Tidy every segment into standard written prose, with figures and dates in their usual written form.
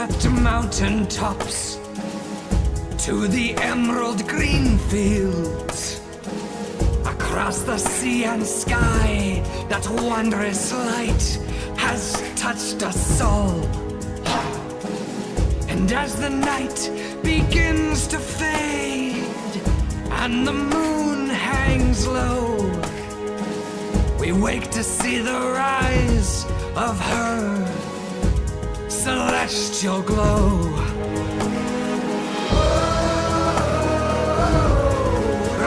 swept mountain tops to the emerald green fields, across the sea and sky, that wondrous light has touched us all. And as the night begins to fade and the moon hangs low, we wake to see the rise of her celestial glow.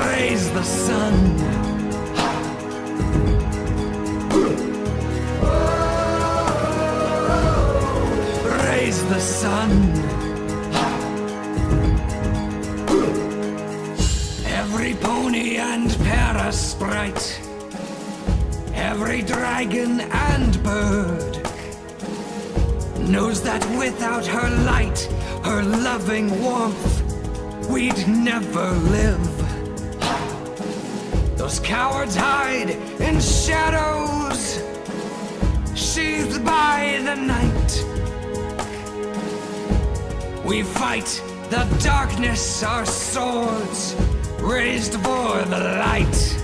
Raise the sun. Raise the sun. Every pony and parasprite, every dragon and bird knows that without her light, her loving warmth, we'd never live. Those cowards hide in shadows, sheathed by the night. We fight the darkness, our swords raised for the light.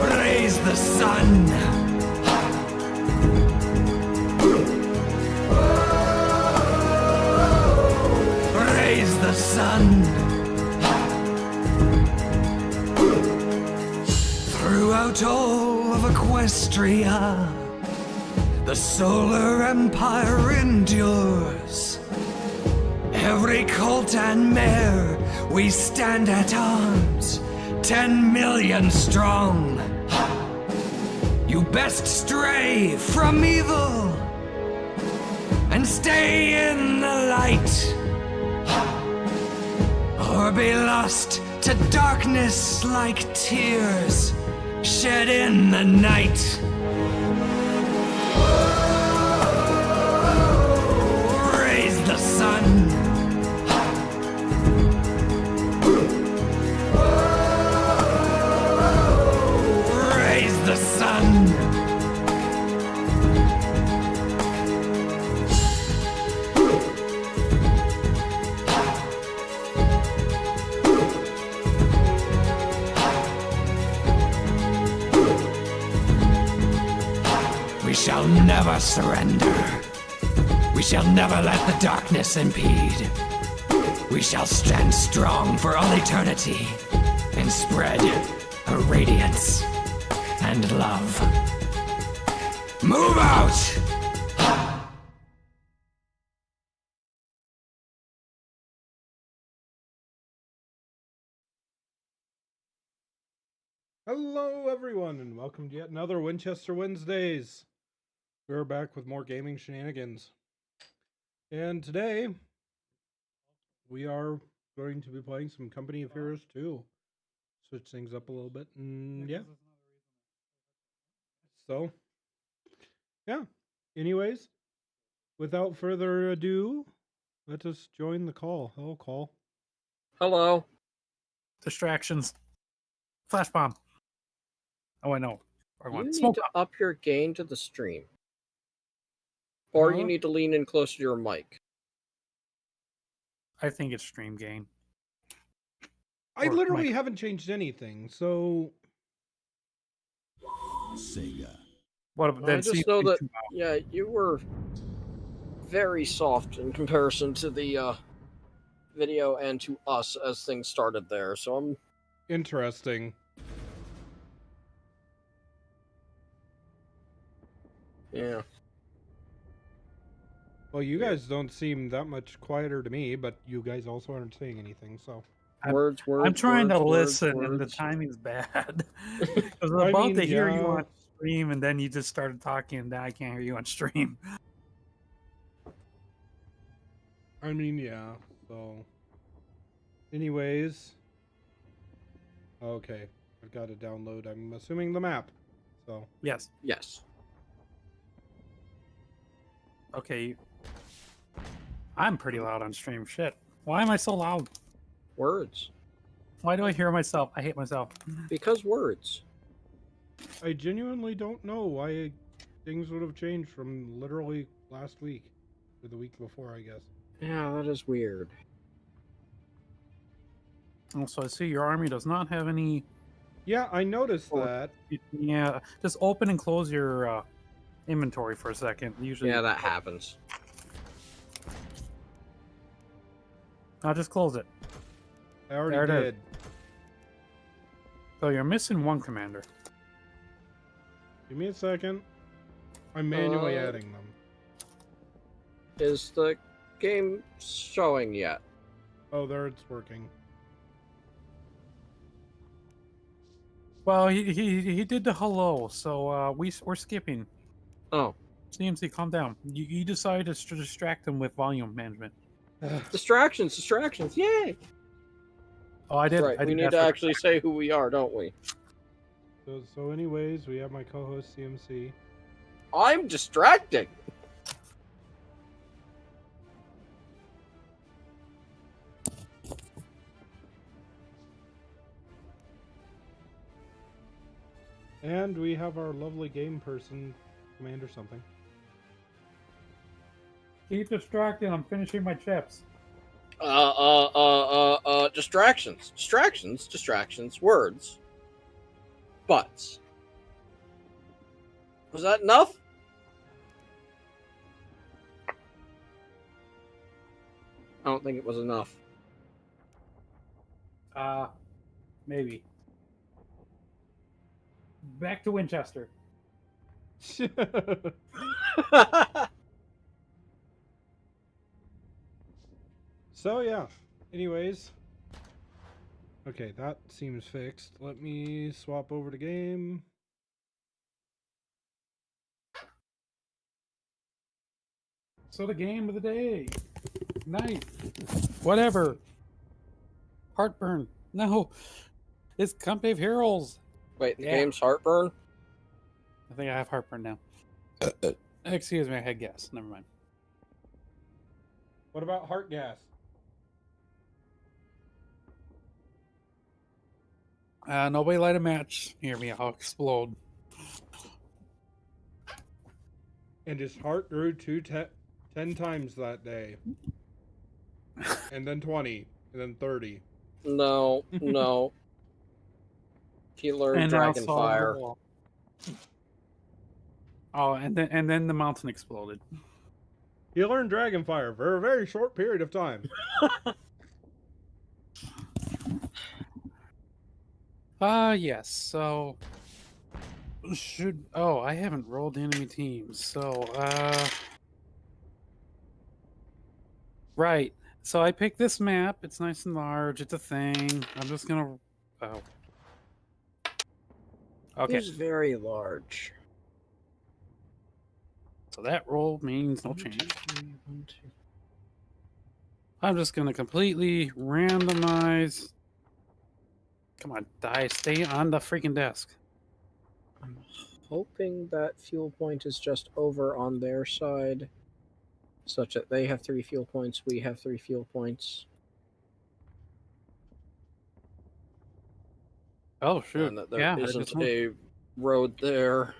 Raise the sun. Raise the sun. Throughout all of Equestria, the solar empire endures. Every colt and mare, we stand at arms, 10 million strong. You best stray from evil and stay in the light, or be lost to darkness like tears shed in the night. Raise the sun. Raise the sun. We shall never surrender. We shall never let the darkness impede. We shall stand strong for all eternity and spread her radiance and love. Move out! Hello everyone and welcome to yet another Winchester Wednesdays. We're back with more gaming shenanigans. And today we are going to be playing some Company of Heroes 2. Switch things up a little bit and yeah. So, yeah. Anyways, without further ado, let us join the call. Hello, call. Hello. Distractions. Flash bomb. Oh, I know. You need to up your gain to the stream. Or you need to lean in closer to your mic. I think it's stream gain. I Or literally mic. haven't changed anything, so Sega. What about I that? just know that, yeah, you were very soft in comparison to the video and to us as things started there, so I'm... interesting. Yeah. Well, you guys don't seem that much quieter to me, but you guys also aren't saying anything, so. Words, I'm trying to words, listen, and the words. timing's bad. I was I about mean, to hear you yeah. on stream, and then you just started talking, and now I can't hear you on stream. I mean, yeah, so. Anyways. Okay, I've got to download, I'm assuming, the map, so. Yes. Yes. Okay. I'm pretty loud on stream. Shit. Why am I so loud? Words. Why do I hear myself? I hate myself. Because words. I genuinely don't know why things would have changed from literally last week or the week before, I guess. Yeah, that is weird. Also, I see your army does not have any. Yeah, I noticed Or- that. Yeah, just open and close your inventory for a second. Usually, Yeah, that happens. I'll just close it. I already There it is. did. So you're missing one commander. Give me a second. I'm manually Uh, adding them. Is the game showing yet? Oh, there it's working. Well, he did the hello, so we're skipping. Oh, CMC, calm down. You decided to distract him with volume management. distractions, distractions! Yay! Oh, I did. Right, I we did need that to for- actually say who we are, don't we? So anyways, we have my co-host CMC. I'm distracting. And we have our lovely game person, Commander something. Keep distracting. I'm finishing my chips. Distractions, distractions, distractions, words. Butts. Was that enough? I don't think it was enough. Maybe. Back to Winchester. So yeah. Anyways. Okay, that seems fixed. Let me swap over to game. So the game of the day. Nice. Whatever. Heartburn. No. It's Company of Heroes. Wait, the Yeah. game's Heartburn? I think I have heartburn now. Excuse me, I had gas. Never mind. What about heart gas? Nobody light a match near me. I'll explode. And his heart grew 10 times that day. And then 20. And then 30. No, no. He learned now Dragon solve the Fire. wall. Oh, and then the mountain exploded. He learned Dragonfire for a very short period of time. Yes. So I haven't rolled enemy teams. So right. So I picked this map. It's nice and large. It's a thing. I'm just gonna okay. He's very large. So that roll means no change. I'm just gonna completely randomize. Come on, die. Stay on the freaking desk. I'm hoping that fuel point is just over on their side, such that they have 3 fuel points, we have 3 fuel points, Oh shoot! and that there Yeah, I isn't just moved. a road there.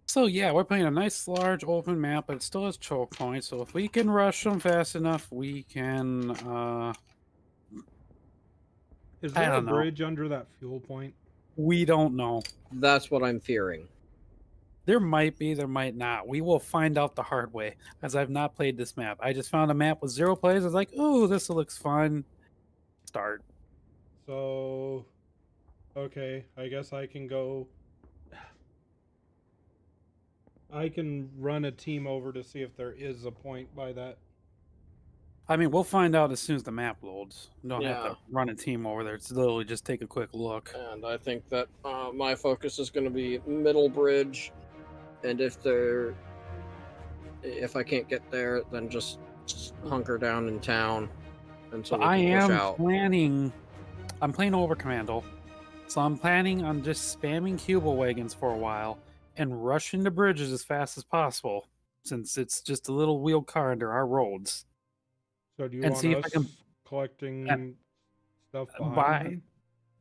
So yeah, we're playing a nice large open map, but it still has choke points. So if we can rush them fast enough, we can. Is I there a don't know. bridge under that fuel point? We don't know. That's what I'm fearing. There might be, there might not. We will find out the hard way, as I've not played this map. I just found a map with 0 players. I was like, "Ooh, this looks fun." Start. So, okay, I guess I can go. I can run a team over to see if there is a point by that. I mean, we'll find out as soon as the map loads. You don't have Yeah. to run a team over there. It's literally just take a quick look. And I think that my focus is going to be middle bridge, and if I can't get there, then just hunker down in town until So we I can push am out. planning. I'm playing over commando, so I'm planning on just spamming Cuba wagons for a while and rushing the bridges as fast as possible, since it's just a little wheel car under our roads. So do you And want see if us I can- collecting stuff behind buy- them?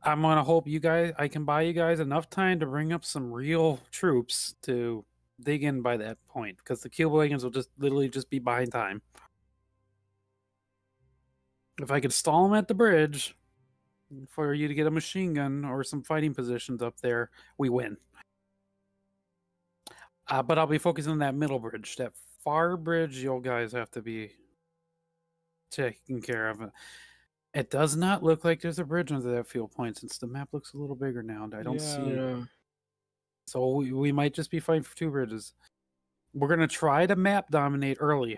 I'm gonna hope I can buy you guys enough time to bring up some real troops to dig in by that point, because the cube wagons will just literally just be behind time. If I could stall them at the bridge for you to get a machine gun or some fighting positions up there, we win. But I'll be focusing on that middle bridge. That far bridge, you guys have to be taken care of. It does not look like there's a bridge under that field point, since the map looks a little bigger now, and I don't see. Yeah. So we might just be fighting for two bridges. We're going to try to map dominate early.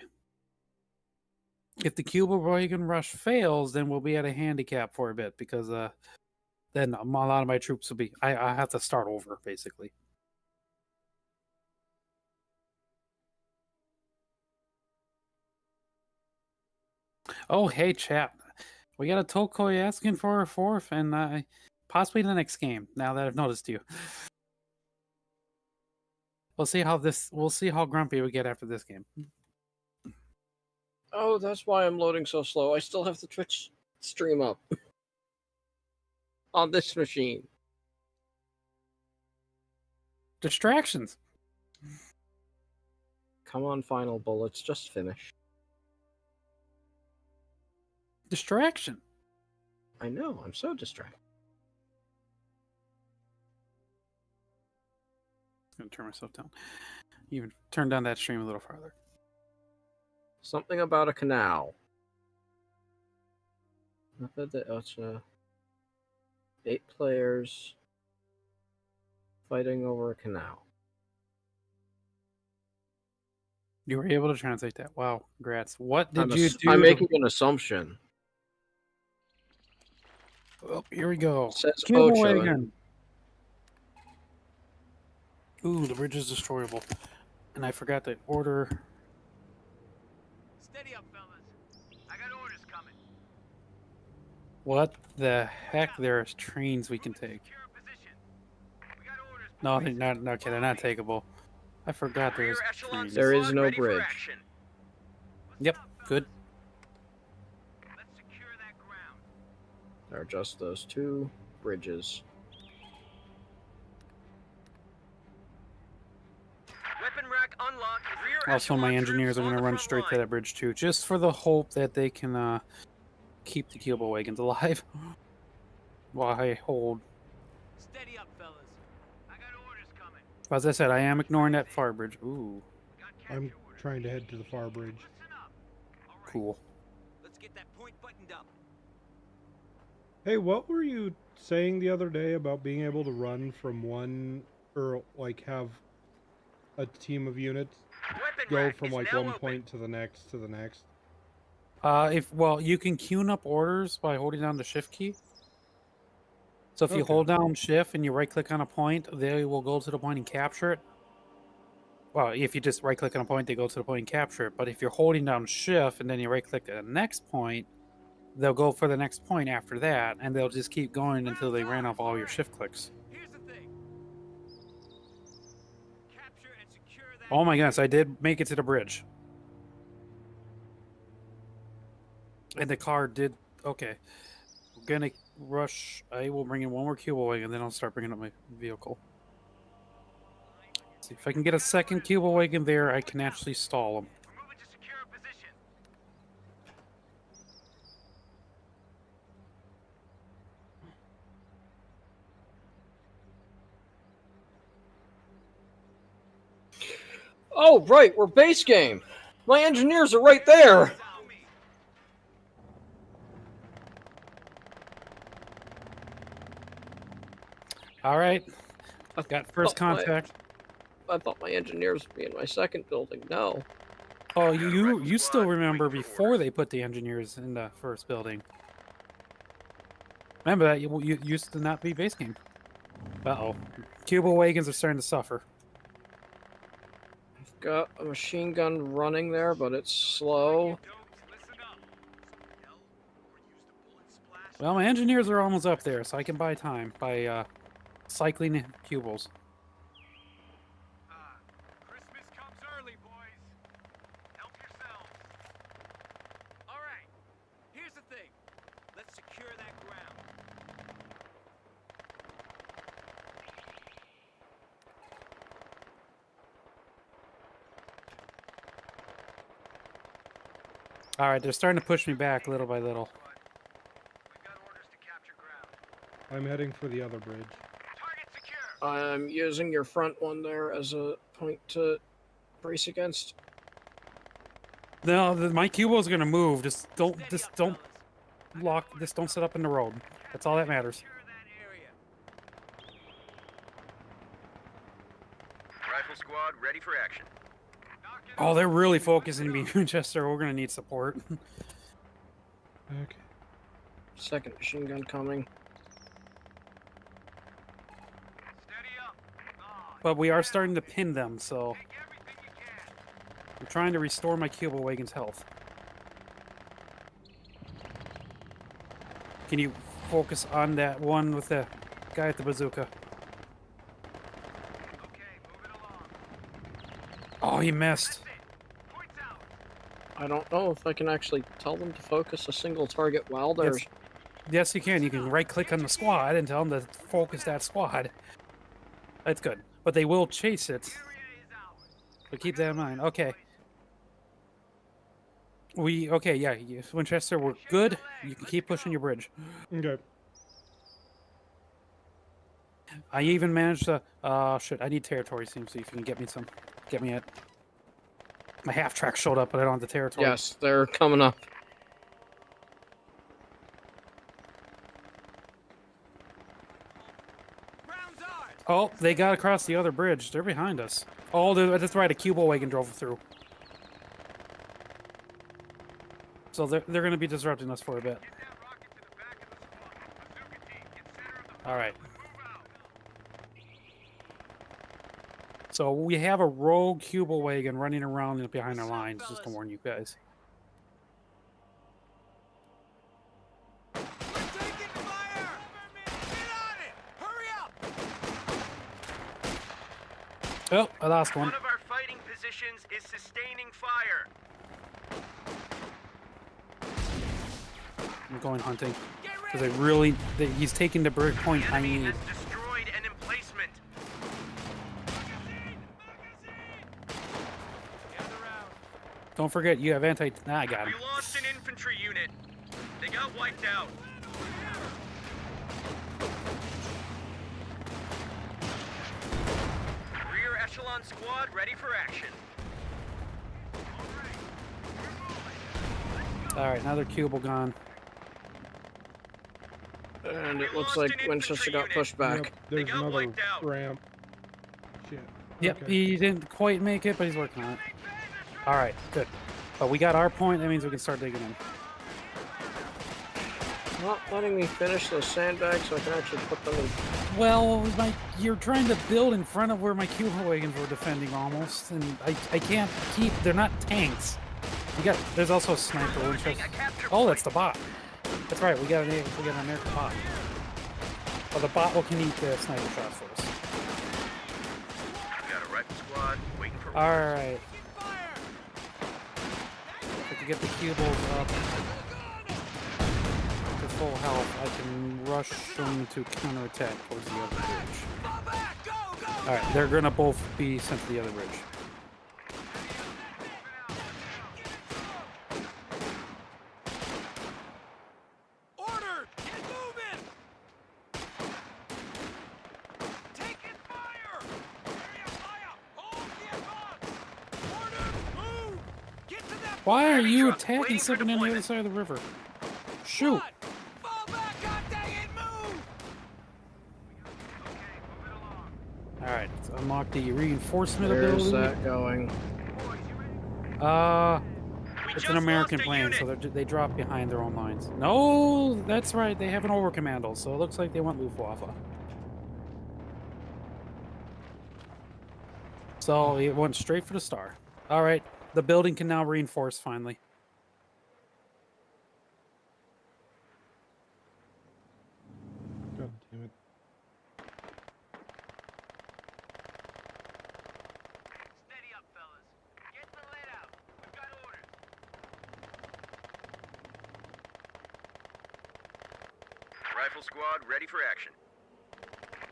If the cube wagon rush fails, then we'll be at a handicap for a bit, because then a lot of my troops will be... I have to start over, basically. Oh, hey, chat. We got a Tokoi asking for a fourth, and possibly the next game, now that I've noticed you. We'll see how grumpy we get after this game. Oh, that's why I'm loading so slow. I still have the Twitch stream up on this machine. Distractions. Come on, final bullets, just finish. Distraction. I know, I'm so distracted. I'm gonna turn myself down. Even turn down that stream a little farther. Something about a canal. It's 8 players fighting over a canal. You were able to translate that. Wow, congrats. What did you do? I'm making an assumption. Oh, here we go. It says Cube Ocho. wagon. Ooh, the bridge is destroyable. And I forgot to order. Steady up, fellas. I got orders coming. What the heck? There's trains we can take. Secure position. We got orders. No, they're not. Okay, they're not takeable. I forgot there's Rear echelon trains. There is squad no ready for bridge. action. Yep, good. Let's secure that ground. There are just those 2 bridges. Weapon rack unlocked. Rear Also, my echelon engineers are troops going on to the run front straight to line. that bridge too, just for the hope that they can keep the Cuba wagons alive while I hold. Steady up, fellas. I got orders coming. As I said, I am ignoring that far bridge. Ooh, Got capture I'm orders. trying to head to the far bridge. Listen up. All right, cool. let's get that point buttoned up. Hey, what were you saying the other day about being able to run from one, or like have a team of units Weapon go rack from is like now one open. point to the next to the next? Well, you can queue up orders by holding down the shift key. So if you Okay. hold down shift and you right click on a point, they will go to the point and capture it. Well, if you just right click on a point, they go to the point and capture it. But if you're holding down shift and then you right click the next point, they'll go for the next point after that, and they'll just keep going until they ran off all your shift clicks. Here's the thing. Capture and secure that. Oh my goodness, I did make it to the bridge. And the car did... Okay. We're gonna rush... I will bring in one more Cuba wagon, and then I'll start bringing up my vehicle. See if I can get a second Cuba wagon there, I can actually stall them. We're moving to secure a position. Oh, right, we're base game. My engineers are right there. Follow me. All right. I Got first thought my- contact. I thought my engineers would be in my second building. No. Oh, you still remember before they put the engineers in the first building. Remember that you used to not be base game. Uh-oh. Cuba wagons are starting to suffer. I've got a machine gun running there, but it's slow. Dopes, listen up. Yell or use the bullet splash. Well, my engineers are almost up there, so I can buy time by cycling in cubals. Christmas comes early, boys. Help yourselves. All right. Here's the thing. Let's secure that ground. All right, they're starting to push me back little by little. We've got orders to capture ground. I'm heading for the other bridge. Target secure. I'm using your front one there as a point to brace against. No, my cubo's gonna move. Just don't Steady up, fellas. I got lock. orders Just don't to sit up in the road. That's all that matters. secure that area. Rifle squad ready for action. Knock it Oh, off. they're really focusing me, Winchester. We're gonna need support. Okay. Second machine gun coming. Steady up. Ah, But we are starting to pin them, so take everything you can. I'm trying to restore my cubo wagon's health. Can you focus on that one with the guy at the bazooka? Okay, move it along. Oh, he missed. That's it. Points out. I don't know if I can actually tell them to focus a single target while there's. Yes, you can. You can right-click on the squad and tell them to focus that squad. That's good. But they will chase it. Area is ours. So keep that in mind. Okay. Okay, yeah, Winchester, we're good. You can keep pushing your bridge. Okay. I even managed to, shit, I need territory soon, so if you can get me it. My half-track showed up, but I don't have the territory. Yes, they're coming up. Ground's ours. Oh, they got across the other bridge. They're behind us. Oh, that's right, a cubo wagon drove through. So they're going to be disrupting us for a bit. Get that rocket to the back of the squad. Bazooka team, get center of the All right. move out. So we have a rogue cubo wagon running around behind our lines, just to fellas? warn you guys. We're taking fire. Get on it. Hurry up. Oh, I lost one. One of our fighting positions is sustaining fire. I'm going hunting. Get Because ready. he's taking the break point The I enemy need. has destroyed an emplacement. Magazine. Gather round. Don't forget, you have I got We him. lost an infantry unit. They got wiped out. Rear echelon squad ready for action. Alright, another cubo gone. And it We looks lost like an Winchester infantry got unit. pushed back. Yep, there's got another wiped out. ramp. Shit. Yep, Okay. he didn't quite make it, but he's working on it. Alright, good. But we got our point, that means we can start digging in. Not letting me finish those sandbags so I can actually put them in. Well, you're trying to build in front of where my cubo wagons were defending almost, and I can't keep, they're not tanks. There's also a sniper Winchester. Oh, that's the bot. That's right, we got an American bot. Oh, the bot can eat the sniper shots for us. We got a rifle squad waiting for Alright, Fire. if I can get the cubos up to full health, I can rush them to counterattack towards the other bridge. Fall back. Go. Go. Alright, they're gonna both be sent to the other bridge. Order. Get moving. Taking fire. Area fire. Hold the advance. Order. Move. Get to that. Why are Heavy you truck attacking waiting for something on the other deployment. side of the river? Shoot! Squad. Fall back. God dang it. Move. Okay, move it along. Alright, let's unlock the reinforcement Where's ability. that going? Boys, you ready? We It's just an American lost a plane, unit. so they drop behind their own lines. No, that's right, they have an overcommando, so it looks like they went Luftwaffe. So it went straight for the star. Alright, the building can now reinforce finally. God damn it. Steady up, fellas. Get the lead out. We've got orders. Rifle squad ready for action.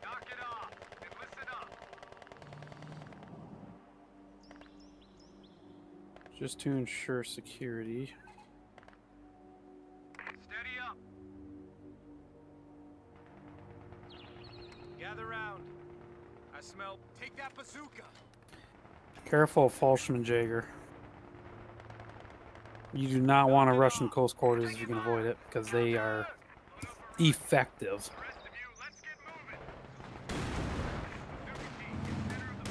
Knock it off and listen up. Just to ensure security. I smell. Take that bazooka. Careful of Fallschirmjäger. You do not want to rush in close quarters if you can avoid it, because they are effective. Rest of you, let's get moving. Bazooka team, center of the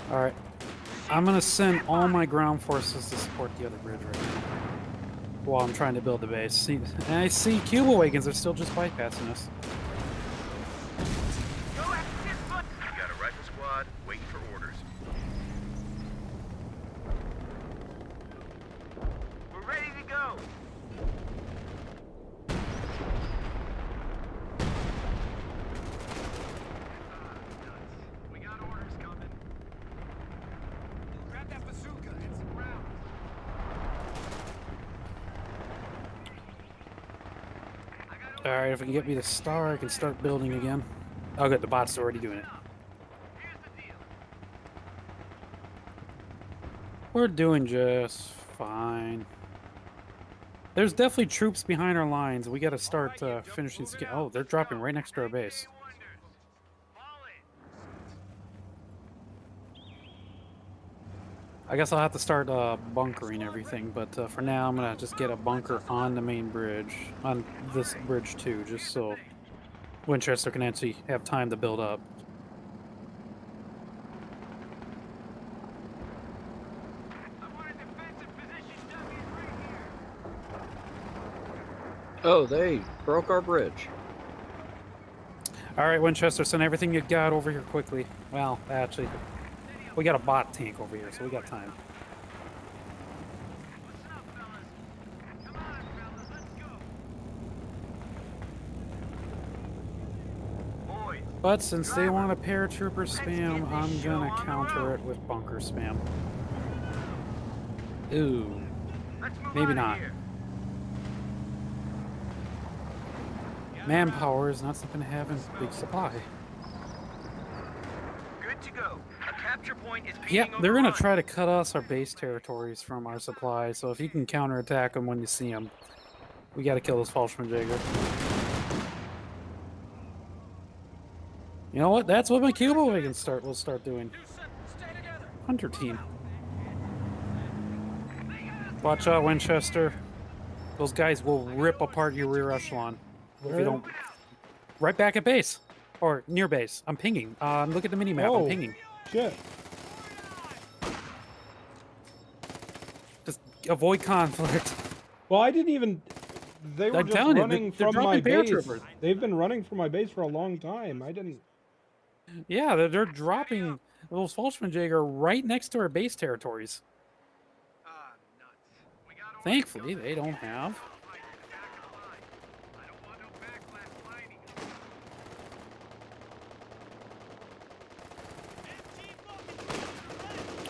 file. Alright. I'm going to send all my ground forces to support the other bridge right now, while I'm trying to build the base. See, and I see Cuba wagons are still just bypassing us. You got a rifle squad waiting for orders. We're ready to go. We got orders coming. Grab that bazooka and some rounds. Alright, if I can get me the star, I can start building again. Oh good, the bot's already doing it. Here's the deal. We're doing just fine. There's definitely troops behind our lines. We gotta start finishing... Oh, they're dropping right next to our base. I guess I'll have to start bunkering everything, but for now I'm gonna just get a bunker on the main bridge, on this bridge too, just so Winchester can actually have time to build up. I want a defensive position dug in right here. Oh, they broke our bridge. Alright, Winchester, send everything you got over here quickly. Well, actually, we got a bot tank over here, so we got time. Listen up, fellas. Come on, fellas, let's go. Boys, But since they want a paratrooper spam, I'm gonna counter it with bunker spam. Ooh, let's move maybe out not. of here. Manpower is not something to have in big supply. Good to go. A capture point is being Yeah, they're gonna overrun. try to cut us our base territories from our supply, so if you can counterattack them when you see them, we gotta kill this Fallschirmjäger. You know what? That's what my Cuba wagon will start doing. Stay together. Hunter team. Watch out, Winchester. Those guys will rip apart your rear echelon if you don't. Right back at base, or near base. I'm pinging. Look at the mini map. Oh. I'm pinging. Shit. Just avoid conflict. Well, I didn't even. They were I'm just telling you, running they're from my dropping base. paratroopers. They've been running from my base for a long time. I didn't. Yeah, they're dropping those Fallschirmjäger right next to our base territories. Ah, nuts. We got orders Thankfully, coming. they don't have. I don't want no backlash fighting.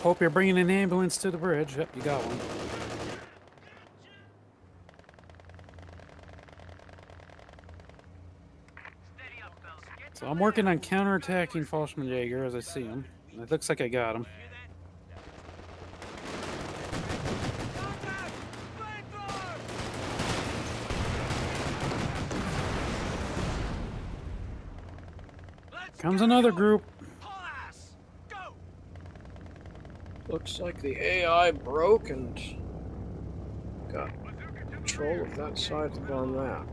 Hope you're bringing an ambulance to the bridge. Yep, you got one. Steady up, fellas. Get So I'm working on counterattacking Fallschirmjäger as I see him. It looks like I got him. Comes another group. Go! Looks like the AI broke and got control of that side of our map.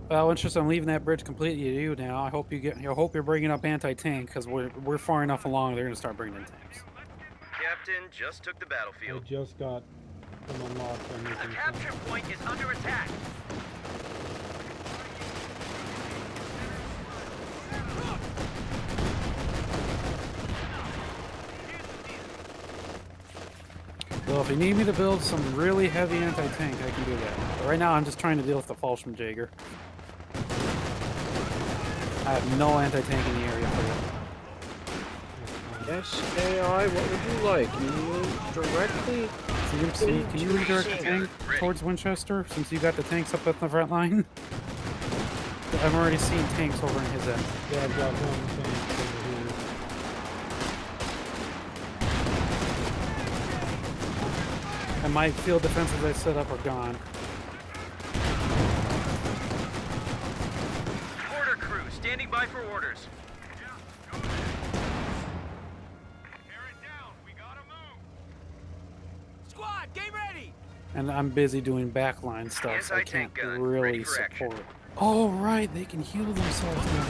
Well, Winchester, I'm leaving that bridge completely to you now. I hope you're bringing up anti-tank because we're far enough along. They're gonna start bringing in tanks. Captain just took the I battlefield. just got them unlocked. I'm A making capture some. point is under attack. Well, if you need me to build some really heavy anti-tank, I can do that. But right now, I'm just trying to deal with the Fallschirmjäger. I have no anti-tank in the area for you. Yes, AI, what would you like? You directly? Can you redirect the tank towards Winchester since you got the tanks up at the front line? I'm already seeing tanks over in his end. Yeah, I've got one tank over here. And my field defenses I set up are gone. Standing by for orders. Tear it down. We gotta move. Squad, get ready. And I'm busy doing backline stuff, so I can't Anti-tank gun, ready really for action. support. Oh, right, they can heal themselves now.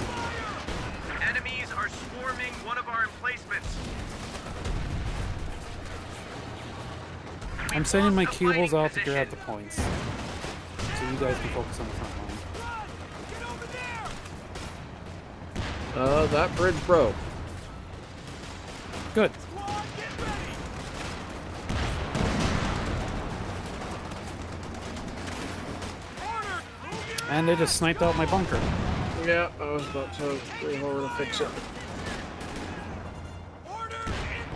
Enemies are swarming one of our emplacements. I'm sending my We've lost a cubes fighting out to grab the position. points. So you guys can focus on the front line. Run! Get over there. That bridge broke. Good. Squad, get ready. Order. Move your And they just sniped out my bunker. Yeah, I was about to go over to fix it. order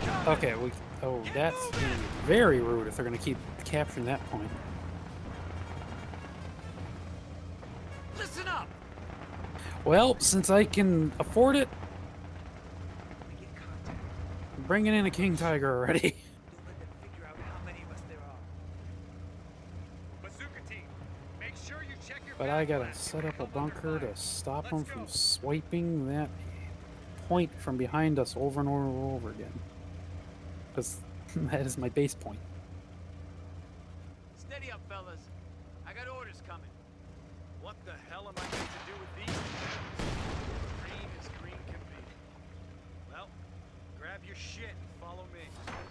incoming. Okay, oh, that's gonna be very rude if they're gonna keep capturing that point. Listen up. Well, since I can afford it, I'm bringing in a king tiger already. Don't let them figure out how many of us there are. Bazooka team, make sure you check your But I gotta backflash. set up a Come under bunker fire. to stop Let's them go. from swiping that point from behind us over and over and over again. Because that is my base point. Steady up, fellas. I got orders coming. What the hell am I meant to do with these? Green as green can be. Well, grab your shit and follow me.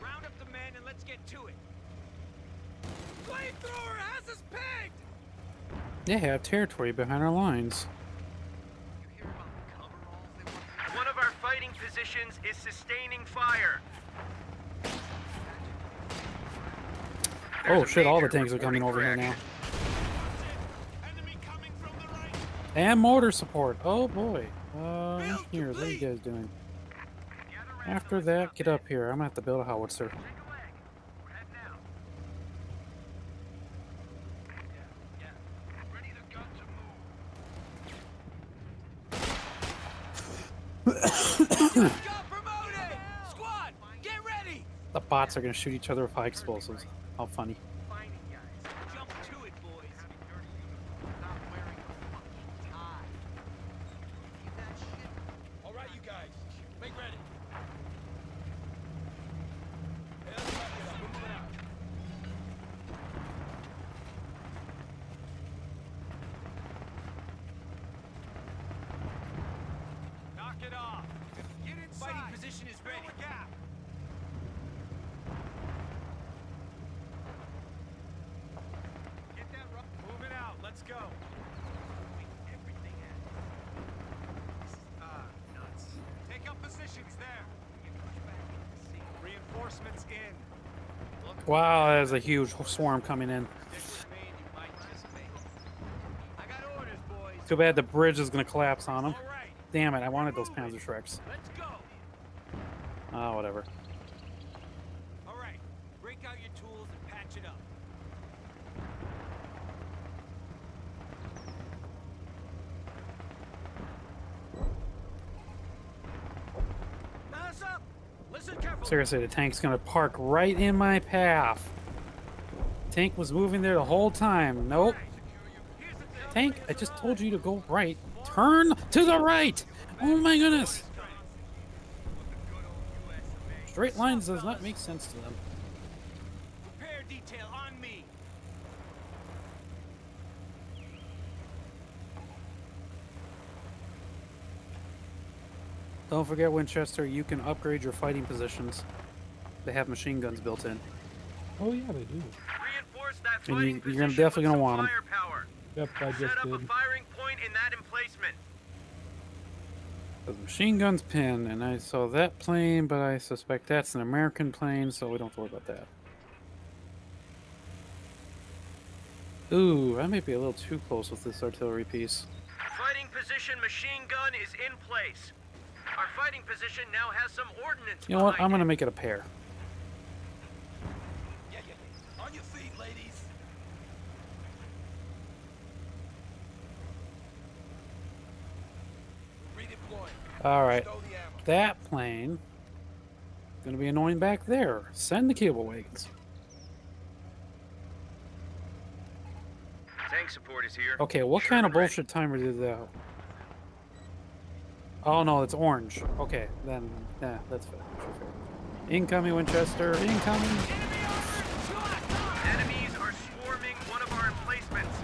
Round up the men and let's get to it. Flamethrower has us pegged! They have territory behind our lines. You hear about the coveralls they want? One of our fighting positions is sustaining fire. Oh There's a shit, all the major tanks are coming over reporting here for now. Enemy coming from the right. And mortar support. Oh boy. Engineers, what are you complete. guys doing? After that, get up here. I'm gonna have to build a howitzer. Take a leg. We're heading out. Yeah. Ready the gun to move. Got promoted! Squad, get ready! The bots are gonna shoot each other with high explosives. How funny. Finding guys. Jump to it, boys. Not wearing a fucking tie. Keep that shit. All right, you guys. Make ready. Hey, let's wrap it up. We're moving out. Knock it off. Get inside. Fighting position is ready. Fill the gap. Get that rock. Moving out. Let's go. Everything nuts. Take up positions there. Reinforcements in. Look Wow, there's a huge swarm coming in. with me and you might just make it. I got orders, boys. Too bad the bridge is gonna collapse on them. All right, Damn it, I wanted those Panzer Shreks. let's go. Ah, whatever. All right, break out your tools and patch it up. Mass up. Listen carefully. Seriously, the tank's gonna park right in my path. Tank was moving there the whole time. Nope. Here's the thing. Tank, I just told you to go right. Turn to the right! Oh my goodness! Straight lines does not make sense to them. Repair detail on me. Don't forget, Winchester, you can upgrade your fighting positions. They have machine guns built in. Oh yeah, they do. Reinforce that And fighting you're position definitely with gonna some want 'em. firepower. Yep, I Set just up a did. firing point in that emplacement. The machine guns pin, and I saw that plane, but I suspect that's an American plane, so we don't have to worry about that. Ooh, I might be a little too close with this artillery piece. Fighting position machine gun is in place. Our fighting position now has some ordnance. You know what? behind I'm gonna it. make it a pair. Yeah. On your feet, ladies. Redeploy. Alright, Stow the ammo. that plane gonna be annoying back there. Send the cable wagons. Tank support is here. Okay, what Sure kind of and ready. bullshit timer did that? Oh no, it's orange. Okay, then yeah, that's fair. Incoming Winchester, incoming. Enemies are swarming one of our emplacements.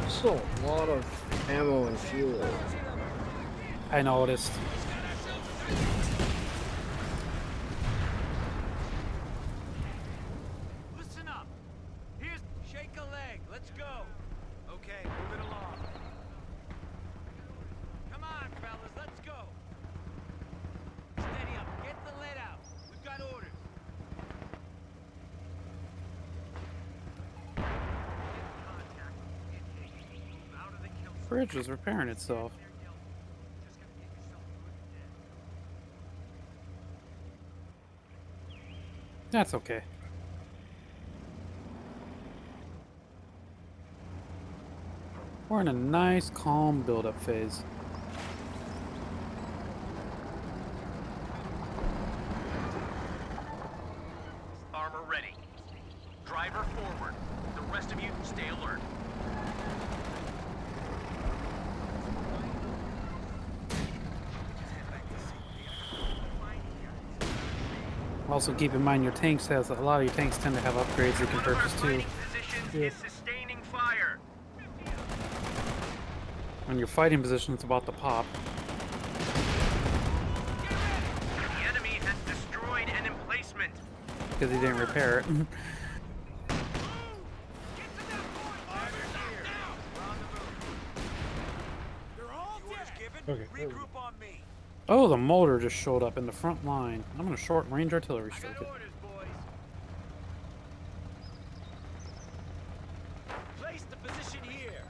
Still a lot of ammo and fuel. I noticed. Listen up. Here's shake a leg. Let's go. Okay, move it along. Come on, fellas, let's go. Steady up. Get the lead out. We've got orders. Out of the kill. Bridge was repairing itself. Just gotta get yourself good and dead. That's okay. We're in a nice, calm build-up phase. Armor ready. Driver forward. The rest of you stay alert. Also, keep in mind your tanks has a lot of your tanks tend to have upgrades you can One of our purchase too. fighting positions is sustaining fire. When your fighting position is about to pop. The enemy has destroyed an emplacement. Because he didn't repair it. They're all dead. Okay, there we go. Regroup on me. Oh, the motor just showed up in the front line. I'm gonna short range artillery I strike got it. orders, boys. Place the position here.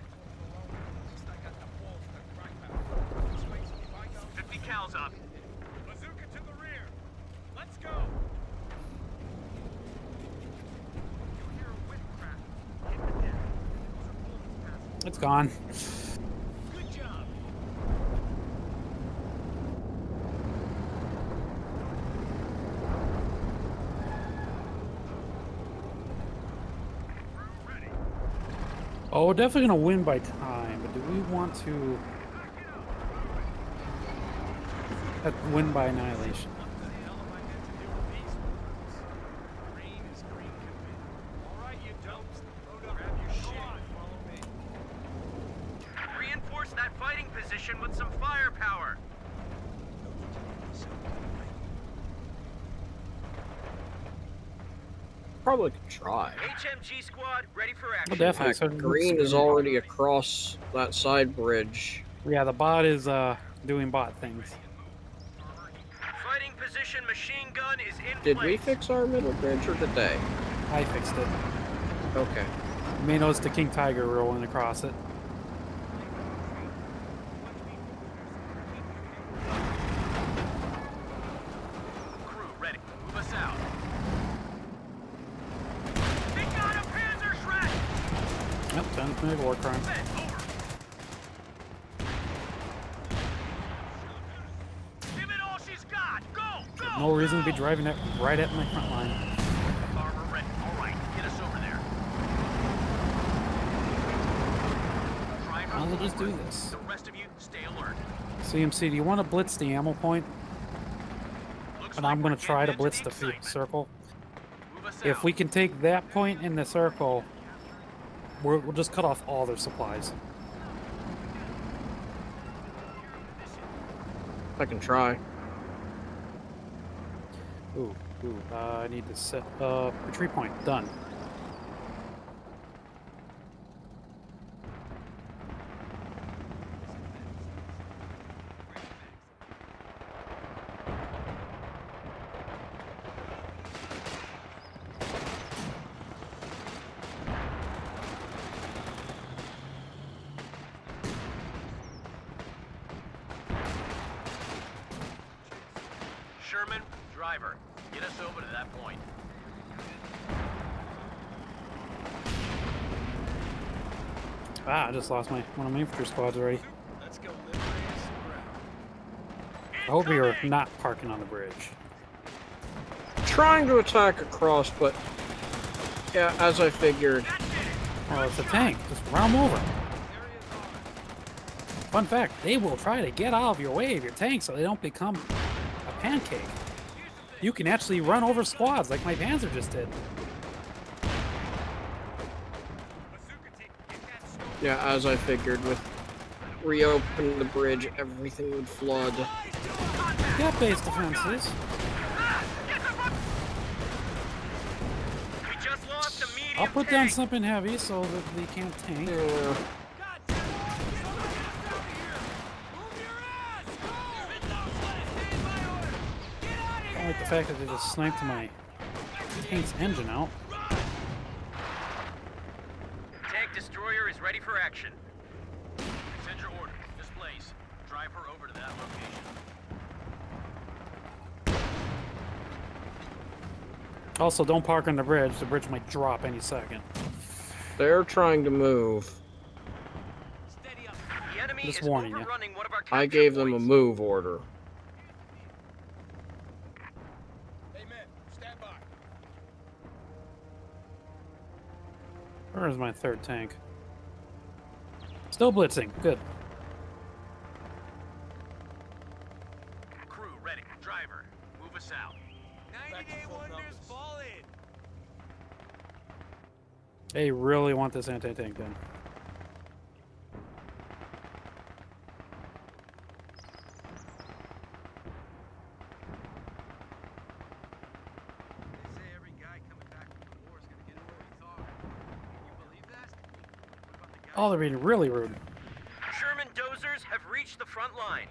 50 cals up. Bazooka to the rear. Let's go. You'll hear a whip crack. Hit the deck. Those are bullets passing. It's gone. Good job. Ready. Oh, we're definitely gonna win by time, but do we want to win by annihilation? What the hell am I meant to do with these words? Green as green can be. All right, you dopes. Load up. Grab your shit. Follow me. Reinforce that fighting position with some firepower. Probably could try. HMG squad ready for Well, action. definitely. Heck, So green is already across that side bridge. Yeah, the bot is doing bot things. Fighting position machine gun is in Did place. we fix our middle bridge or did they? I fixed it. Okay. You may notice the King Tiger rolling across it. Crew ready. Move us out. They got a Panzerschreck! Yep, time to commit a war crime. Bent over. Give it all she's got. Go! Go! No reason to be go! driving it right at my front line. Armor ready. All right, get us over there. Driver I'll just do forward. this. The rest of you stay alert. CMC, do you want to blitz the ammo point? Looks And like I'm going we're to try to getting blitz into the field excitement. circle. Move us If out. we can take that point in the circle, we'll just cut off all their supplies. I can try. I need to set up retreat point. Done. Sherman, driver, get us over to that point. Ah, I just lost one of my infantry squads already. Let's go liberate some ground. I hope we are not parking on the bridge. Trying to attack across, but yeah, as I figured, Oh, it's a tank. Just run them over. Fun fact, they will try to get out of your way of your tank so they don't become a pancake. You can actually run over squads like my Panzer just did. Yeah, as I figured, with reopening the bridge, everything would flood. Got base defenses. We just lost a medium I'll put down tank. something heavy so that they can't tank. Yeah. I don't like the fact that they just sniped my tank's engine out. Tank destroyer is ready for action. Send your order. This place. Drive her over to that location. Also, don't park on the bridge. The bridge might drop any second. They're trying to move. Steady up. The enemy Just is warning you. overrunning one of our I capture gave them a points. move order. Amen. Stand by. Where is my third tank? Still blitzing. Good. Crew ready. Driver, move us out. 90-day wonders fall in. They really want this anti-tank done. They say every guy coming back from the war is gonna get what we thought. Can you believe that? What about the guys? Oh, they're being really rude. Sherman dozers have reached the front line.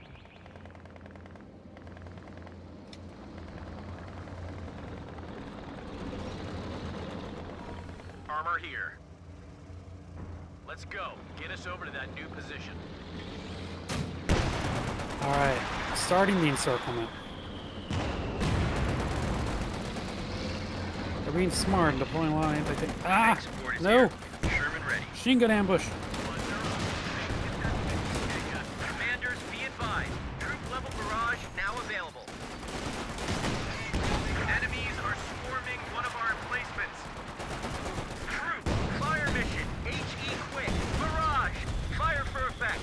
Armor here. Let's go. Get us over to that new position. Alright, starting the encirclement. They're being smart and deploying a lot of anti-tank. Ah! Tank support is No! here. Sherman ready. Machine gun ambush. Commanders, be advised. Troop level barrage now available. Enemies are swarming one of our emplacements. Troop, fire mission, HE quick. Barrage, fire for effect.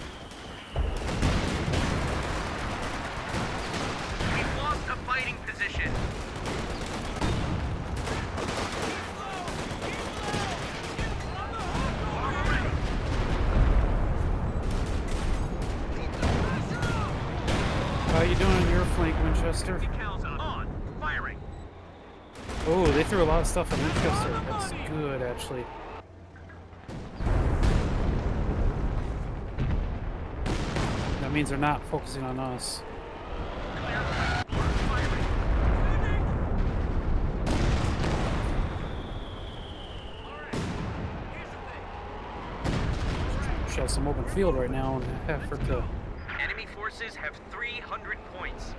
We've lost a fighting position. How you doing on your flank, Winchester? Decals on, firing. Oh, they threw a lot of stuff at Winchester. That's good, actually. That means they're not focusing on us. Shove some open field right now and effort to. Enemy forces have 300 points.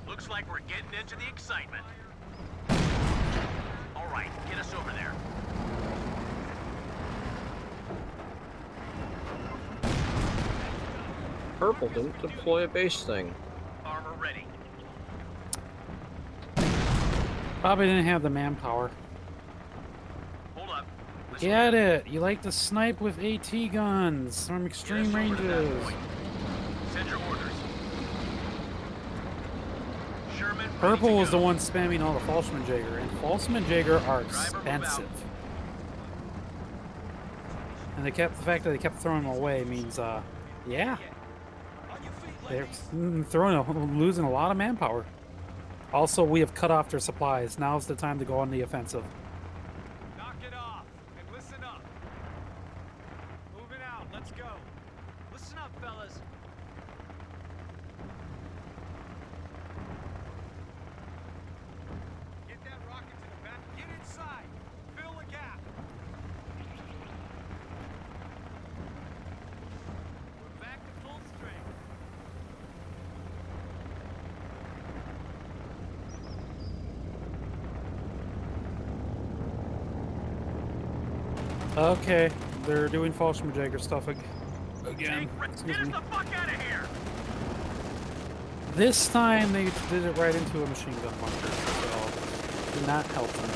Looks like we're getting into the excitement. All right, get us over there. Purple didn't deploy a base thing. Armor ready. Probably didn't have the manpower. Hold up. This Get it! You like to snipe with AT guns from Get us extreme over to that ranges. point. Send your orders. Sherman, ready Purple to was the go. one spamming all the Falschmann-Jäger, and Falschmann-Jäger are Driver, move out. expensive. And the fact that they kept throwing them away means, yeah, they're losing a lot of manpower. Also, we have cut off their supplies. Now's the time to go on the offensive. Knock it off and listen up. Moving out. Let's go. Listen up, fellas. Get that rocket to the back. Get inside. Fill the gap. We're back to full strength. Okay, they're doing Fallschirmjäger stuff again. Get Excuse us me. the fuck out of here! This time they did it right into a machine gun bunker, so did not help them.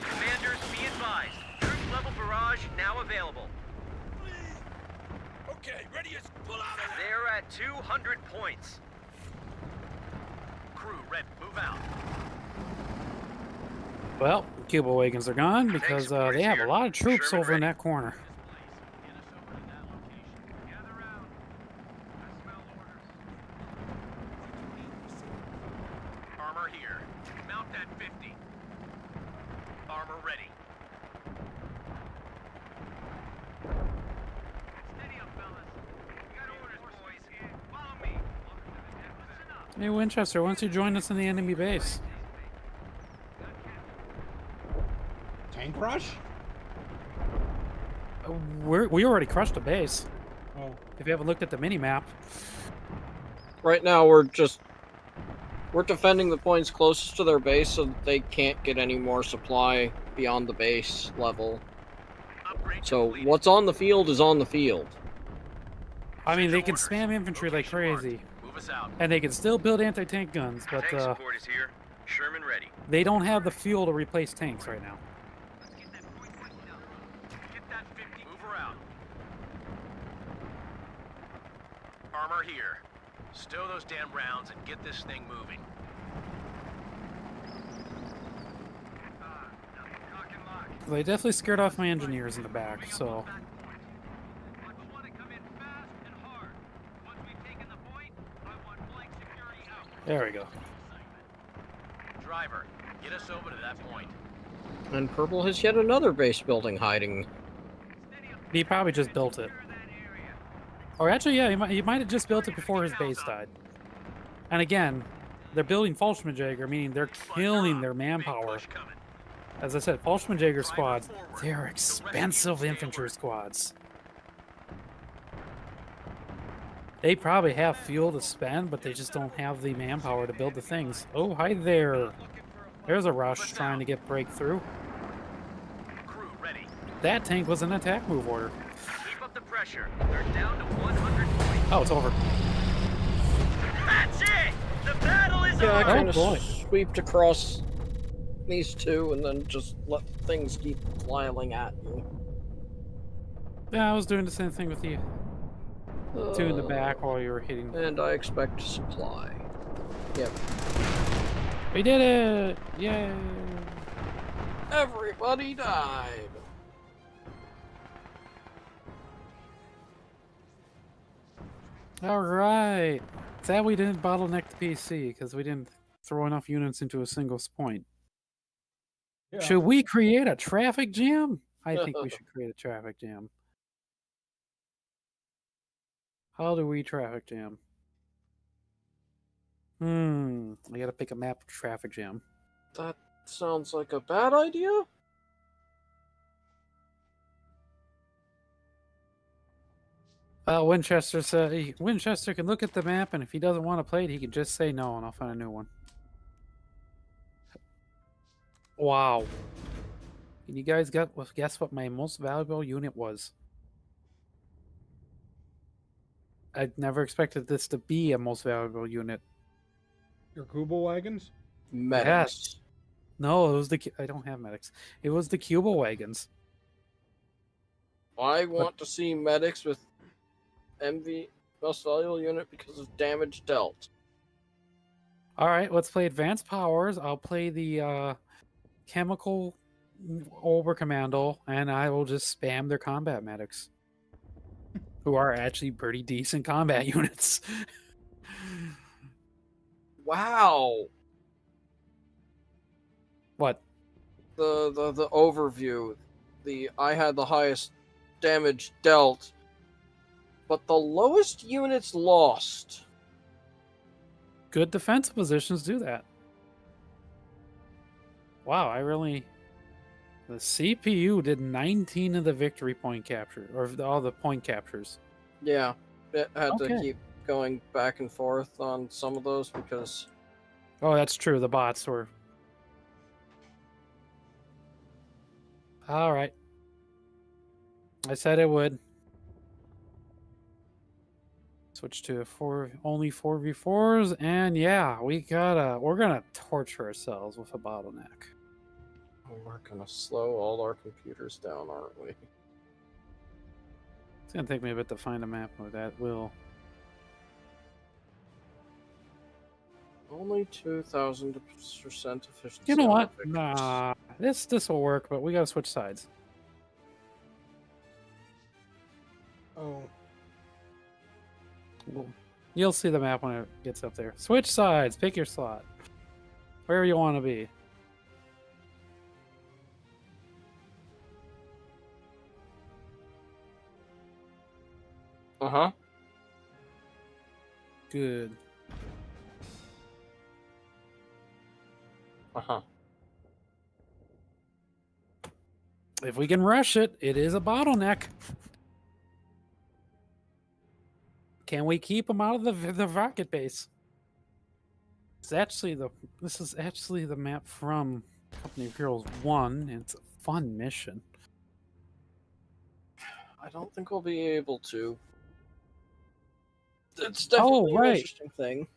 Commanders, be advised. Troop level barrage now available. Okay, ready as pull out of there. They're at 200 points. Crew, red, move out. Well, Cuba wagons are gone because support they is have here. a lot of troops Sherman over in ready. that corner. Get us over to that location. Gather round. I smell orders. Armor here. Mount that 50. Armor ready. Steady up, fellas. We got orders, boys. Follow me. Listen up. Hey, Winchester, why don't you join us in the enemy base? Tank rush? We already crushed a base. Oh, If you haven't looked at the mini map, Right now, we're defending the points closest to their base so that they can't get any more supply beyond the base level. Upgrade So completed. what's on the field is on the field. I mean, they can Orders. spam infantry like Location marked. crazy, Move us out. and they can still build anti-tank guns, but Tank support is here. Sherman ready. they don't have the fuel to replace tanks right now. Get that 50. Move her out. Armor here. Stow those damn rounds and get this thing moving. Cock and lock. They definitely scared off my engineers in the back, so I want to come in fast and hard. Once we've taken the point, I want flank security out. there we go. Driver, get us over to that point. And Purple has yet another base building hiding. He probably just built it. Or actually, yeah, he might have just built it before his base died. And again, they're building Fallschirmjäger, meaning they're killing their manpower. Push coming. As I said, Fallschirmjäger squads, they're expensive infantry squads. They probably have fuel to spend, but they just don't have the manpower to build the things. Oh, hi there. There's a rush trying to get breakthrough. Crew ready. That tank was an attack move order. Keep up the pressure. They're down to 100 points. Oh, it's over. That's it! The battle is Yeah, I over! kind of boy. sweeped across these two and then just let things keep flying at you. Yeah, I was doing the same thing with you. Two in the back while you were hitting. And I expect supply. Yep. We did it! Yay! Everybody died. Alright. Sad we didn't bottleneck the PC because we didn't throw enough units into a single point. yeah. Should we create a traffic jam? I think we should create a traffic jam. How do we traffic jam? I gotta pick a map for traffic jam. That sounds like a bad idea. Winchester said Winchester can look at the map, and if he doesn't want to play it, he can just say no, and I'll find a new one. Wow. Can you guys guess what my most valuable unit was? I never expected this to be a most valuable unit. Your Kuba wagons? Medics. Yes. No, it was I don't have medics. It was the Cuba wagons. I want to see medics with MV most valuable unit because of damage dealt. All right, let's play advanced powers. I'll play the chemical overcommando, and I will just spam their combat medics, who are actually pretty decent combat units. Wow. What? The overview. I had the highest damage dealt, but the lowest units lost. Good defensive positions do that. Wow, the CPU did 19 of the victory point capture, or all the point captures. Yeah, it had to Okay. keep going back and forth on some of those because Oh, that's true. The bots were. All right. I said it would. Switch to only 4v4s, and yeah, we're gonna torture ourselves with a bottleneck. we're gonna slow all our computers down, aren't we? It's gonna take me a bit to find a map where that will. Only 2,000% efficiency. You know on what? the Vickers. Nah, this will work, but we gotta switch sides. Oh, You'll see the map when it gets up there. Switch sides. Pick your slot. Wherever you want to be. Uh-huh. Good. Uh-huh. If we can rush it, it is a bottleneck. Can we keep them out of the rocket base? This is actually the map from Company of Heroes 1, and it's a fun mission. I don't think we'll be able to. It's definitely an right. interesting thing.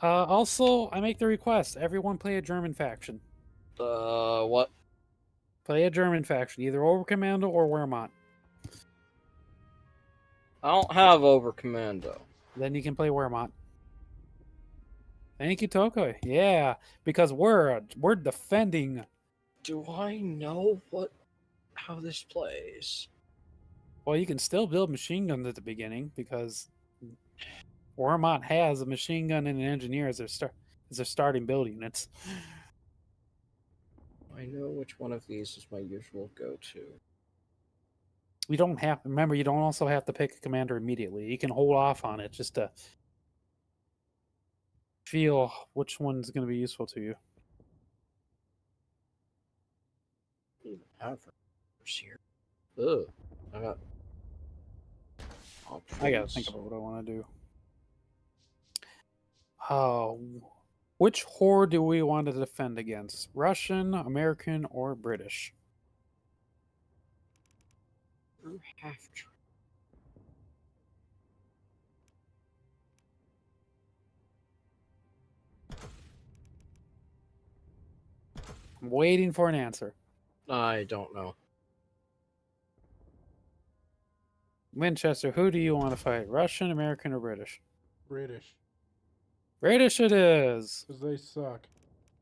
Also, I make the request: everyone play a German faction. What? Play a German faction, either Overcommando or Wehrmacht. I don't have Overcommando. Then you can play Wehrmacht. Thank you, Tokoi. Yeah, because we're defending. Do I know how this plays? Well, you can still build machine guns at the beginning because Wehrmacht has a machine gun and an engineer as their starting build units. I know which one of these is my usual go-to. You don't have remember. You don't also have to pick a commander immediately. You can hold off on it just to feel which one's going to be useful to you. I don't even have reverse here. Ugh. I got options. I gotta think about what I want to do. Which horde do we want to defend against? Russian, American, or British? Half. I'm waiting for an answer. I don't know. Winchester, who do you want to fight? Russian, American, or British? British. British it is. Because they suck.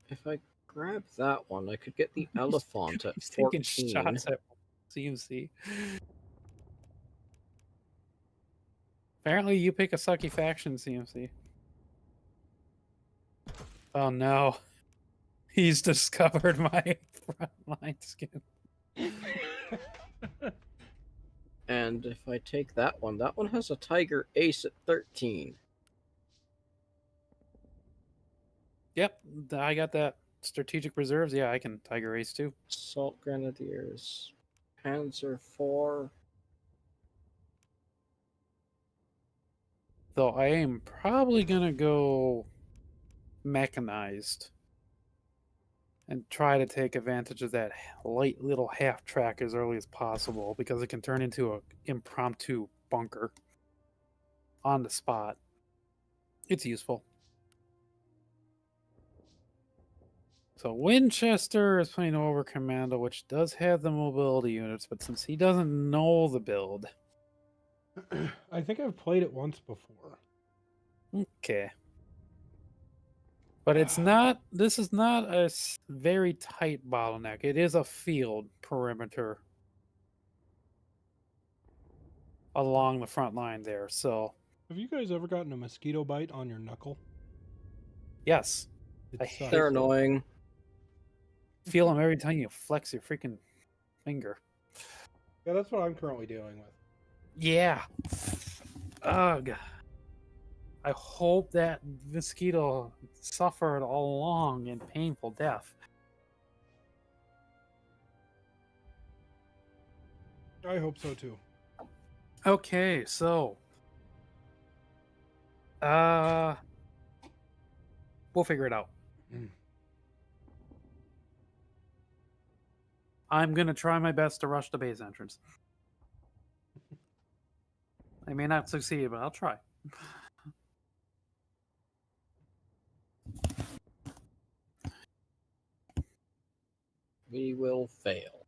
If I grab that one, I could get the elephant at He's taking 14. shots at CMC. Apparently, you pick a sucky faction, CMC. Oh no. He's discovered my frontline skin. And if I take that one has a Tiger Ace at 13. Yep, I got that. Strategic reserves. Yeah, I can Tiger Ace too. Assault Grenadiers. Panzer IV. Though I am probably gonna go mechanized and try to take advantage of that light little half track as early as possible because it can turn into an impromptu bunker on the spot. It's useful. So Winchester is playing over Commando, which does have the mobility units, but since he doesn't know the build, I think I've played it once before. okay. But it's not. This is not a very tight bottleneck. It is a field perimeter along the front line there. So Have you guys ever gotten a mosquito bite on your knuckle? yes, It I sucks. hate They're annoying. feel them every time you flex your freaking finger. Yeah, that's what I'm currently dealing with. Yeah. Ugh. I hope that mosquito suffered a long and painful death. I hope so too. Okay, so we'll figure it out. Mm. I'm gonna try my best to rush the base entrance. I may not succeed, but I'll try. We will fail.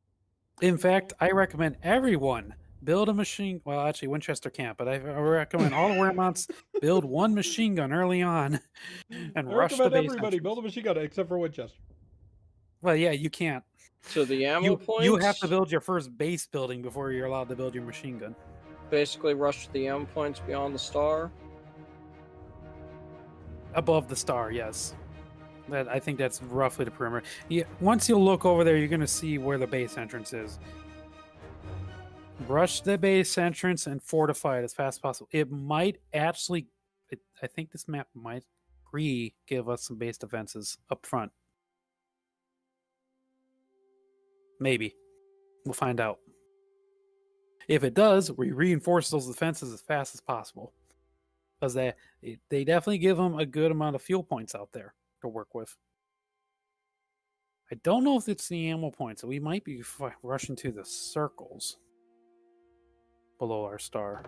In fact, I recommend everyone build a machine. Well, actually, Winchester can't, but I recommend all the Weremonts build one machine gun early on and I rush the recommend base everybody entrance. build a machine gun except for Winchester. Well, yeah, you can't. So the ammo points. You have to build your first base building before you're allowed to build your machine gun. Basically, rush the ammo points beyond the star. Above the star, yes. I think that's roughly the perimeter. Yeah, once you look over there, you're going to see where the base entrance is. Rush the base entrance and fortify it as fast as possible. It might actually, I think this map might give us some base defenses up front. Maybe. We'll find out. If it does, we reinforce those defenses as fast as possible. Because they definitely give them a good amount of fuel points out there to work with. I don't know if it's the ammo points. So we might be rushing to the circles below our star.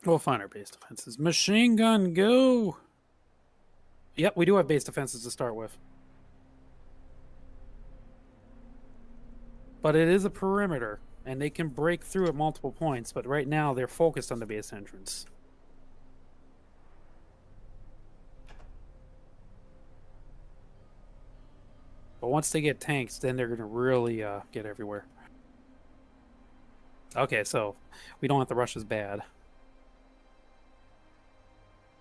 We'll find our base defenses. Machine gun, go! Yep, we do have base defenses to start with. But it is a perimeter, and they can break through at multiple points, but right now they're focused on the base entrance. But once they get tanks, then they're going to really get everywhere. Okay, so we don't have to rush as bad.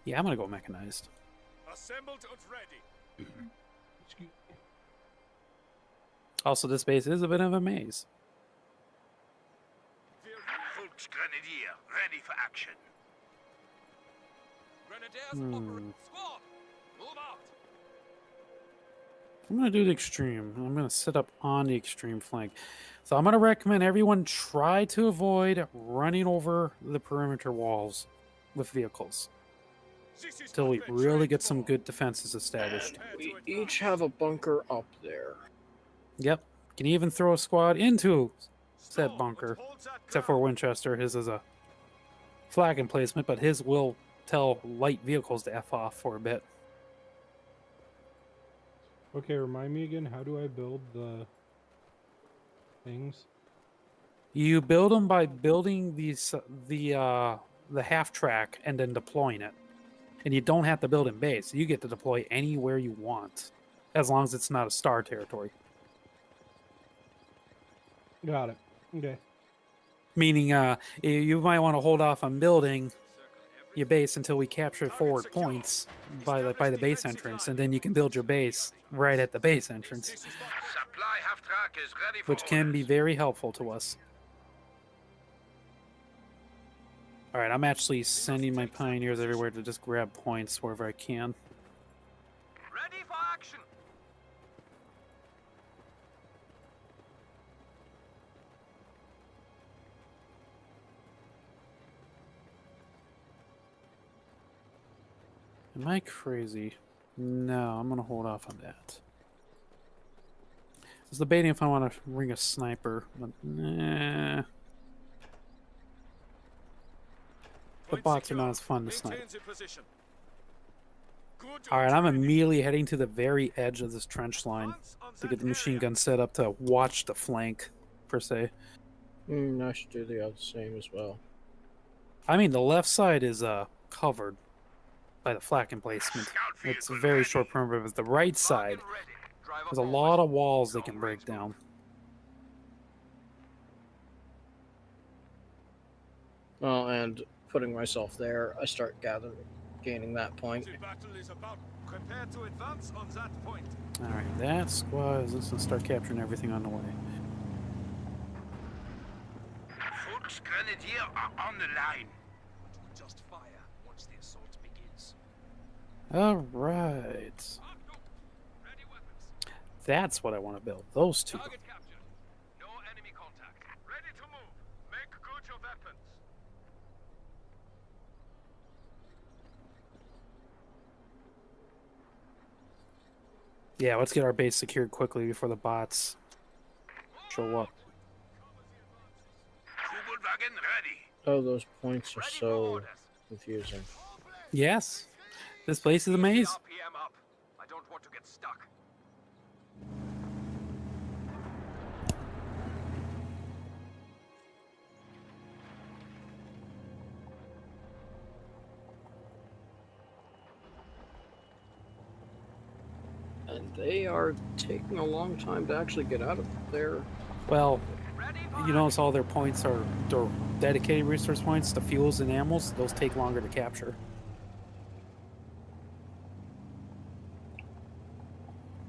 Yeah, I'm going to go mechanized. Assembled and ready. Also, this base is a bit of a maze. Volksgrenadier, ready for action. Grenadiers, squad, move out. I'm going to do the extreme. I'm going to sit up on the extreme flank. So I'm going to recommend everyone try to avoid running over the perimeter walls with vehicles until we really get some good defenses established. We each have a bunker up there. Yep. Can even throw a squad into said bunker. Except for Winchester. His is a flag emplacement, but his will tell light vehicles to F off for a bit. Okay, remind me again, how do I build the things? You build them by building the half track and then deploying it. And you don't have to build in base. You get to deploy anywhere you want, as long as it's not a star territory. Got it. Okay. Meaning, you might want to hold off on building your base until we capture forward points by the base entrance, and then you can build your base right at the base entrance, Supply half track is ready for which can be orders. very helpful to us. All right, I'm actually sending my pioneers everywhere to just grab points wherever I can. Ready for action. Am I crazy? No, I'm gonna hold off on that. I was debating if I want to ring a sniper, but nah. The bots are not as fun to snipe. Alright, I'm immediately heading to the very edge of this trench line to get the machine gun set up to watch the flank, per se. I should do the other same as well. I mean, the left side is covered by the flak emplacement. It's a very short perimeter, but the right side, there's a lot of walls they can break down. Well, and putting myself there, I start gaining that point. The battle is about. Prepare to advance on that point. Alright, that squad is going to start capturing everything on the way. Volksgrenadier are on the line. Just fire once the assault begins. Alright. Ready weapons. That's what I want to build. Those two. Target captured. Yeah, let's get our base secured quickly before the bots show up. Kugelwagen ready. Oh, those points are Ready for so orders. confusing. Yes, this place is a maze. RPM up. I don't want to get stuck. And they are taking a long time to actually get out of there. Well, Ready for you notice all their points are their dedicated resource points. The fuels and ammos, those take longer to capture.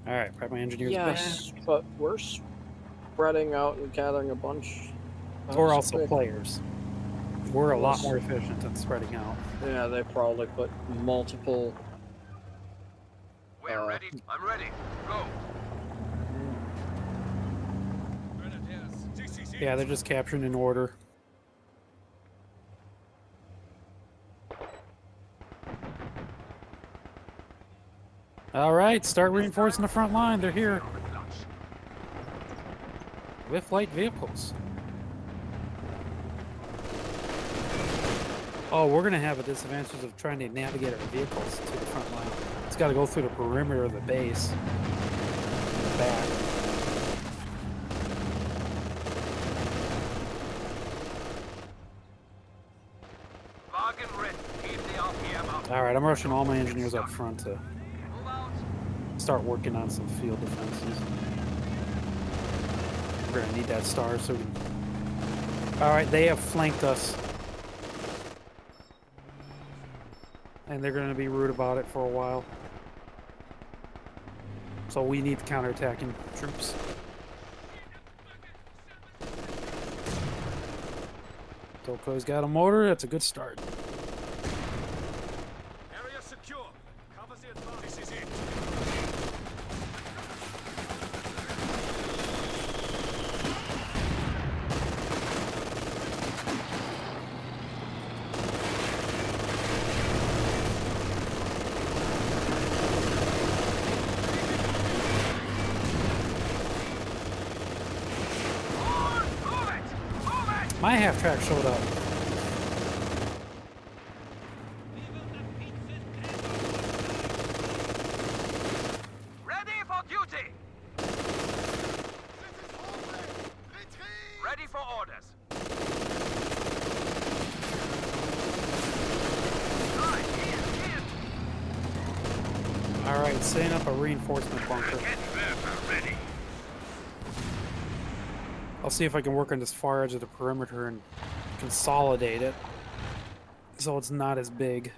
All right, prep my engineers Yes, but we're spreading out and gathering a bunch. back. We're That's also quick. players. We're a lot Yes. more efficient than spreading out. Yeah, they probably put multiple. We're ready. I'm ready. Go. Yeah, they're just capturing in order. All right, start reinforcing the front line. They're here with light vehicles. Oh, we're gonna have a disadvantage of trying to navigate our vehicles to the front line. It's got to go through the perimeter of the base. Back. Wagen ready. Keep the RPM up. All right, I'm rushing all my engineers up front to Move out. start working on some field defenses. We're gonna need that star so we can... All right, they have flanked us. And they're gonna be rude about it for a while. So we need counterattacking troops. Toko's got a mortar, that's a good start. Area secure. Cover the advance. This is it. My half-track showed up. Ready for duty. Ready for orders. Right, in. All right, setting up a reinforcement bunker. Get ready. I'll see if I can work on this far edge of the perimeter and consolidate it so it's not as big.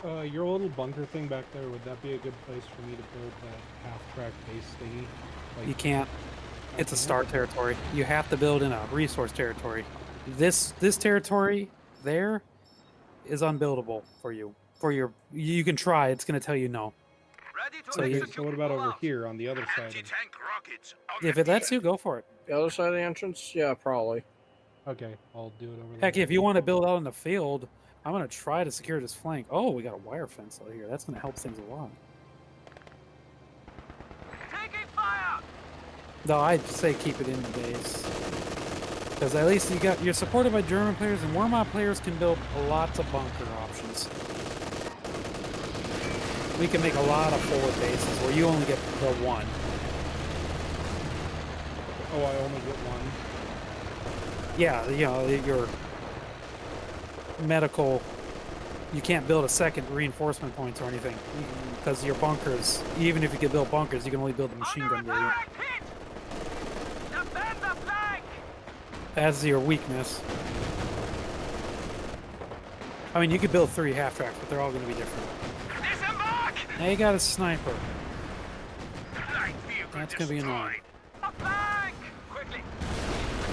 Your little bunker thing back there, would that be a good place for me to build that half-track base thingy? Like, You can't. It's a star territory. You have to build in a resource territory. This territory there is unbuildable for you. You can try. It's going to tell you no. Ready to So you- execute. So what about Move over out. here on the other side? Of... Anti-tank rockets on If the it lets deck. you, go for it. The other side of the entrance? Yeah, probably. Okay, I'll do it over there. Heck, if you want to build out in the field, I'm going to try to secure this flank. Oh, we got a wire fence out here. That's going to help things a lot. Taking fire. No, I'd say keep it in the base. Because at least you're supported by German players, and Wehrmacht players can build lots of bunker options. We can make a lot of forward bases where you only get the one. Oh, I only get one. Yeah, you know, your medical, you can't build a second reinforcement point or anything. Because your bunkers, even if you could build bunkers, you can only build the machine gun Under area. attack, hit. Defend the flank. That's your weakness. I mean, you could build 3 half-tracks, but they're all going to be different. Disembark. Now you got a sniper. Light vehicle That's going to be annoying. destroyed. The flank. Quickly.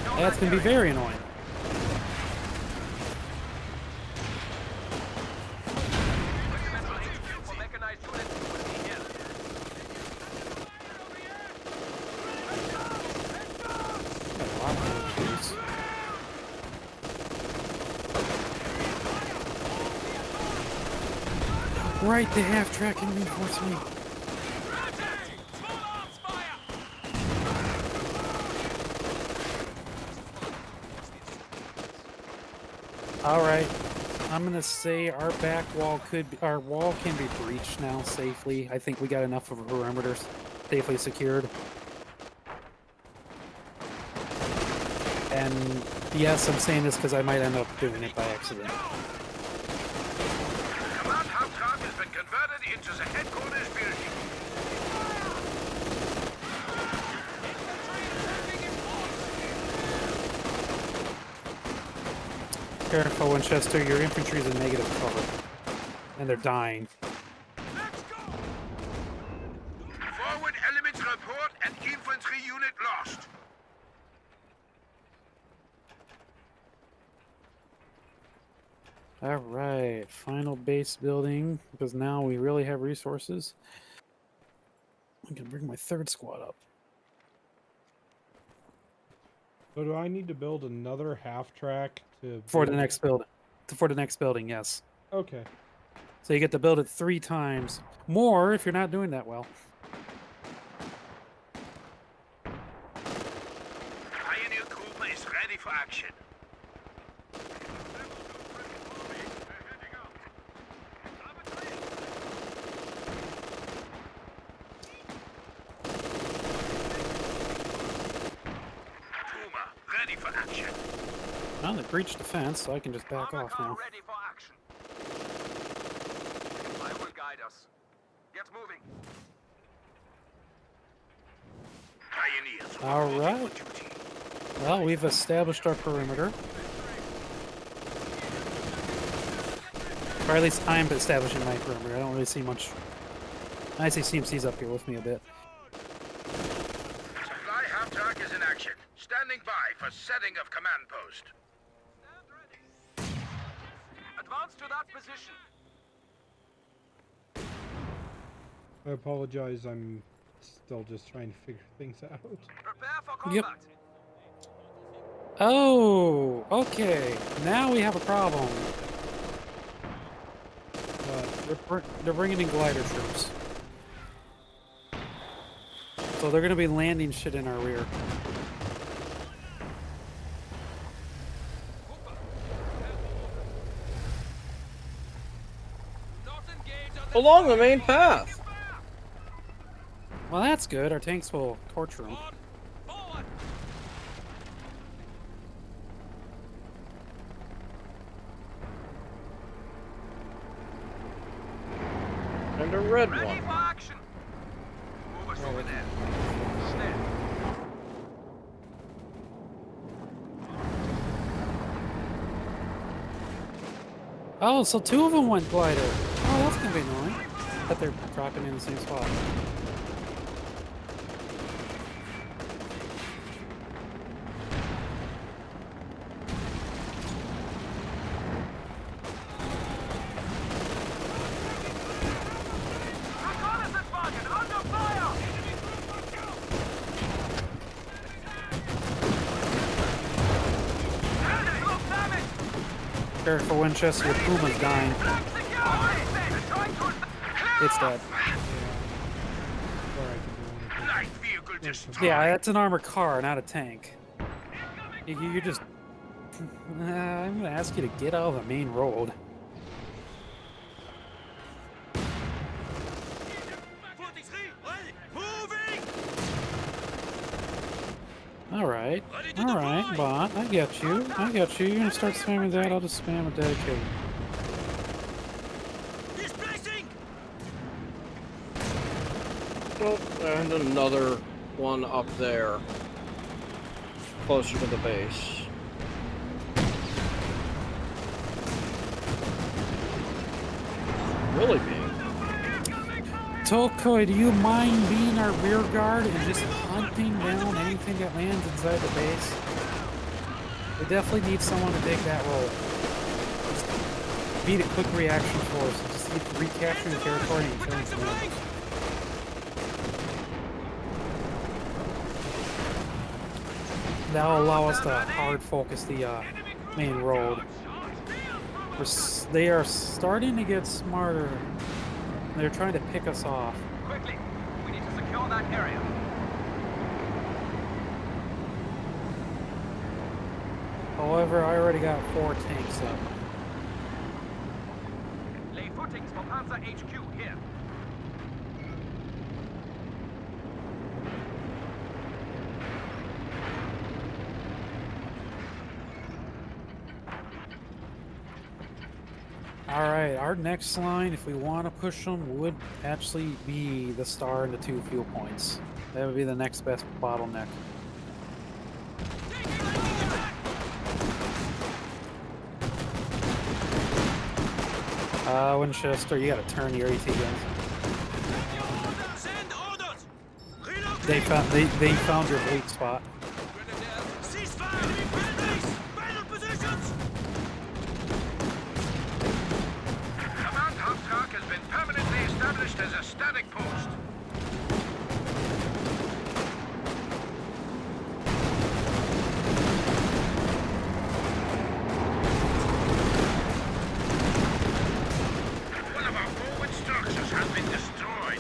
Know That's that going to be area. very annoying. Regimental HQ for mechanized units will be here. Got a lot of these. Right, the half-track can reinforce me. All right. I'm gonna say our back wall our wall can be breached now safely. I think we got enough of a perimeter safely secured. And yes, I'm saying this because I might end up doing it by accident. Command Hauptraum has been converted into the headquarters building. Careful, Winchester, your infantry is in negative cover. And they're dying. Forward elements report an infantry unit lost. Alright, final base building, because now we really have resources. I can bring my third squad up. So do I need to build another half track to For the build- next building. For the next building, yes. Okay. So you get to build it 3 times. More if you're not doing that well. Pioneer Group is ready for action. Puma, ready for action. Well, they breached defense, so I can just back Armor off car now. ready for action. I will guide us. Get moving. Pioneers. All reporting right. for duty. Well, we've established our perimeter. Or at least I'm establishing my perimeter. I don't really see much. I see CMC's up here with me a bit. Supply half-track is in action. Standing by for setting of command post. Advance to that position. I apologize, I'm still just trying to figure things out. Prepare for Yep. combat. Oh, okay. Now we have a problem. They're bringing in glider troops. So they're going to be landing shit in our rear. Along the main path. Well, that's good. Our tanks will torture them. And a red Ready one. for action. Move us over there. Stand. Oh, so 2 of them went glider. Oh, that's going to be annoying. But they're dropping in the same spot. Reconnaissance wagon under fire. Enemy look damaged. Careful, Winchester. Your Puma's dying. Flank secure. It's dead. Before I can do anything. Light vehicle destroyed. Yeah, that's an armored car, not a tank. You're just... I'm going to ask you to get out of the main road. 43, ready. Moving. Alright. Alright, bot. I get you. I get you. You're going to start spamming that, I'll just spam a dedicated. Displacing. Oh, and another one up there. Closer to the base. Really being. Tokoi, do you mind being our rear guard and just hunting down anything that lands inside the base? We definitely need someone to take that role. Just be the quick reaction force. Just keep recapturing territory and killing commanders. That'll allow us to hard focus the main road. They are starting to get smarter. They're trying to pick us off. Quickly, we need to secure that area. However, I already got 4 tanks up. Panzer HQ here. Alright, our next line, if we want to push them, would actually be the star and the 2 fuel points. That would be the next best bottleneck. Winchester, you gotta turn your AT guns. Send orders! They found your weak spot. Ceasefire! Base! Battle positions! Command Haupttrack has been permanently established as a static post. One of our forward structures has been destroyed.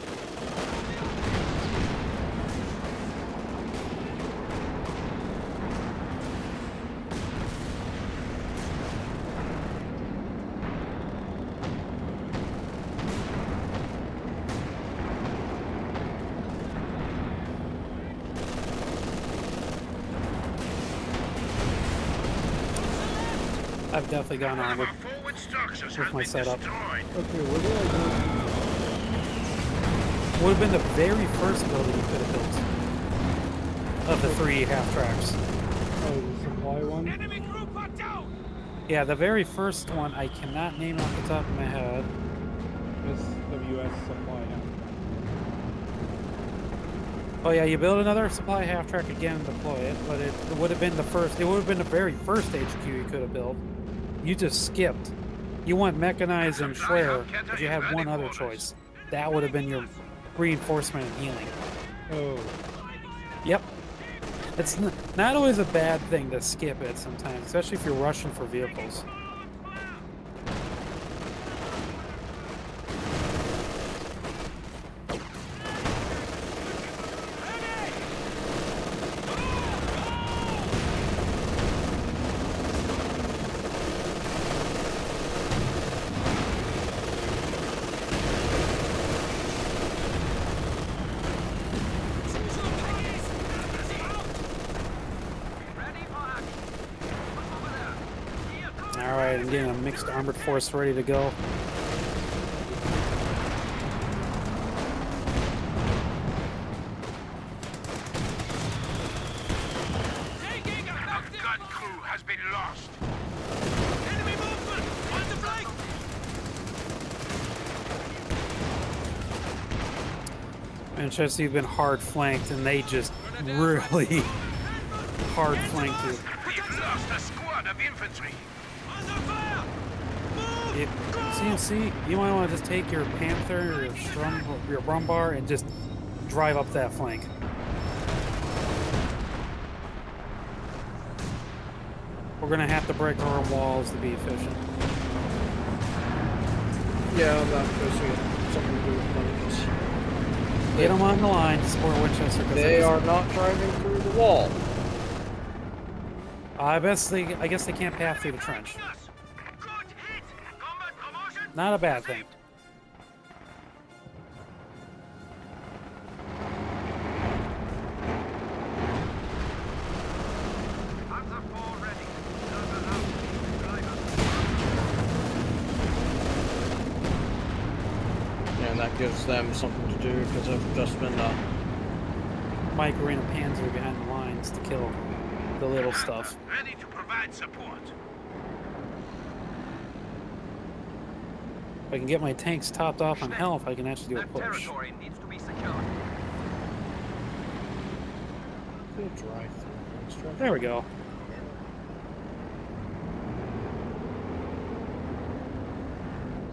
I've definitely gone One of armored. our forward structures With has my been setup. destroyed. Okay, where do I go? Would have been the very first building you could have built. Of the 3 half tracks. Oh, the supply one? Enemy group are down! Yeah, the very first one, I cannot name it off the top of my head. SWS supply. Oh yeah, you build another supply half track again and deploy it, but it would have been the first, it would have been the very first HQ you could have built. You just skipped. You went mechanized and flare, but you had one other choice. That would have been your reinforcement and healing. Oh, Yep. It's not always a bad thing to skip it sometimes, especially if you're rushing for vehicles. Ready for action. Look over there. Here, Alright, I'm getting a mixed armored force ready to go. Taking the effective gun crew has been lost. enemy movement! On the flank! Winchester, you've been hard flanked, and they just really hard flanked you. We've lost a squad of infantry. Under fire! Move! It, CMC, you might want to just take your Panther or your Brumbar and just drive up that flank. We're gonna have to break our own walls to be efficient. Yeah, that goes to something to do with planes. Get them on the line to support Winchester. 'Cause They are not driving through the wall. I guess they can't pass through the trench. Good hit. Combat promotion. Not a bad thing. Panzer IV ready. Server out. Driver. And that gives them something to do because they've just been Mike ran a Panzer behind the lines to kill the little stuff. Ready to provide support. If I can get my tanks topped off on health, I can actually do a That push. territory needs to be secured. drive through. There we go.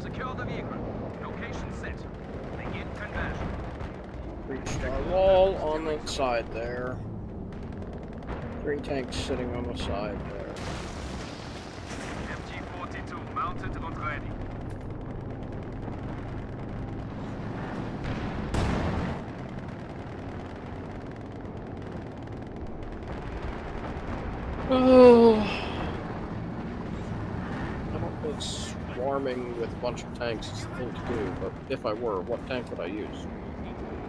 Secure the vehicle. Location set. Begin conversion. Reached our wall on the side there. 3 tanks sitting on the side there. MG-42 mounted and ready. Oh. I don't put arming with a bunch of tanks is the thing to do, but if I were, what tank would I use?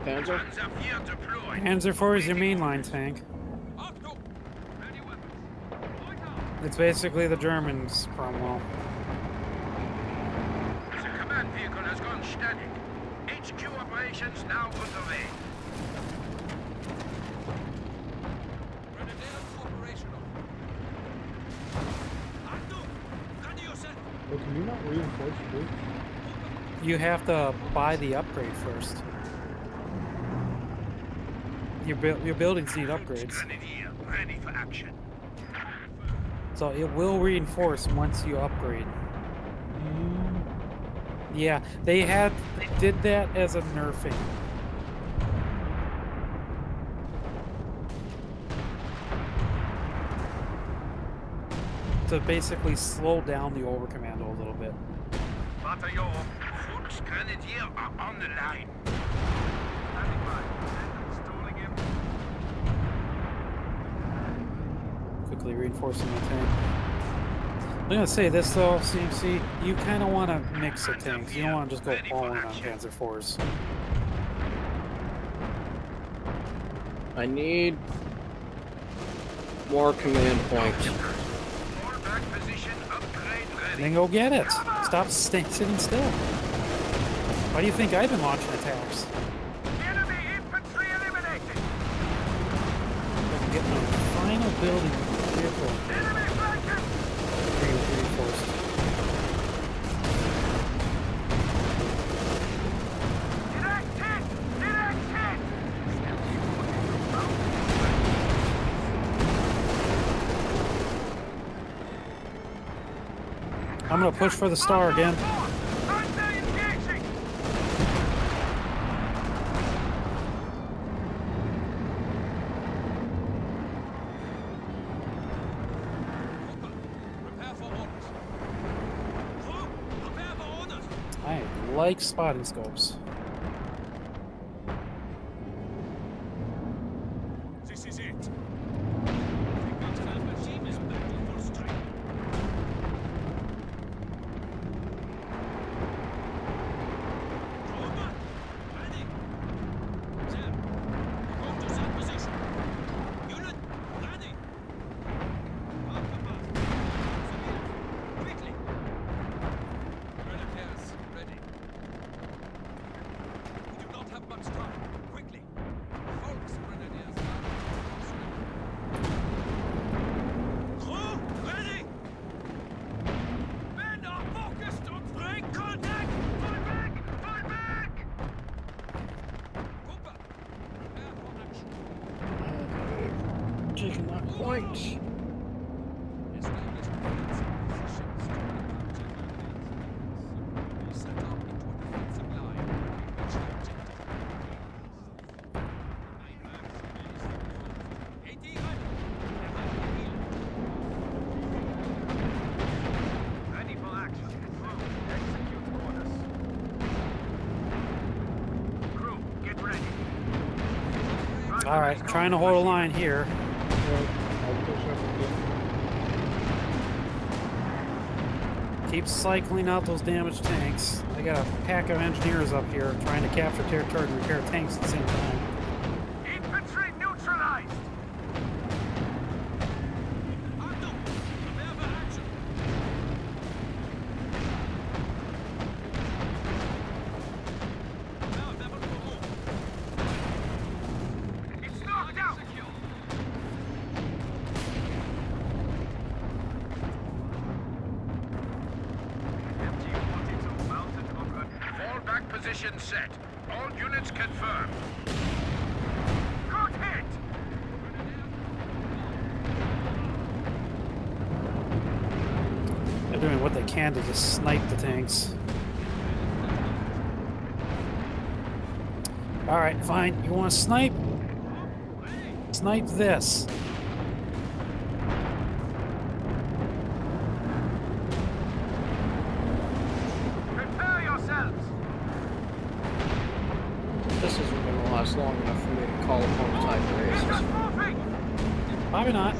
Panzer? Panzer IV is your mainline tank. It's basically the Germans' Cromwell. The command vehicle has gone static. HQ operations now underway. But can you not reinforce the boots? You have to buy the upgrade first. Your buildings need upgrades, Grenadier, ready for action. so it will reinforce once you upgrade. Yeah, they did that as a nerfing. To basically slow down the overcommando a little bit. Bataillon, Volksgrenadier are on the line. Quickly reinforcing the tank. I'm gonna say this though, CMC, you kind of want to mix the tanks. You don't want to just go all in on Panzer IVs. I need more command points. Fall back position, upgrade ready. Then go get it. Stop sitting still. Why do you think I've been launching attacks? Enemy infantry eliminated. I'm getting my final building vehicle Enemy flanking. reinforced. Direct hit. Direct hit. I'm gonna push for the star again. Thunder engaging. I like spotting scopes. This is it. Taking that point. Ready for action. Execute orders. Crew, get ready. All right, trying to hold a line here. I'll push up again. Keep cycling out those damaged tanks. I got a pack of engineers up here trying to capture territory and repair tanks at the same time. Infantry neutralized. It's knocked out. MT-42 mounted on good. Fall back position set. All units confirmed. Good hit. They're doing what they can to just snipe the tanks. All right, fine. You want to snipe? Snipe this. Prepare yourselves. This isn't going to last long enough for me to call upon type races. Moving. Probably not.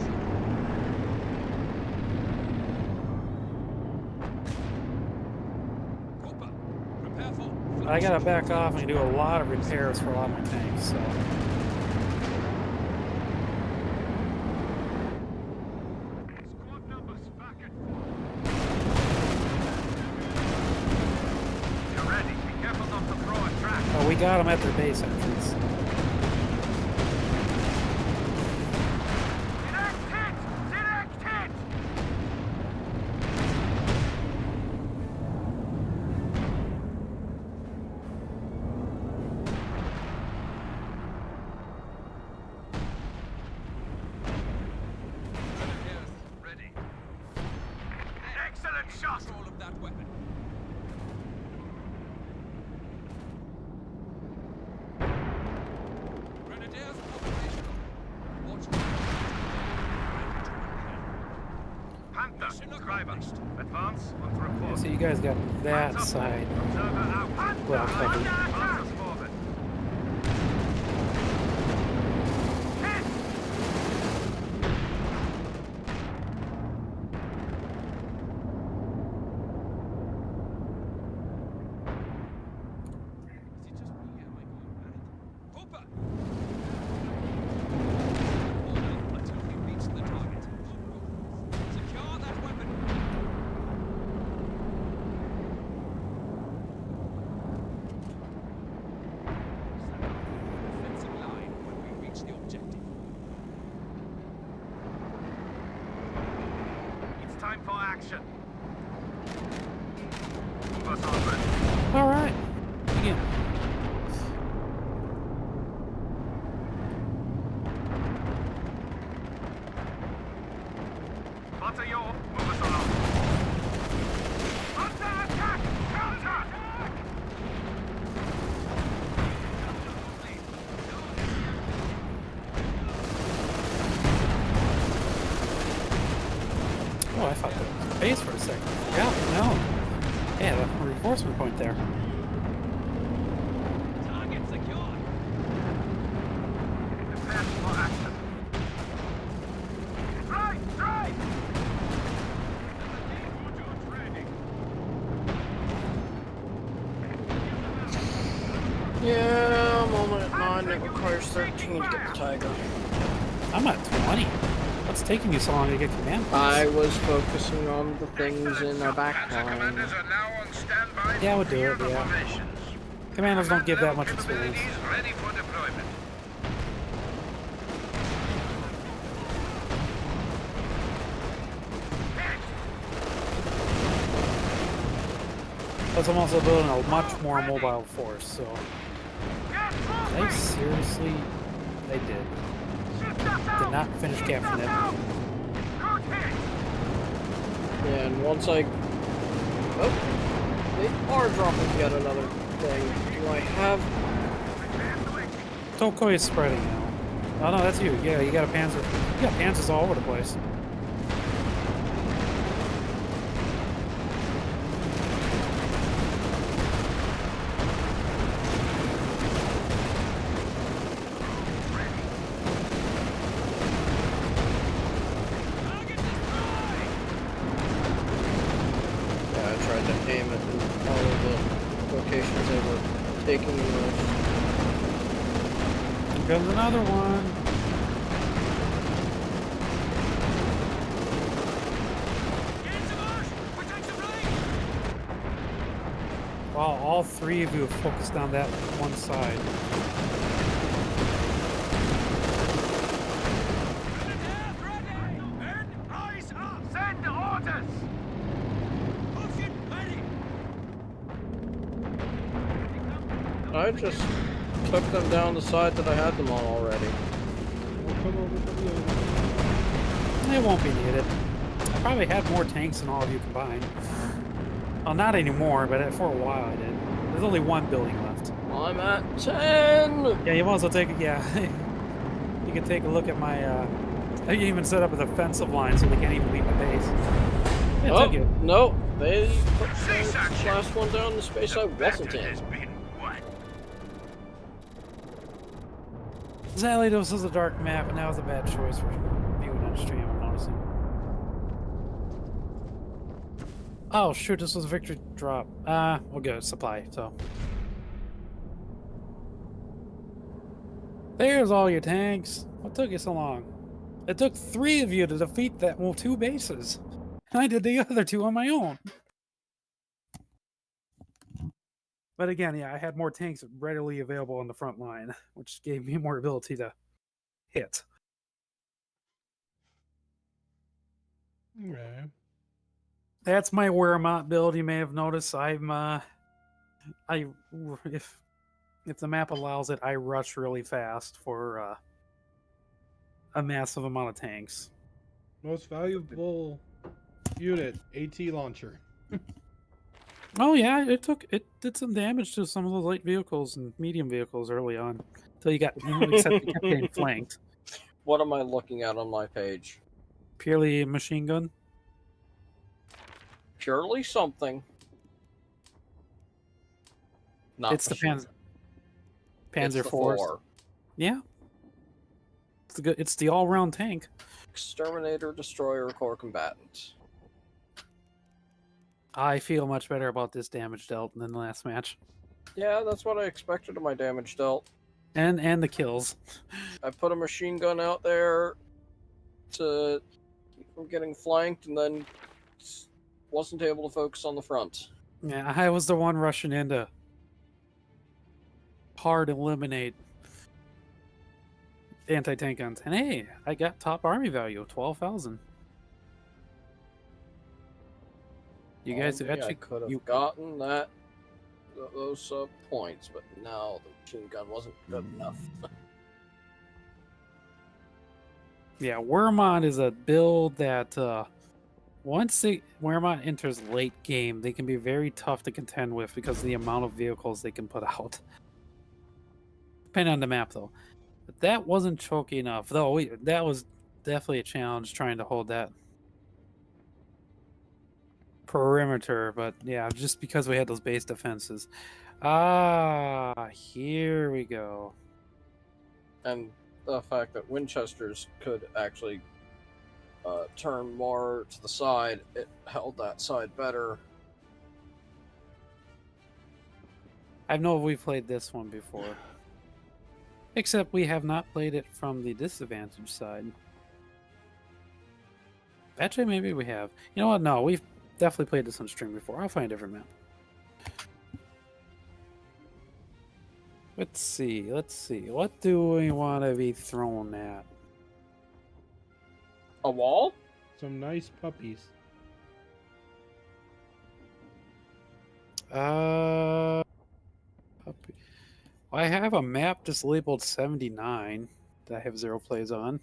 I gotta back off and do a lot of repairs for a lot of my tanks, so. Squad numbers back at You're ready. Be careful not to throw a trap. Oh, we got them at their base entrance. Direct hit! Direct hit! ready. Excellent shot! Control of that weapon. Grenadiers operational. Watch Panther, scriber. Advance onto Yeah, report. so you guys got that Hands up. side Observer out. well covered. Advance forward. Hit! Is it just me? Am I going mad? Hooper! Hold on until we reach the target. Secure that weapon. Fencing line when we reach the objective. It's time for action. Move us onward. Alright. Begin. Bataillon, move us along. Under attack! Counter! Oh, I thought that was base for a second. Yeah, no. Yeah, the reinforcement point there. Target secured. Prepare for action. Right, right! Yeah, I'm only at 9. It requires 13 to get the Tiger. I'm at 20. What's taking you so long to get command points? I was focusing on the things in our back line. Commanders are now on standby. Yeah, we'll do Clear it, the yeah. formations. Commandos don't give that much Command level experience. capabilities ready for deployment. Plus, I'm also building a much more mobile force, so. They seriously. They did. Did not finish capturing that. Yeah, and once I... Oh, they are dropping yet another thing. Do I have... Tokoi is spreading now. Oh no, that's you. Yeah, you got a panzer. You got panzers all over the place. Yeah, I tried to aim it in all of the locations they were taking the most. Here comes another one. Wow, all three of you have focused on that one side. Eyes up! Send orders! I just took them down the side that I had them on already. We'll come over from the other. It won't be needed. I probably had more tanks than all of you combined. Well, not anymore, but for a while I did. There's only one building left. I'm at 10! Yeah, you might as well take it. Yeah, you can take a look at my. I can even set up a defensive line so they can't even leave the base. Yeah, Oh, took it. no, they put the last one down in the space I wasn't Battle in. has been won. Sadly, this is a dark map, and that was a bad choice for viewing on stream. I'm noticing. Oh shoot, this was a victory drop. We'll get a supply. So There's all your tanks. What took you so long? It took 3 of you to defeat that 2 bases. And I did the other 2 on my own. But again, yeah, I had more tanks readily available on the front line, which gave me more ability to hit. Okay. That's my Wehrmacht build. You may have noticed I'm if the map allows it, I rush really fast for a massive amount of tanks. Most valuable unit, AT launcher. Oh yeah, it did some damage to some of the light vehicles and medium vehicles early on, until you got except you kept getting flanked. What am I looking at on my page? Purely machine gun. Purely something. Not It's the machine gun. It's Panzer the IV. four. Yeah, it's the all-round tank. Exterminator, Destroyer, Core Combatant. I feel much better about this damage dealt than the last match, Yeah, that's what I expected of my damage dealt. and the kills. I put a machine gun out there to keep from getting flanked, and then wasn't able to focus on the front. Yeah, I was the one rushing in to hard eliminate anti-tank guns, and hey, I got top army value, 12,000. You guys Only I actually could have gotten those points, but no, the machine gun wasn't good enough. Yeah, Wehrmacht is a build that once Wehrmacht enters late game, they can be very tough to contend with because of the amount of vehicles they can put out. Depending on the map, though. But that wasn't choky enough, though. That was definitely a challenge trying to hold that perimeter. But yeah, just because we had those base defenses. Here we go. And the fact that Winchesters could actually turn more to the side, it held that side better. I know we've played this one before. Except we have not played it from the disadvantage side. Actually, maybe we have. You know what? No, we've definitely played this on stream before. I'll find a different map. Let's see. What do we want to be thrown at? A wall? Some nice puppies. I have a map just labeled 79 that I have 0 plays on.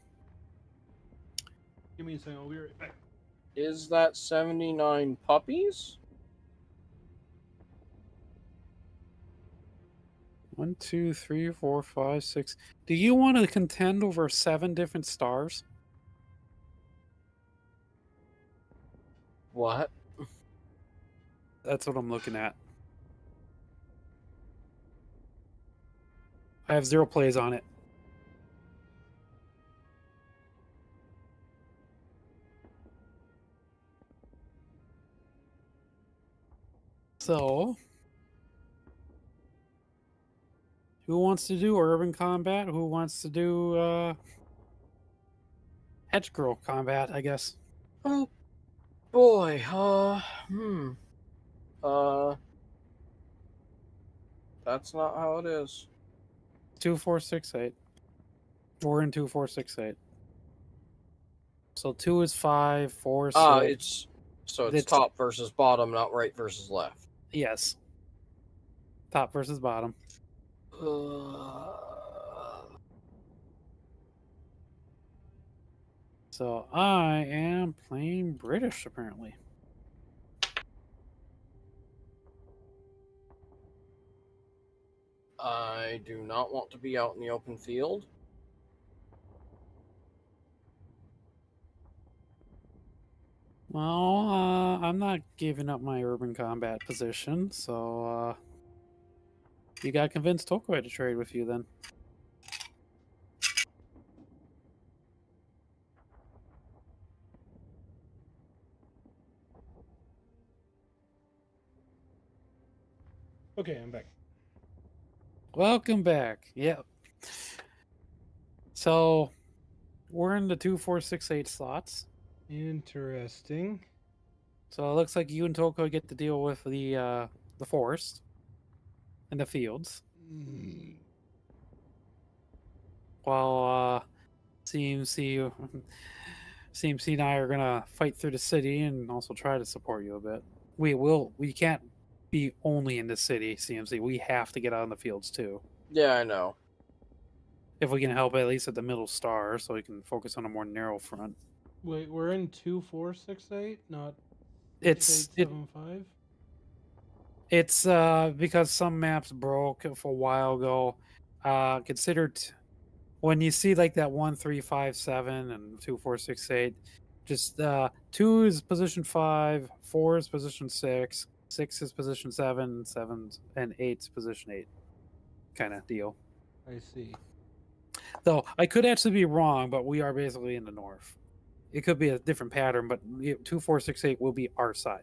Give me a second, I'll be right back. Is that 79 puppies? 1, 2, 3, 4, 5, 6. Do you want to contend over 7 different stars? What? That's what I'm looking at. I have 0 plays on it. So, who wants to do urban combat? Who wants to do hedge girl combat, I guess? Oh boy, that's not how it is. 2, 4, 6, 8. We're in 2, 4, 6, 8. So 2 is 5, 4 is 6. It's top versus bottom, not right versus left. Yes. Top versus bottom. So I am playing British, apparently. I do not want to be out in the open field. Well, I'm not giving up my urban combat position, so you got convinced Tokoi to trade with you then. Okay, I'm back. Welcome back. Yep. So we're in the 2, 4, 6, 8 slots. Interesting. So it looks like you and Toko get to deal with the forest and the fields, Mm, while CMC CMC and I are gonna fight through the city and also try to support you a bit. We can't be only in the city, CMC. We have to get out in the fields too. Yeah, I know. If we can help at least at the middle star, so we can focus on a more narrow front. Wait, we're in 2468, not It's 6875? it's because some maps broke for a while ago. Considered when you see like that 1, 3, 5, 7 and 2, 4, 6, 8, just 2 is position 5, 4 is position 6, 6 is position 7, 7 and 8 is position 8, kind of deal. I see. Though I could actually be wrong, but we are basically in the north. It could be a different pattern, but 2, 4, 6, 8 will be our side.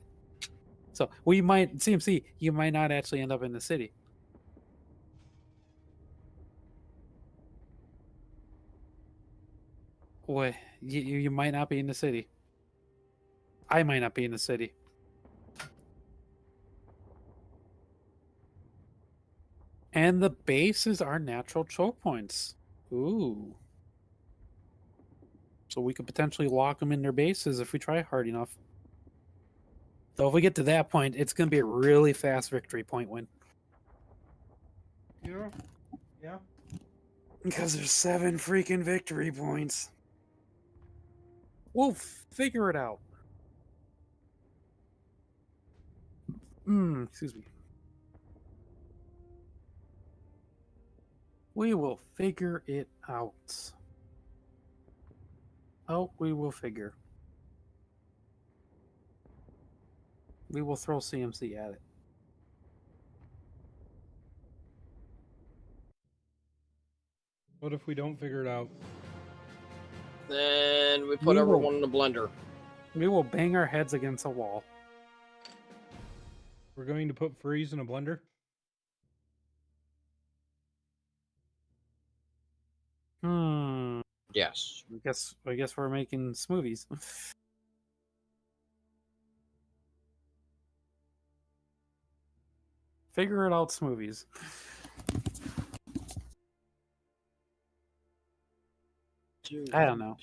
So we might CMC. You might not actually end up in the city. Boy, you might not be in the city. I might not be in the city. And the bases are natural choke points. Ooh. So we could potentially lock them in their bases if we try hard enough. Though if we get to that point, it's going to be a really fast victory point win. Yeah. Yeah. Because there's 7 freaking victory points. We'll figure it out. Excuse me. We will figure it out. Oh, we will figure. We will throw CMC at it. What if we don't figure it out? Then we put We will- everyone in a blender. We will bang our heads against a wall. We're going to put freeze in a blender? Yes. I guess we're making smoothies. Figure it out, smoothies. I don't know.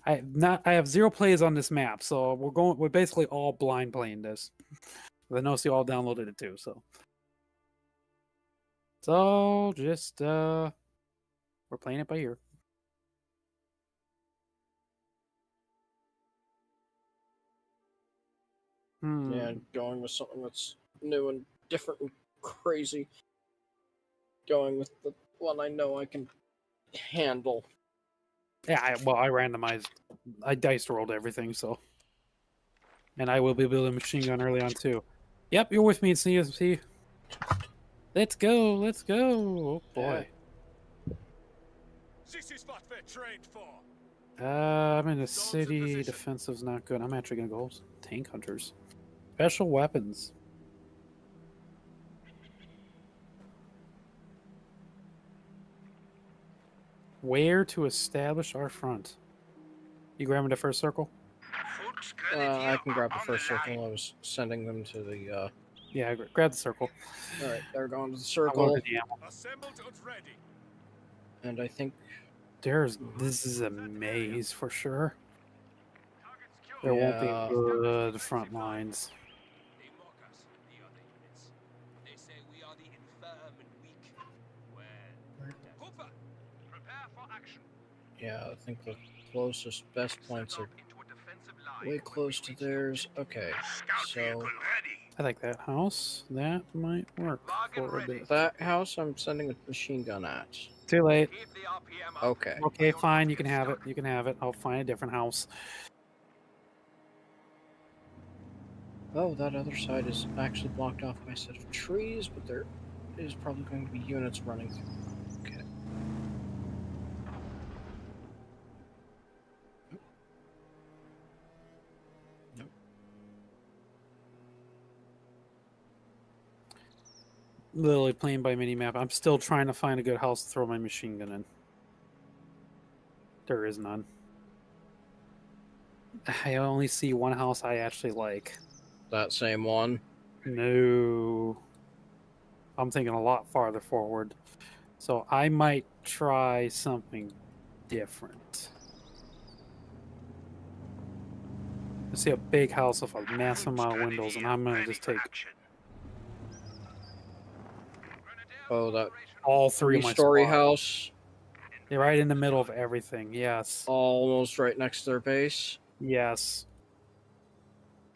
I have 0 plays on this map, so we're basically all blind playing this. I know you all downloaded it too, so just we're playing it by ear. Yeah, going with something that's new and different and crazy. Going with the one I know I can handle. Yeah, I randomized. I dice rolled everything, so. And I will be building a machine gun early on, too. Yep, you're with me in CSP. Let's go, let's go. Oh, boy. This is what we're trained for. I'm in the Zones of city. position. Defensive's not good. I'm actually going to go tank hunters. Special weapons. Where to establish our front? You grabbing the first circle? I can grab the first circle. I was sending them to the. Yeah, grab the circle. All right, they're going to the I'll go circle, to the ammo. Assembled and ready. and I think This is a maze for sure. There won't Yeah. be good front lines. They mock us, the other units. They say we are the infirm and weak. Well, Hooper, prepare for action. yeah, I think the closest best points are way close to theirs. Okay, so I like that house. That might work for a bit. that house I'm sending a machine gun at. Too late. Keep the RPM up. Okay. Okay, fine. You can have it. You can have it. I'll find a different house. Oh, that other side is actually blocked off by a set of trees, but there is probably going to be units running through. Okay. literally playing by minimap. I'm still trying to find a good house to throw my machine gun in. There is none. I only see one house I actually like. That same one. No. I'm thinking a lot farther forward. So I might try something different. I see a big house with a massive amount of windows, and I'm going to just take Oh, that all three of my three-story squad. house, They're right in the middle of everything. Yes. almost right next to their base. Yes.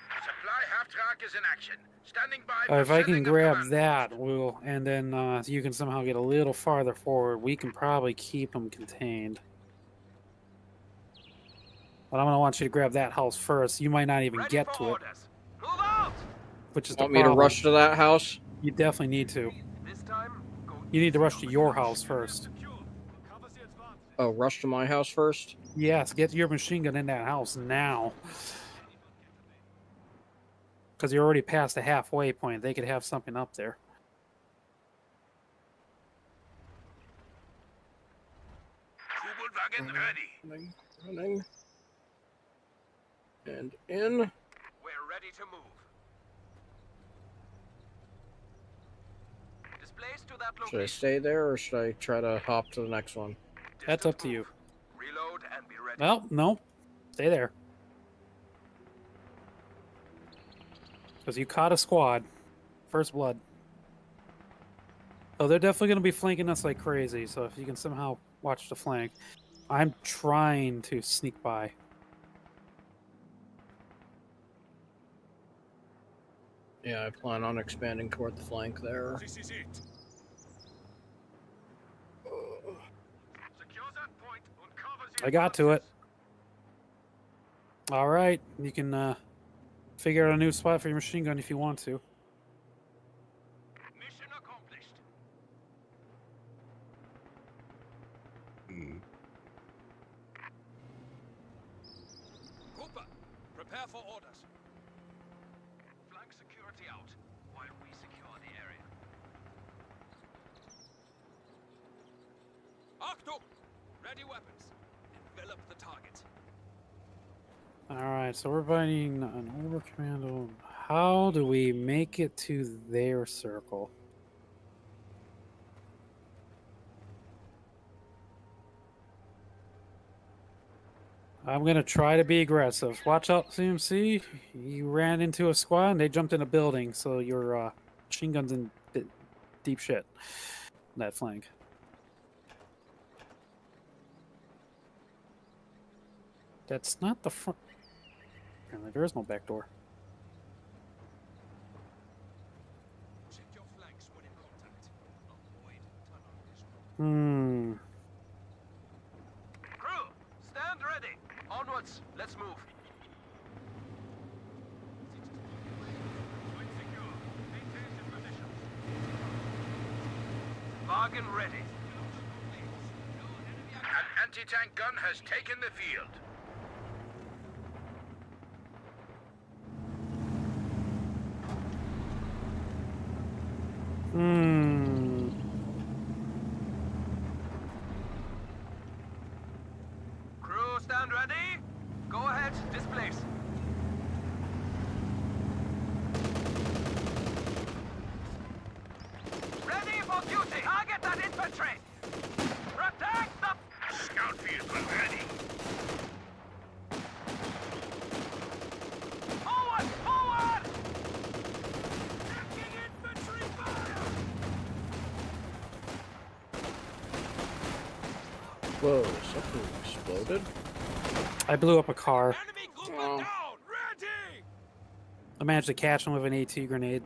Supply half-track is in action. Standing by. If for I can setting of grab command that, post. and then you can somehow get a little farther forward, we can probably keep them contained. But I'm going to want you to grab that house first. You might not even Ready get for to it, orders. Move out. which is the Want me to problem. rush to that house? You definitely need to. This time, go You need to easy rush on to the your guns. house first. Oh, rush to my house first? Yes, get your machine gun in that house now. Because you're already past the halfway point. They could have something up there. Wagen ready. Running. And in. We're ready to move. Displace to that Should I location. stay there or should I try to hop to the next one? That's up to you. Reload and be ready. Well, no. Stay there. Because you caught a squad. First blood. So they're definitely going to be flanking us like crazy. So if you can somehow watch the flank. I'm trying to sneak by. Yeah, I plan on expanding toward the flank there. This is it. Secure that point. Uncover the I got to it. advances. All right. You can figure out a new spot for your machine gun if you want to. Mission accomplished. Cooper, prepare for orders. Flank security out while we secure the area. Achtung! Ready weapons. Envelop the target. All right. So we're fighting an over commando. How do we make it to their circle? I'm going to try to be aggressive. Watch out, CMC. You ran into a squad and they jumped in a building, so your machine gun's in deep shit. That flank. That's not the front. Apparently, there is no back door. Check your flanks when in contact. Avoid tunnel vision. Crew, stand ready. Onwards. Let's move. Point secure. Maintain your positions. Wagen ready. An anti-tank gun has taken the field. Crew, stand ready. Go ahead, displace. Ready for duty. Target that infantry. Protect the scout vehicle ready. Forward! Forward! Taking infantry fire! Whoa, something exploded? I blew up a car. Enemy group Oh. down! Ready! I managed to catch him with an AT grenade.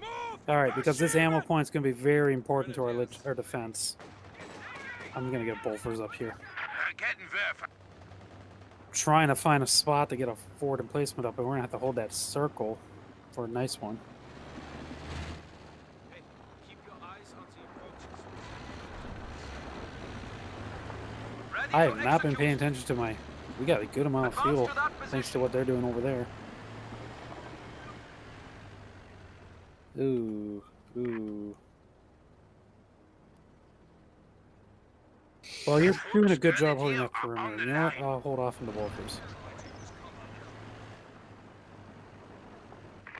Move! Alright, because this ammo Machine! point's going to be very important to our defense. I'm going to get bolters up here. Getting verified. Trying to find a spot to get a forward emplacement up, but we're going to have to hold that circle for a nice one. Hey, keep your eyes on the approaches. Ready I to have not been execute. paying attention to my... We got a good amount of Advance fuel, to that thanks to position. what they're doing over there. Ooh. Ooh. Well, you're doing a good job holding that perimeter. You know what? I'll hold off on the wolfers.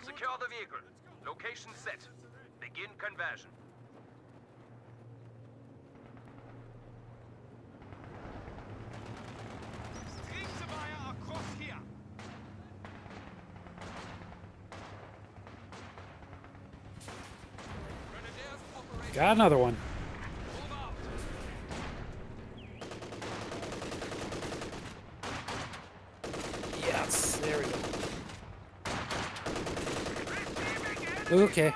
Secure the vehicle. Location set. Begin conversion. Across here. Got another one. Yes, there we go. Okay.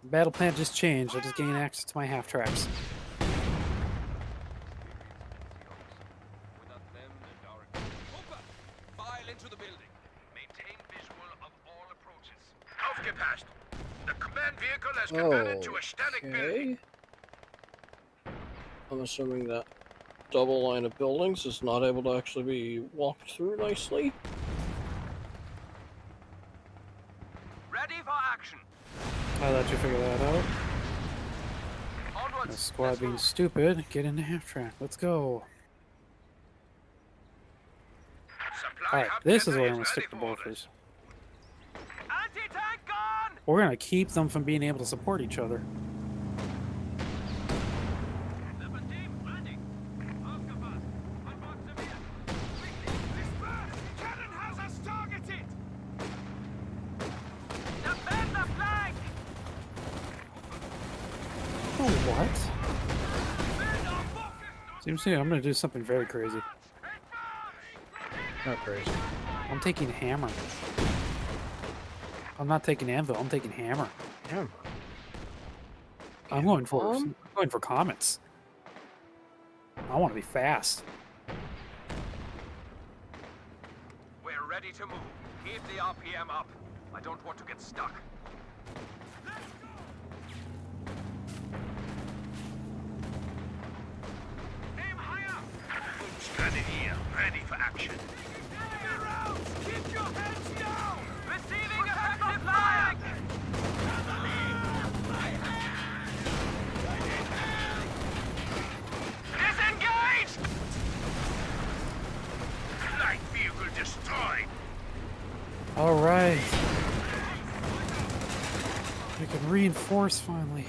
Battle plan just changed. I just gained access to my half tracks. File into the building. Maintain visual of all approaches. Aufgepasst. The command vehicle has converted to a static building. Okay. I'm assuming that double line of buildings is not able to actually be walked through nicely. Ready for action. I'll let you figure that out. Onwards. The squad Let's being move. stupid. Get into half track. Let's go. Supply Alright, hub this is tender where I'm going to ready stick the for orders. bolters. Anti-tank gun! We're going to keep them from being able to support each other. Cannon has us targeted! Defend the flank! Oh, what? Seems to me I'm going to do something very crazy. Not crazy. I'm taking hammer. I'm not taking anvil. I'm taking hammer. Yeah. I'm going for comets. I want to be fast. We're ready to move. Keep the RPM up. I don't want to get stuck. Aim higher! Grenadier, ready for action. Keep your heads down! Receiving effective fire! Disengaged! Light vehicle destroyed. All right. We can reinforce finally.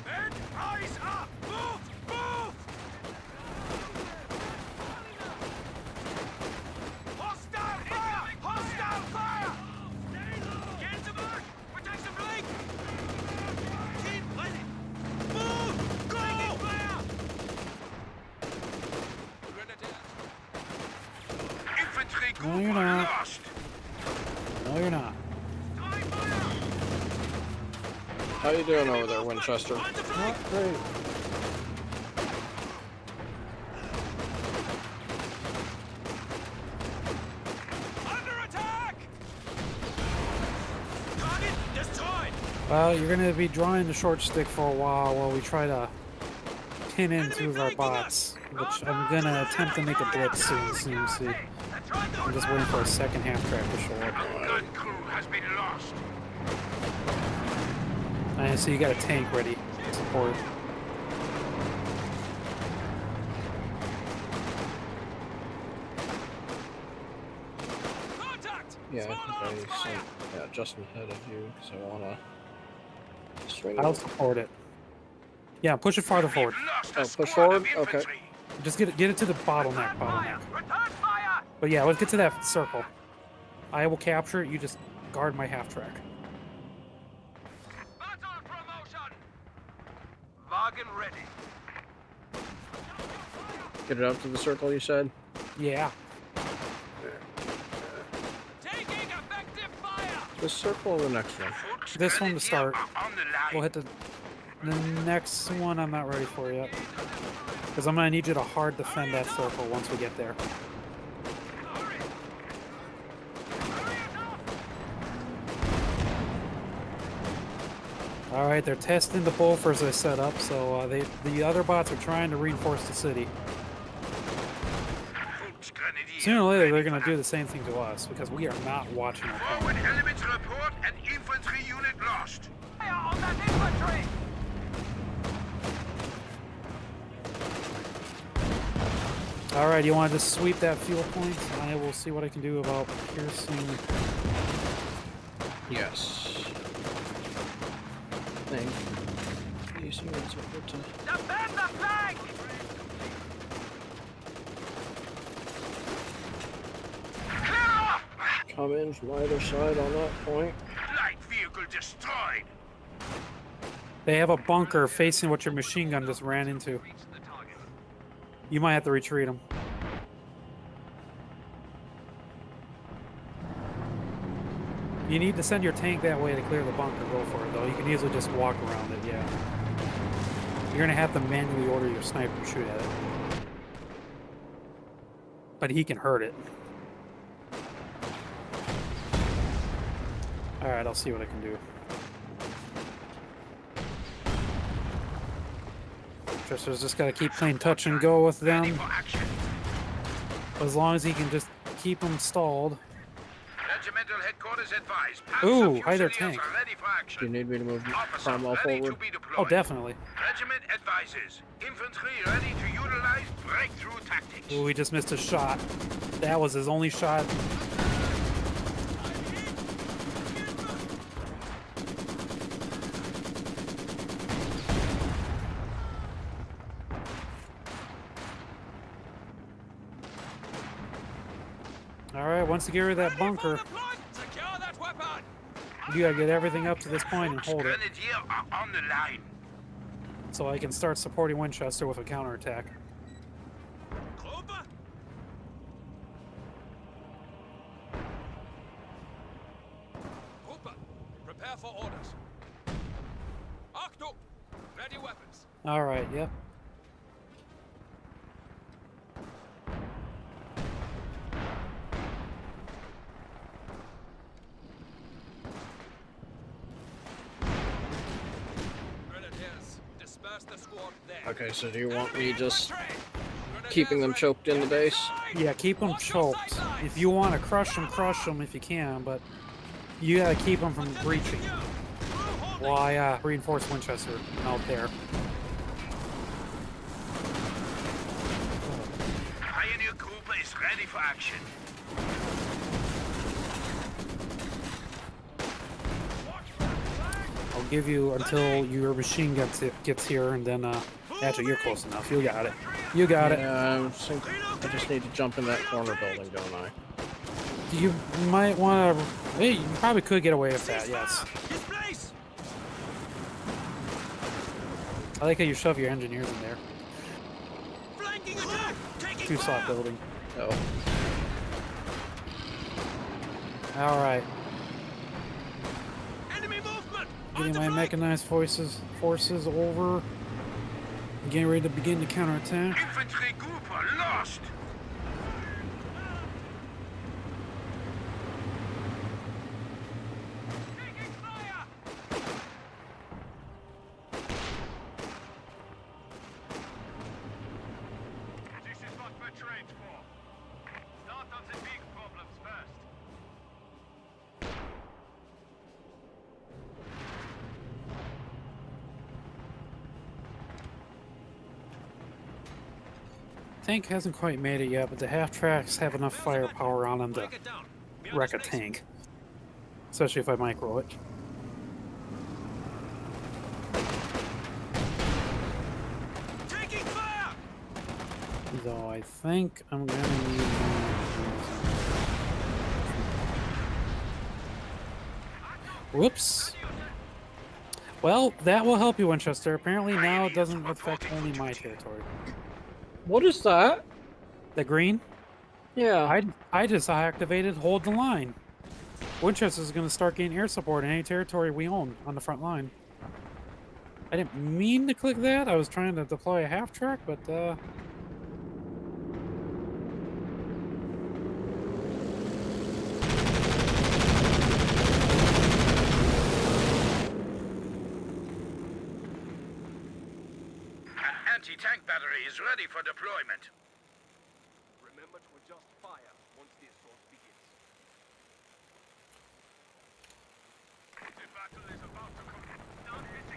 Men, eyes up! Move! Move! Hostile fire! Hostile fire! Get into mark! Protect the flank! Keep ready! Move! Go! Fire! Infantry No, group you're not. lost. No, you're not. How you doing over there, Winchester? Find the flank! Not great. Under attack! Target destroyed! Well, you're going to be drawing the short stick for a while we try to pin in two of our bots, which I'm going to attempt to make a blitz soon, CMC. I'm just waiting for a second half track to show up. Gun crew has been lost. And so you got a tank ready to support. Contact! Yeah, Small I arms think I fire! sent just ahead of you because I want to swing. I'll support it. Yeah, push it farther forward. We've lost Oh, a push squad forward? of Okay. infantry. Just get it to the bottleneck. Return fire! But yeah, let's get to that circle. I will capture it. You just guard my half track. Battle promotion! Wagen ready. Get it up to the circle, you said? Yeah. Taking effective fire! This circle or the next one? This one to start. On the line. We'll hit the next one. I'm not ready for yet. Because I'm going to need you to hard defend that circle once we get there. Alright, they're testing the bolfers I set up, so the other bots are trying to reinforce the city. Sooner or later, they're going to do the same thing to us, because we are not watching our Forward opponent. elements report and infantry unit lost. infantry! Alright, you want to just sweep that fuel point? I will see what I can do about piercing. Yes. Thank. These units are good to. Defend the flank! Clear off! Come in from either side on that point. Light vehicle destroyed! They have a bunker facing what your machine gun just ran into. Reach the target. You might have to retreat them. You need to send your tank that way to clear the bunker. Go for it, though. You can easily just walk around it, yeah. You're going to have to manually order your sniper to shoot at it. But he can hurt it. Alright, I'll see what I can do. Chester's just got to keep playing touch and go with Ready them. for action. As long as he can just keep them stalled. Regimental headquarters advised. Ooh, hi there, Fusiliers tank. are ready for Do you action. need me to move Officer Cromwell ready forward? to be deployed. Oh, definitely. Regiment advises. Infantry ready to utilize breakthrough tactics. Ooh, he just missed a shot. That was his only shot. Alright, once you get rid of that bunker, Secure that weapon! you gotta get everything up to this point and hold it. Grenadier are on the line. So I can start supporting Winchester with a counterattack. Grover? Trooper, prepare for orders. Achtung! Ready weapons. Alright, yep. Grenadiers, disperse the squad there. Okay, so do you want me just keeping them choked in the base? Yeah, keep them choked. If you want to crush them if you can, but you gotta keep them from breaching. While I reinforce Winchester out there. Pioneer group is ready for action. I'll give you until your machine gets here, and then actually you're close enough. You got it. You got it. Yeah, I just need to jump in that corner building, don't I? You might want to. Hey, you probably could get away with that. Yes. His place! I like how you shove your engineers in there. Flanking attack! Taking Two slot fire! building. Oh. All right. Enemy movement! Getting On my the flank! mechanized forces over. Getting ready to begin the counterattack. Infantry group are lost. Taking fire! This is what we're trained for. Start on the big problems first. Tank hasn't quite made it yet, but the half tracks have enough firepower on them to Break it down. We wreck a understand. tank. Especially if I micro it. Taking fire! Though I think I'm gonna need Whoops. Well, that will help you, Winchester. Apparently now it doesn't affect only my territory. What is that? The green? Yeah. I just activated hold the line. Winchester's gonna start getting air support in any territory we own on the front line. I didn't mean to click that. I was trying to deploy a half track, but An anti-tank battery is ready for deployment. Remember to adjust fire once the assault begins. The battle is about to come. Stop it.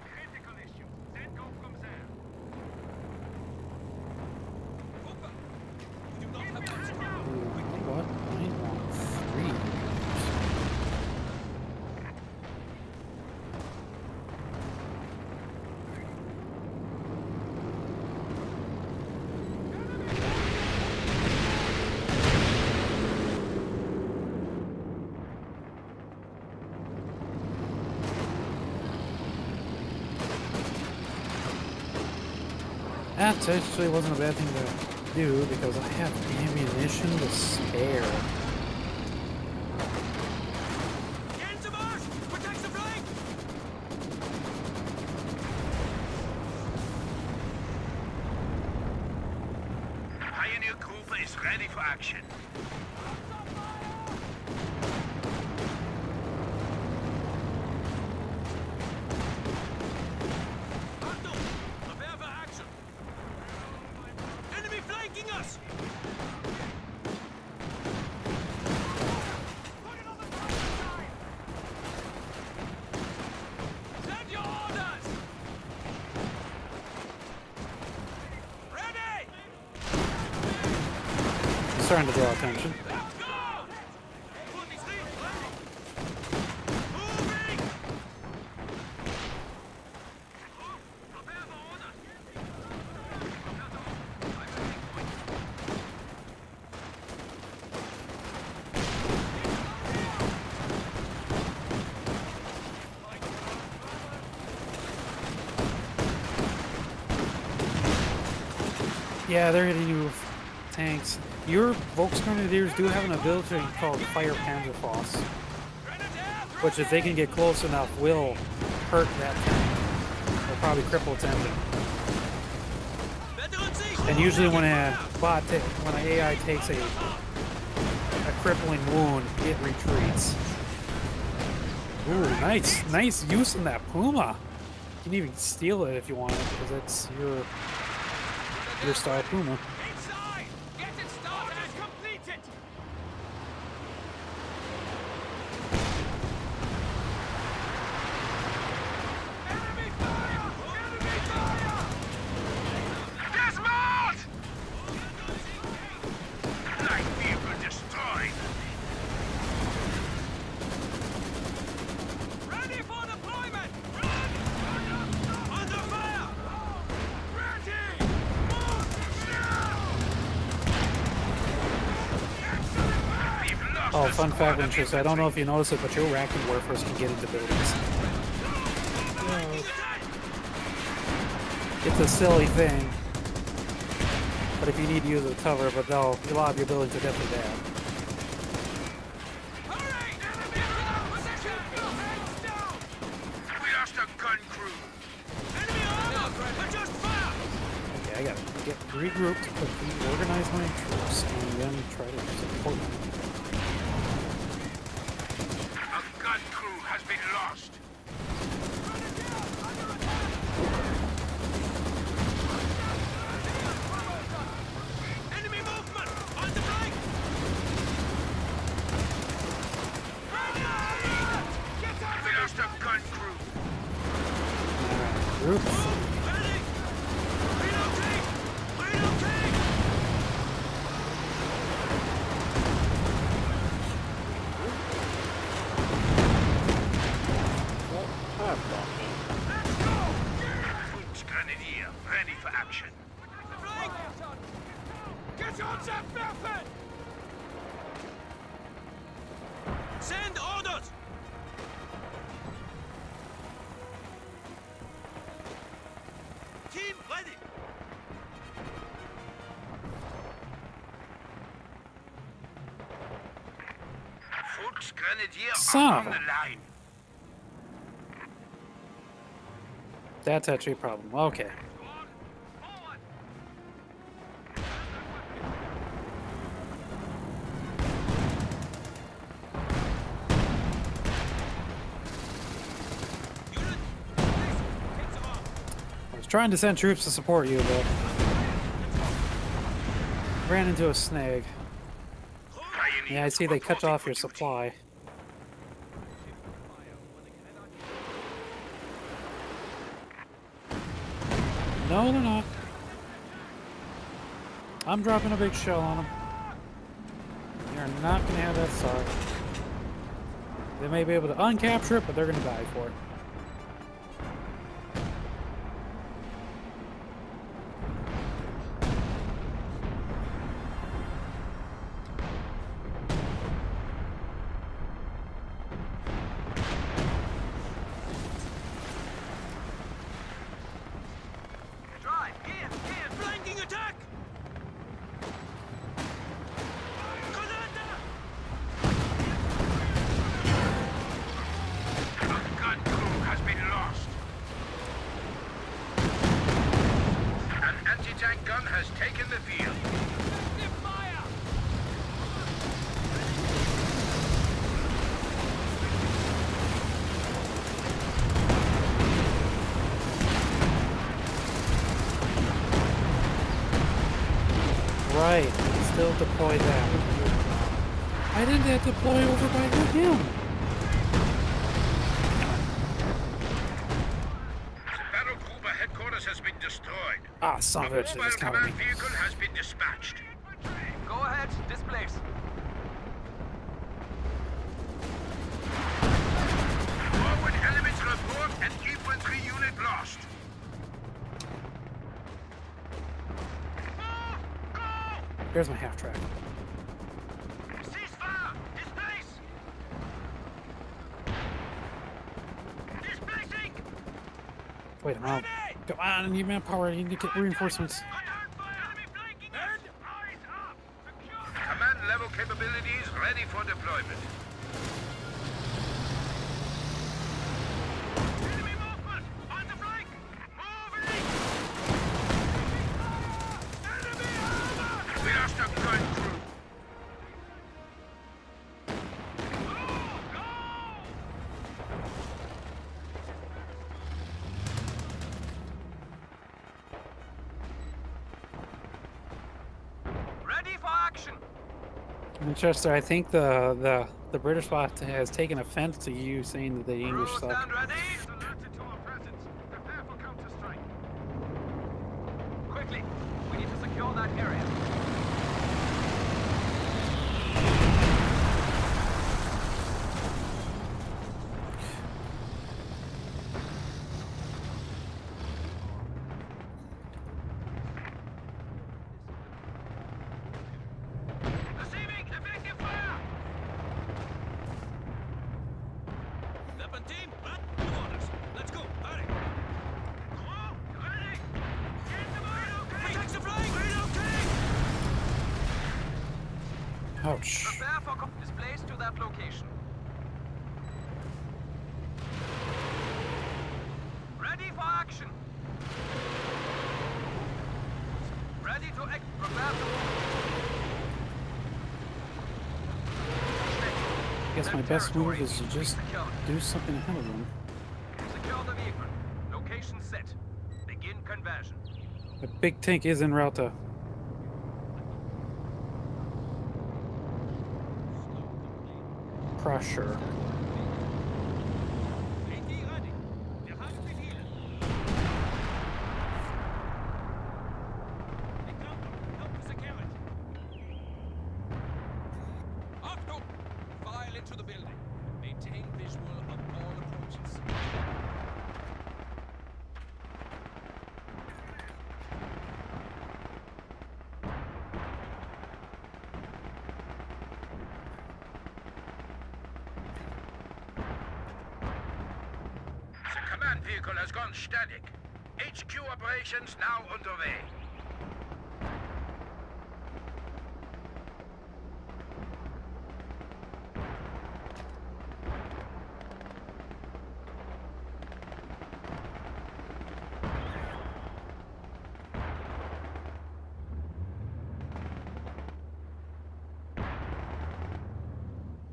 That actually wasn't a bad thing to do because I have ammunition to spare. Get into march! Protect the flank! Pioneer Group is ready for action. Achtung! Prepare for action! Enemy flanking us! Send your orders! Ready! It's starting to draw attention. Let's go! Moving! Prepare for orders! Yeah, they're hitting you with tanks. Your Volksgrenadiers do have an ability called Fire Panzerfaust, which if they can get close enough will hurt that tank. Will probably cripple its engine. And usually when when an AI takes a crippling wound, it retreats. Ooh, nice use in that Puma. You can even steal it if you want it, because it's your style Puma. Inside! Get it started and complete it! Enemy fire! Enemy fire! Dismount! Light vehicle destroyed. Ready for deployment! Run! Under fire! Ready! Move now! We've lost Oh, a fun squad fact, of Winchester, I don't know if you noticed it, but your rack and warfers can get into buildings. It's a silly thing. But if you need to use it to cover, but you'll have the ability to definitely dab. Hurry! Enemy position! Hands down! We lost a gun crew. Enemy armor! Adjust fire! Okay, I gotta get regrouped, quickly organize my troops, and then try to support them. A gun crew has been lost. Enemy movement! On the flank! Get out! We lost a gun crew. Groups. Ready! Relocate! Relocate! Let's go! Volksgrenadier ready for action. Flank! Get on that weapon! Send orders! Team ready! Volksgrenadier Son are of on a- the line. That's actually a problem. Okay. Forward! Unit, please, take them off. I was trying to send troops to support you, but ran into a snag. Pioneer Yeah, I see they cut reporting off for your duty. supply. No, they're not. I'm dropping a big shell on them. You're not going to have that SAR. They may be able to uncapture it, but they're going to die for it. Drive, gear, anti-tank gun has taken the field. Right, still deploy that. Why didn't that deploy over by him? The Battlegruber headquarters has been destroyed. Ah, son of a bitch, they Mobile just counted me. command vehicle has been dispatched. Go ahead, displace. Forward elements report an infantry unit lost. Here's my half track. Ceasefire! Displace! Displacing! Wait, I'm out. Come on, I need manpower. I need to get reinforcements. Enemy flanking us! Eyes up! Secure! Command level capabilities ready for deployment. Enemy movement! On the flank! Moving! Enemy armor! We lost a good crew. Ready for action. Winchester, I think the British bot has taken offense to you saying that the English Crew suck. stand ready. Alerted to our presence. Prepare for counter-strike. Quickly, we need to secure that area. Receiving effective fire! Weapon team, move orders. Let's go. Hurry. Crew, ready! Get the relocate! Protect the flank. Relocate. Ouch. Prepare for displace to that location. Ready for action. Ready to act. Prepare to I guess my best move is to just do something ahead of them. secure the vehicle. Location set. Begin conversion. The big tank is en route to. Crusher. File into the building. Maintain visual of all approaches. The command vehicle has gone static. HQ operations now underway.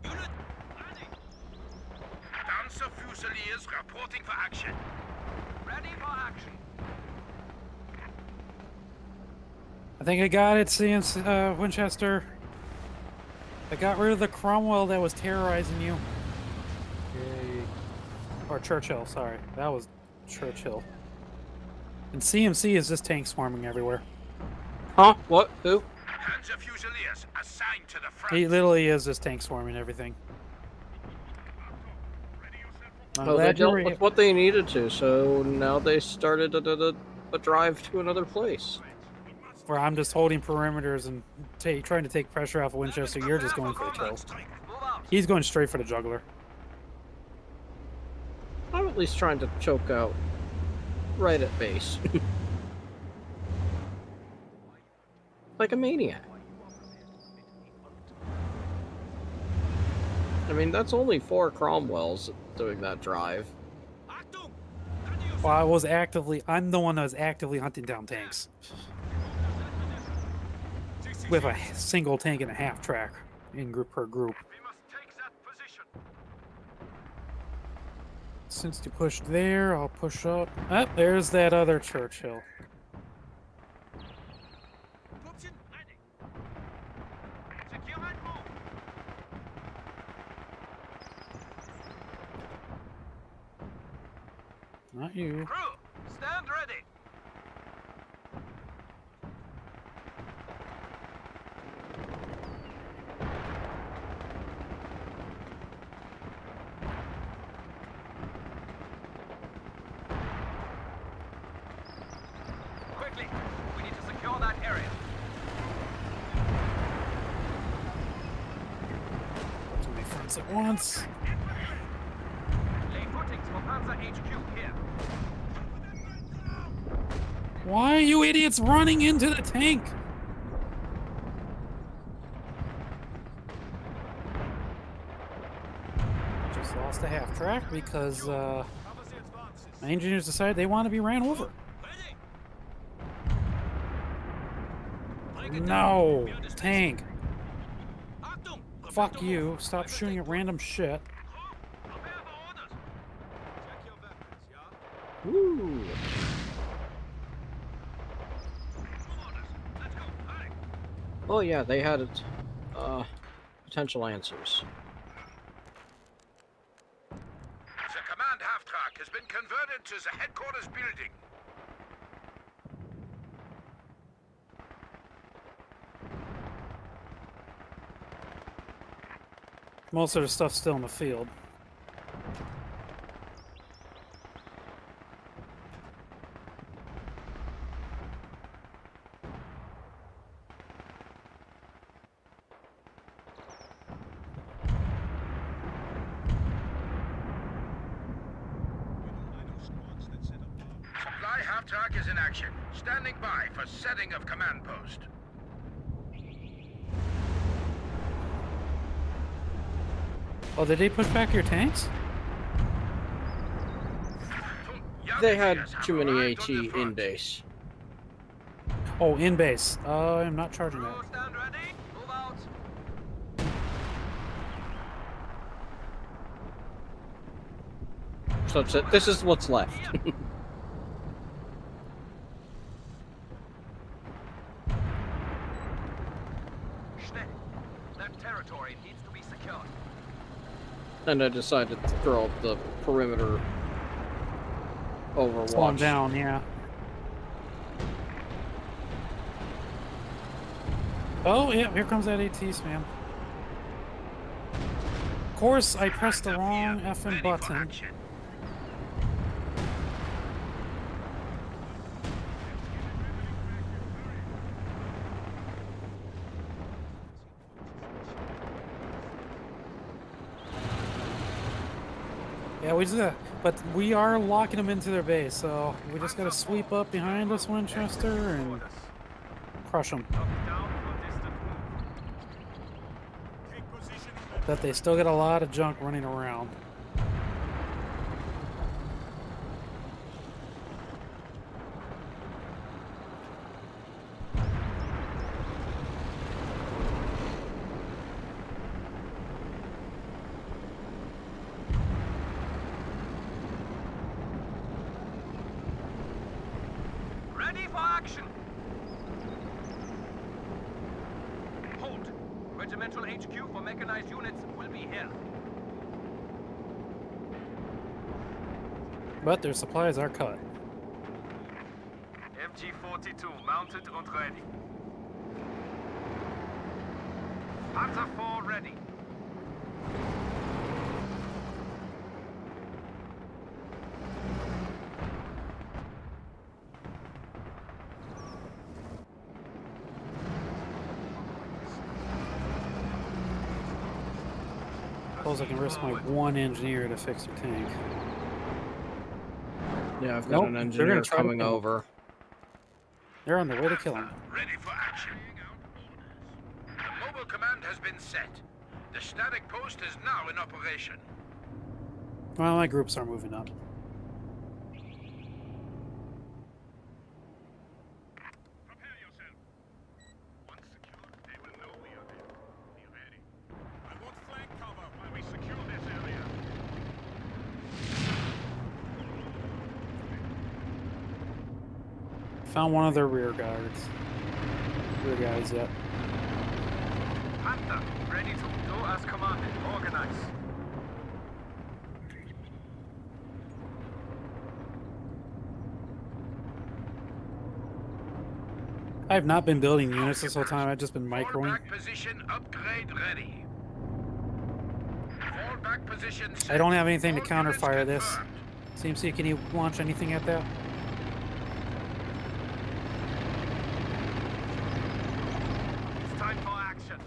Unit ready. Dancer Fusiliers reporting for action. Ready for action. I think I got it, Winchester. I got rid of the Cromwell that was terrorizing you. Yay. Or Churchill, sorry. That was Churchill. And CMC is just tank swarming everywhere. Huh? What? Who? Panzer Fusiliers assigned to the front. He literally is just tank swarming everything. I'm Well, they glad you dealt were with what they needed to, so now they started a drive to another place. where I'm just holding perimeters and trying to take pressure off of Winchester. You're just going for the kill. Move out. He's going straight for the juggler. I'm at least trying to choke out right at base. Like a maniac. I mean, that's only 4 Cromwells doing that drive. Well, I'm the one that was actively hunting down tanks. with a single tank and a half track in group per group. We must take that position. Since you pushed there, I'll push up. Ah, there's that other Churchill. Troops in, ready. Secure and move. Not you. Crew, stand ready. Quickly, we need to secure that area. Too many fronts at once. Lay footings for Panzer HQ here. Why are you idiots running into the tank? Just lost a half track because Cover the advances. my engineers decided they want to be ran over. Ready? No, tank. Achtung! Fuck you. Stop shooting at random shit. Prepare for orders. Check your weapons, yeah? Woo! Let's go. Hurry. Oh yeah, they had potential answers. The command half-track has been converted to the headquarters building. Most of the stuff's still in the field. Supply half-track is in action. Standing by for setting of command post. Oh, did they push back your tanks? They had too many AT in base. Oh, in base. I'm not charging that. Crew, stand ready. Move out. So it's this is what's left. Schnell. That territory needs to be secured. And I decided to throw up the perimeter overwatch. Slow 'em down, yeah. Oh, yeah, here comes that AT spam. Of course, I pressed the wrong effing button. Yeah, we just but we are locking them into their base, so we just gotta sweep up behind us, Winchester, and crush them. Lock down for distant move. Take position. But they still got a lot of junk running around. Ready for action. Hold. Regimental HQ for mechanized units will be here. But their supplies are cut. MG-42 mounted and ready. Panzer IV ready. Suppose I can risk my one engineer to fix your tank. Yeah, I've got Nope, an they're engineer gonna try to coming kill him. over. They're on their way to kill him. Ready for action. The mobile command has been set. The static post is now in operation. Well, my groups are moving up. Prepare yourself. Once secured, Found one of their rear guards. Rear guys yet. Panther, ready to do as commanded. Organize. I have not been building units this whole time. I've just been Fall microing. back position upgrade ready. Fall back position set. I don't have anything to All counterfire units this. confirmed. CMC, can you launch anything at that? It's time for action.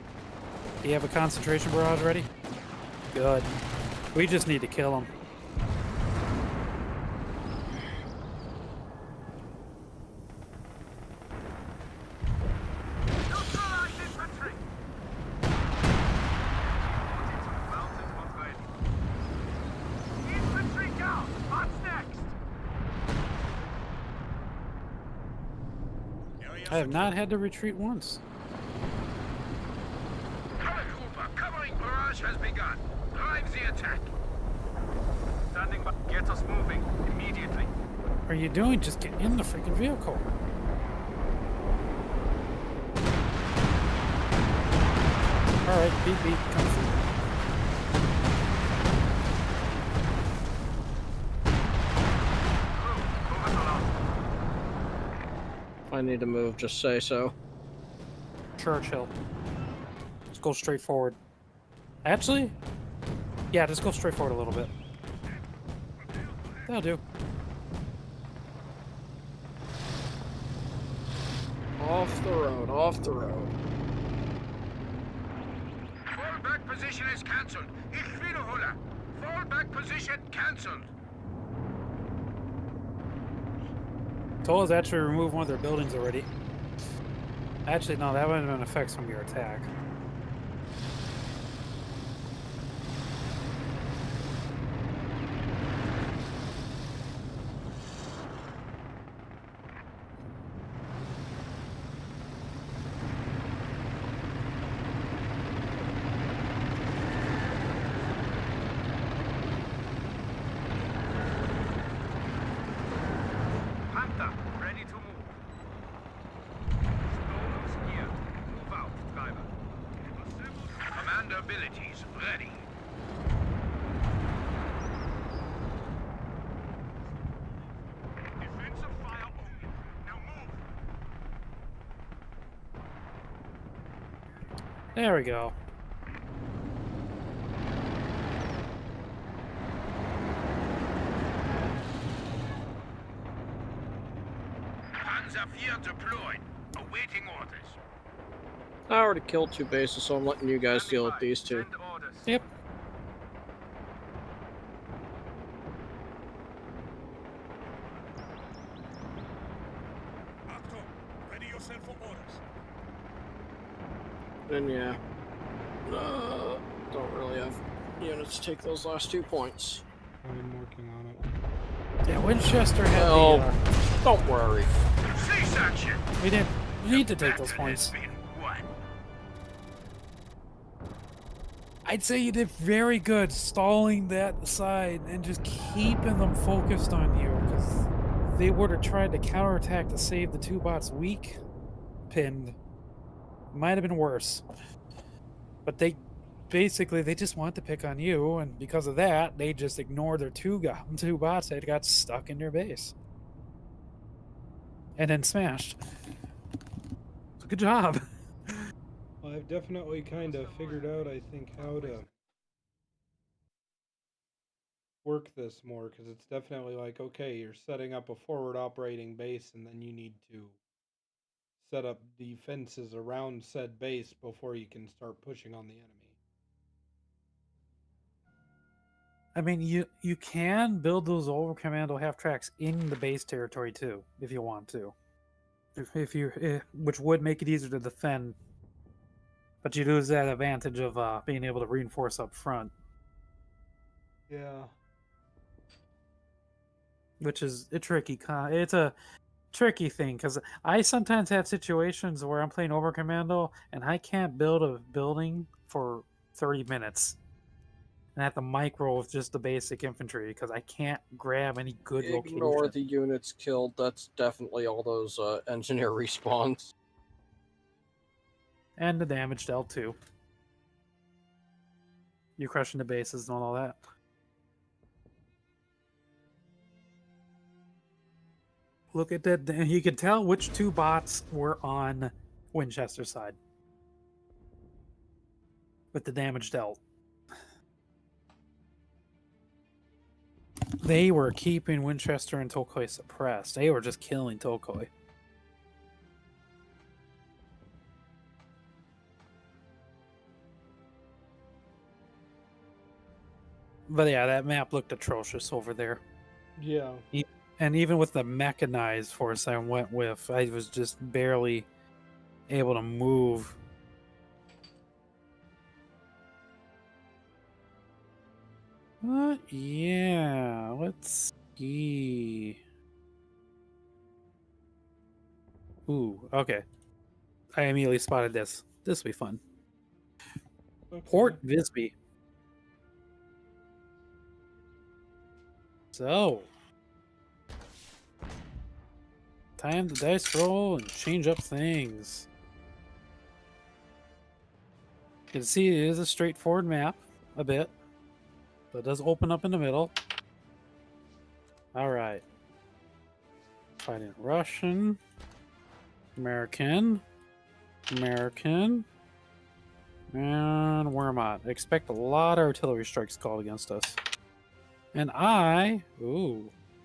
Do you have a concentration barrage ready? Good. We just need to kill him. Neutralize infantry. Mountains was ready. Infantry down. What's next? I have not had to retreat once. Paratrooper covering barrage has begun. Drive the attack. Standing by. Get us moving immediately. What are you doing? Just get in the freaking vehicle. Alright, beat, come through. Crew, move us along. If I need to move, just say so. Churchill. Just go straight forward. Actually, yeah, just go straight forward a little bit. That'll do. Off the road, off the road. Fall back position is cancelled. Ich wiederhole. Fall back position cancelled. Told us actually remove one of their buildings already. Actually, no, that would have been effects from your attack. Panther, ready to move. Stones gear. Move out, driver. Commander abilities ready. Defensive fire only. Now move. There we go. Panzer IV deployed. Awaiting orders. I already killed 2 bases, so I'm letting you guys deal with these 2. Send orders. Yep. Ready yourself for orders. And yeah. Don't really have units to take those last 2 points. I'm working on it. Yeah, Winchester had Oh, the, don't worry. Cease action. we didn't need to take those Battle points. has been won. I'd say you did very good stalling that side and just keeping them focused on you, because they would have tried to counterattack to save the 2 bots weak pinned. Might have been worse. But they basically just wanted to pick on you, and because of that, they just ignored their two bots that got stuck in their base. And then smashed. So good job. Well, I've definitely kind of figured out, I think, how to work this more, because it's definitely like, okay, you're setting up a forward operating base, and then you need to set up defenses around said base before you can start pushing on the enemy. I mean, you can build those over commando half tracks in the base territory too, if you want to. If you, which would make it easier to defend, but you lose that advantage of being able to reinforce up front, Yeah. which is a tricky. It's a tricky thing, because I sometimes have situations where I'm playing over commando and I can't build a building for 30 minutes. and I have to micro with just the basic infantry because I can't grab any good Ignore location. the units killed. That's definitely all those engineer respawns. And the damage dealt too. You're crushing the bases and all that. Look at that. You can tell which two bots were on Winchester's side with the damage dealt. They were keeping Winchester and Tokoi suppressed. They were just killing Tokoi. But yeah, that map looked atrocious over there. Yeah. And even with the mechanized force I went with, I was just barely able to move. Yeah, let's see. Ooh, okay. I immediately spotted this. This will be fun. Okay. Port Visby. So, time the dice roll and change up things. You can see it is a straightforward map, a bit. But it does open up in the middle. Alright. Fighting Russian, American, and Wehrmacht. Expect a lot of artillery strikes called against us. And I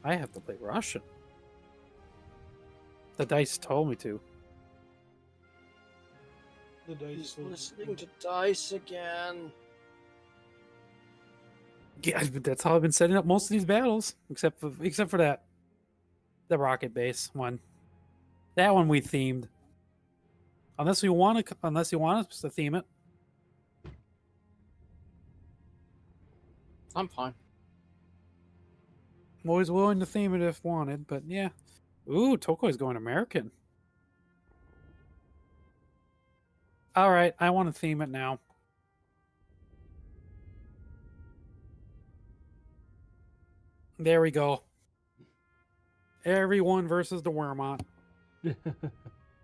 have to play Russian. The dice told me to. The dice He's will- listening to dice again. Yeah, but that's how I've been setting up most of these battles, except for that, the rocket base one. That one we themed. Unless you want us to theme it. I'm fine. I'm always willing to theme it if wanted, but yeah. Ooh, Tokoi's going American. All right, I want to theme it now. There we go. Everyone versus the Wehrmacht.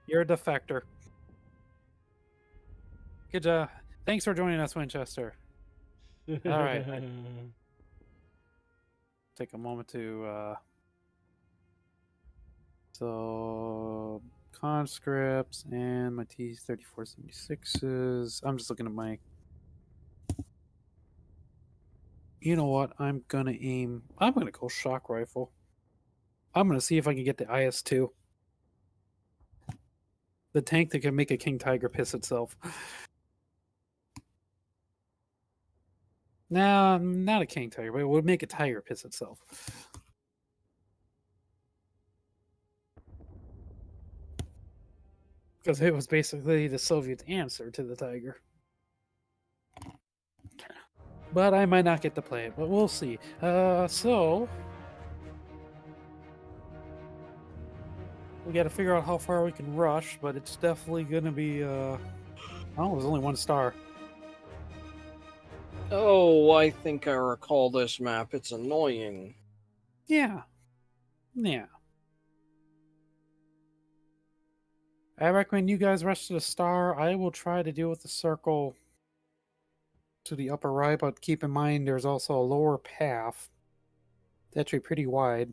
You're a defector. Good job. Thanks for joining us, Winchester. All right. Take a moment to so conscripts and my T-3476s. I'm just looking at my. You know what? I'm gonna go shock rifle. I'm gonna see if I can get the IS-2. The tank that can make a King Tiger piss itself. No, not a King Tiger, but it would make a Tiger piss itself. Because it was basically the Soviet answer to the Tiger. But I might not get to play it, but we'll see. So we got to figure out how far we can rush, but it's definitely going to be, oh, there's only one star. Oh, I think I recall this map. It's annoying. Yeah. Yeah. I recommend you guys rush to the star. I will try to deal with the circle to the upper right, but keep in mind there's also a lower path. It's actually pretty wide.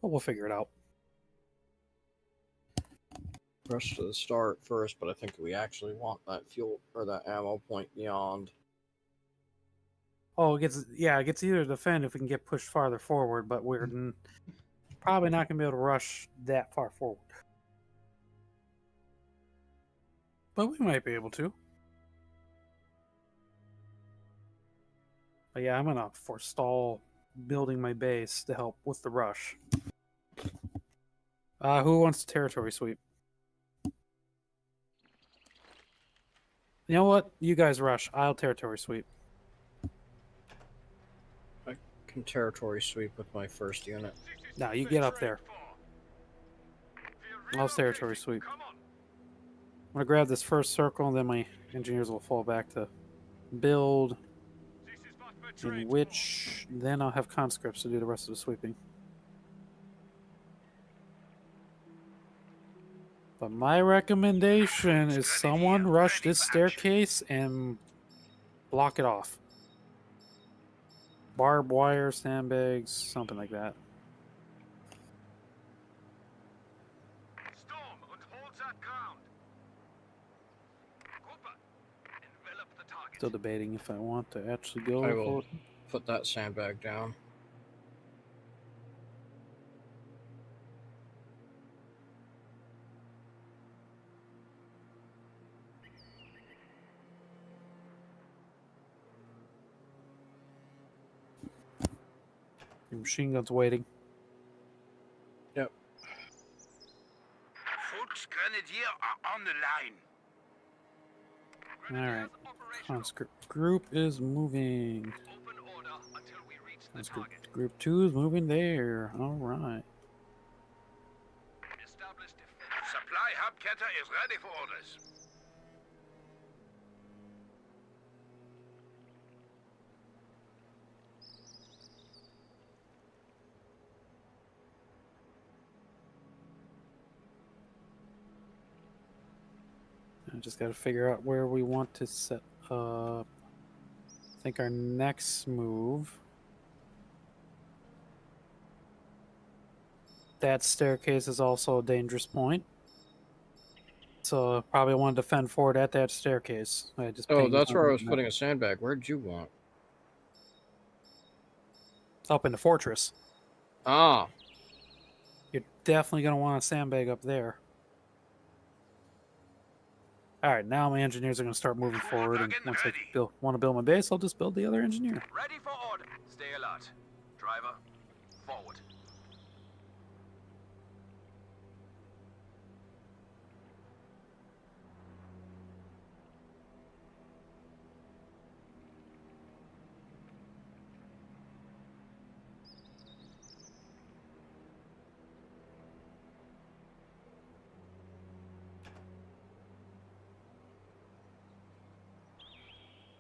But we'll figure it out. Rush to the start first, but I think we actually want that fuel or that ammo point beyond. Oh, it gets easier to defend if we can get pushed farther forward, but we're probably not going to be able to rush that far forward. But we might be able to. But yeah, I'm going to forestall building my base to help with the rush. Who wants the territory sweep? You know what? You guys rush. I'll territory sweep. I can territory sweep with my first unit. Now you get up there. I'll territory sweep. gonna grab this first circle, and then my engineers will fall back to build. This is what we're In trained which, then I'll have conscripts to do the rest of the sweeping. But my recommendation is someone rush this staircase and block it off. Barbed wire, sandbags, something like that. Storm and hold that ground. Cooper, envelop the target. Still debating if I want to actually go I will for put that sandbag down. your machine guns waiting. Yep. Volksgrenadier are on the line. Alright. Conscript group is moving. Open order until we reach the Conscript target. group 2 is moving there. Alright. Establish defense. Supply Hubcatter is ready for orders. I just gotta figure out where we want to set up. I think our next move. That staircase is also a dangerous point. So probably want to defend forward at that staircase. I just Oh, pinged that's where I was something putting a sandbag. Where'd you want? up in the fortress. Ah, You're definitely gonna want a sandbag up there. Alright, now my engineers are gonna start moving forward, and once I want to build my base, I'll just build the other engineer. Ready for order. Stay alert. Driver, forward.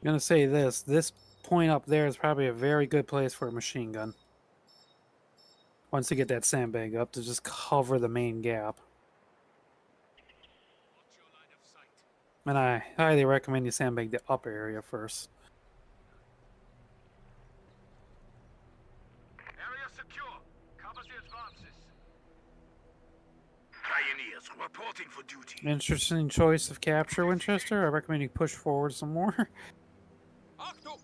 I'm gonna say this point up there is probably a very good place for a machine gun. Once you get that sandbag up to just cover the main gap. Watch your line of sight. And I highly recommend you sandbag the upper area first. Area secure. Covers the advances. Pioneers reporting for duty. Interesting choice of capture, Winchester. I recommend you push forward some more. Octo,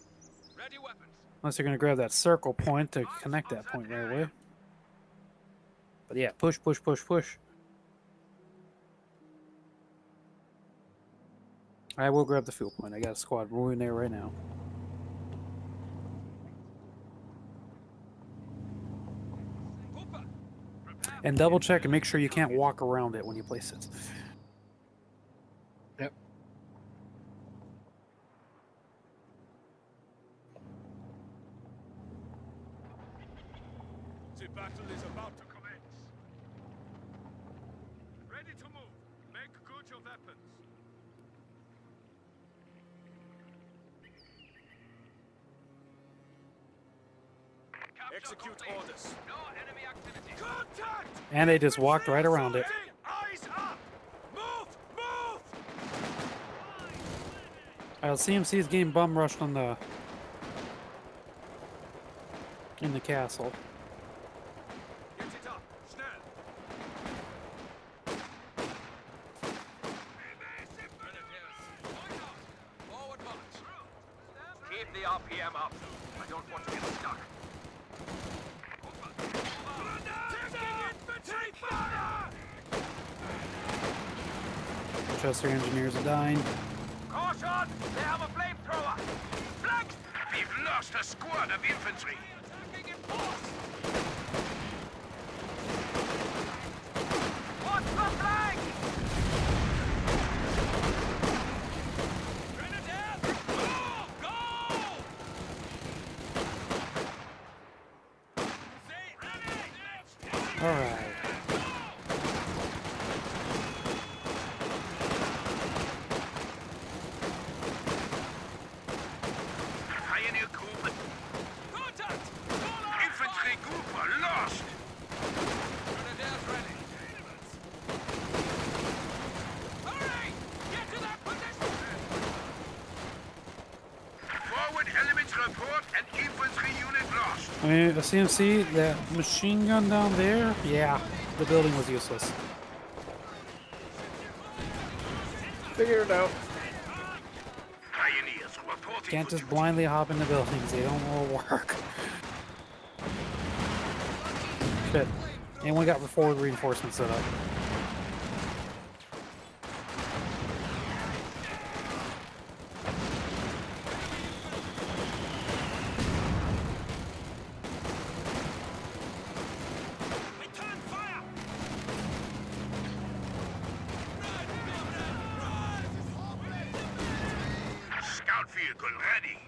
ready weapons. Unless you're going to grab that circle point to connect that point right away. But yeah, push, push, push, push. I will grab the fuel point. I got a squad moving there right now. Cooper, prepare. And double check and make sure you can't walk around it when you place it. yep. The battle is about to commence. Ready to move. Make good your weapons. Capture Execute complete. Orders. No enemy activity. Contact! And they just walked right around it. Eyes up! Move! Move! CMC's getting bum rushed on the in the castle. Get it up! Schnell! Forward march! Keep the RPM up. I don't want to get stuck. Taking infantry fire! Winchester engineers are dying. Caution! They have a flamethrower! Flank! We've lost a squad of infantry. Attacking in force! Watch the flank! Grenadiers! Go! Say ready! All right. We're lost! Grenadiers ready. Hurry! Get to that position! Forward elements report and infantry unit lost. I mean, the CMC, that machine gun down there, yeah, the building was useless. Figure it out. Pioneers reporting Can't for just duty. blindly hop into buildings, they don't all work. Shit. And we got the forward reinforcement set up. Return fire! Scout vehicle ready.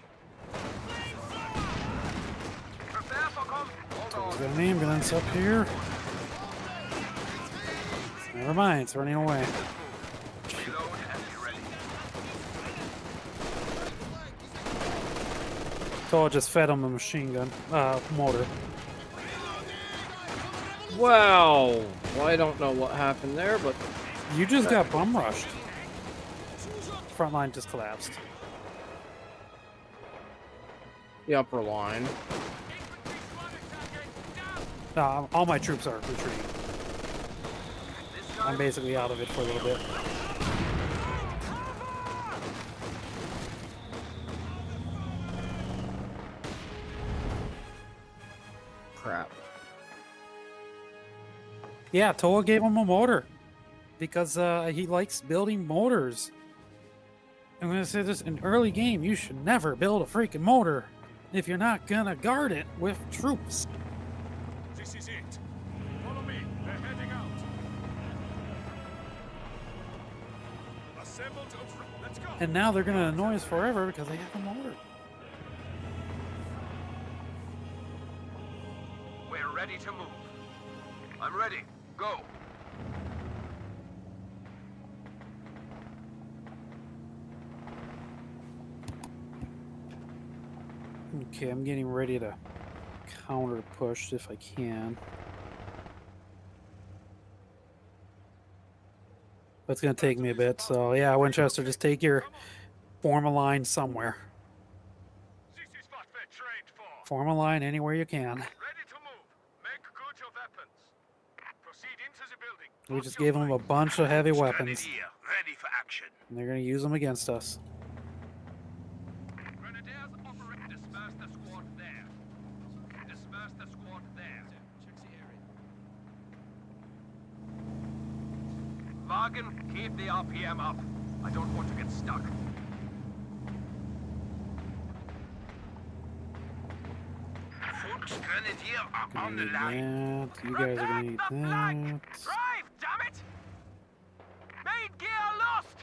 Prepare for combat. Hold There's got an ambulance up here. Never mind, it's running away. Reload and be ready. So I just fed him a machine gun, motor. Wow. Well, I don't know what happened there, but You just got bum rushed. Front line just collapsed. the upper line. All my troops are retreating. I'm basically out of it for a little bit. Crap. Yeah, Toa gave him a motor because he likes building motors. I'm gonna say this: in early game, you should never build a freaking motor if you're not gonna guard it with troops. This is it. Follow me. They're heading out. Assemble to let's go. And now they're gonna annoy us forever because they have a motor. We're ready to move. I'm ready. Go. Okay, I'm getting ready to counter push if I can. But it's gonna take me a bit, so yeah, Winchester, just form a line somewhere. This is what we're trained for. Form a line anywhere you can. Ready to move. Make good your weapons. Proceed into the building. We just gave them a bunch of heavy weapons, Grenadier ready for action. and they're gonna use them against us. Grenadiers operate. Disperse the squad there. Disperse the squad there. Check the area. Wagen, keep the RPM up. I don't want to get stuck. Folks, Grenadier are Gonna on the need line. that. You guys are gonna need Protect the flank! that. Drive, damn it! Main gear lost!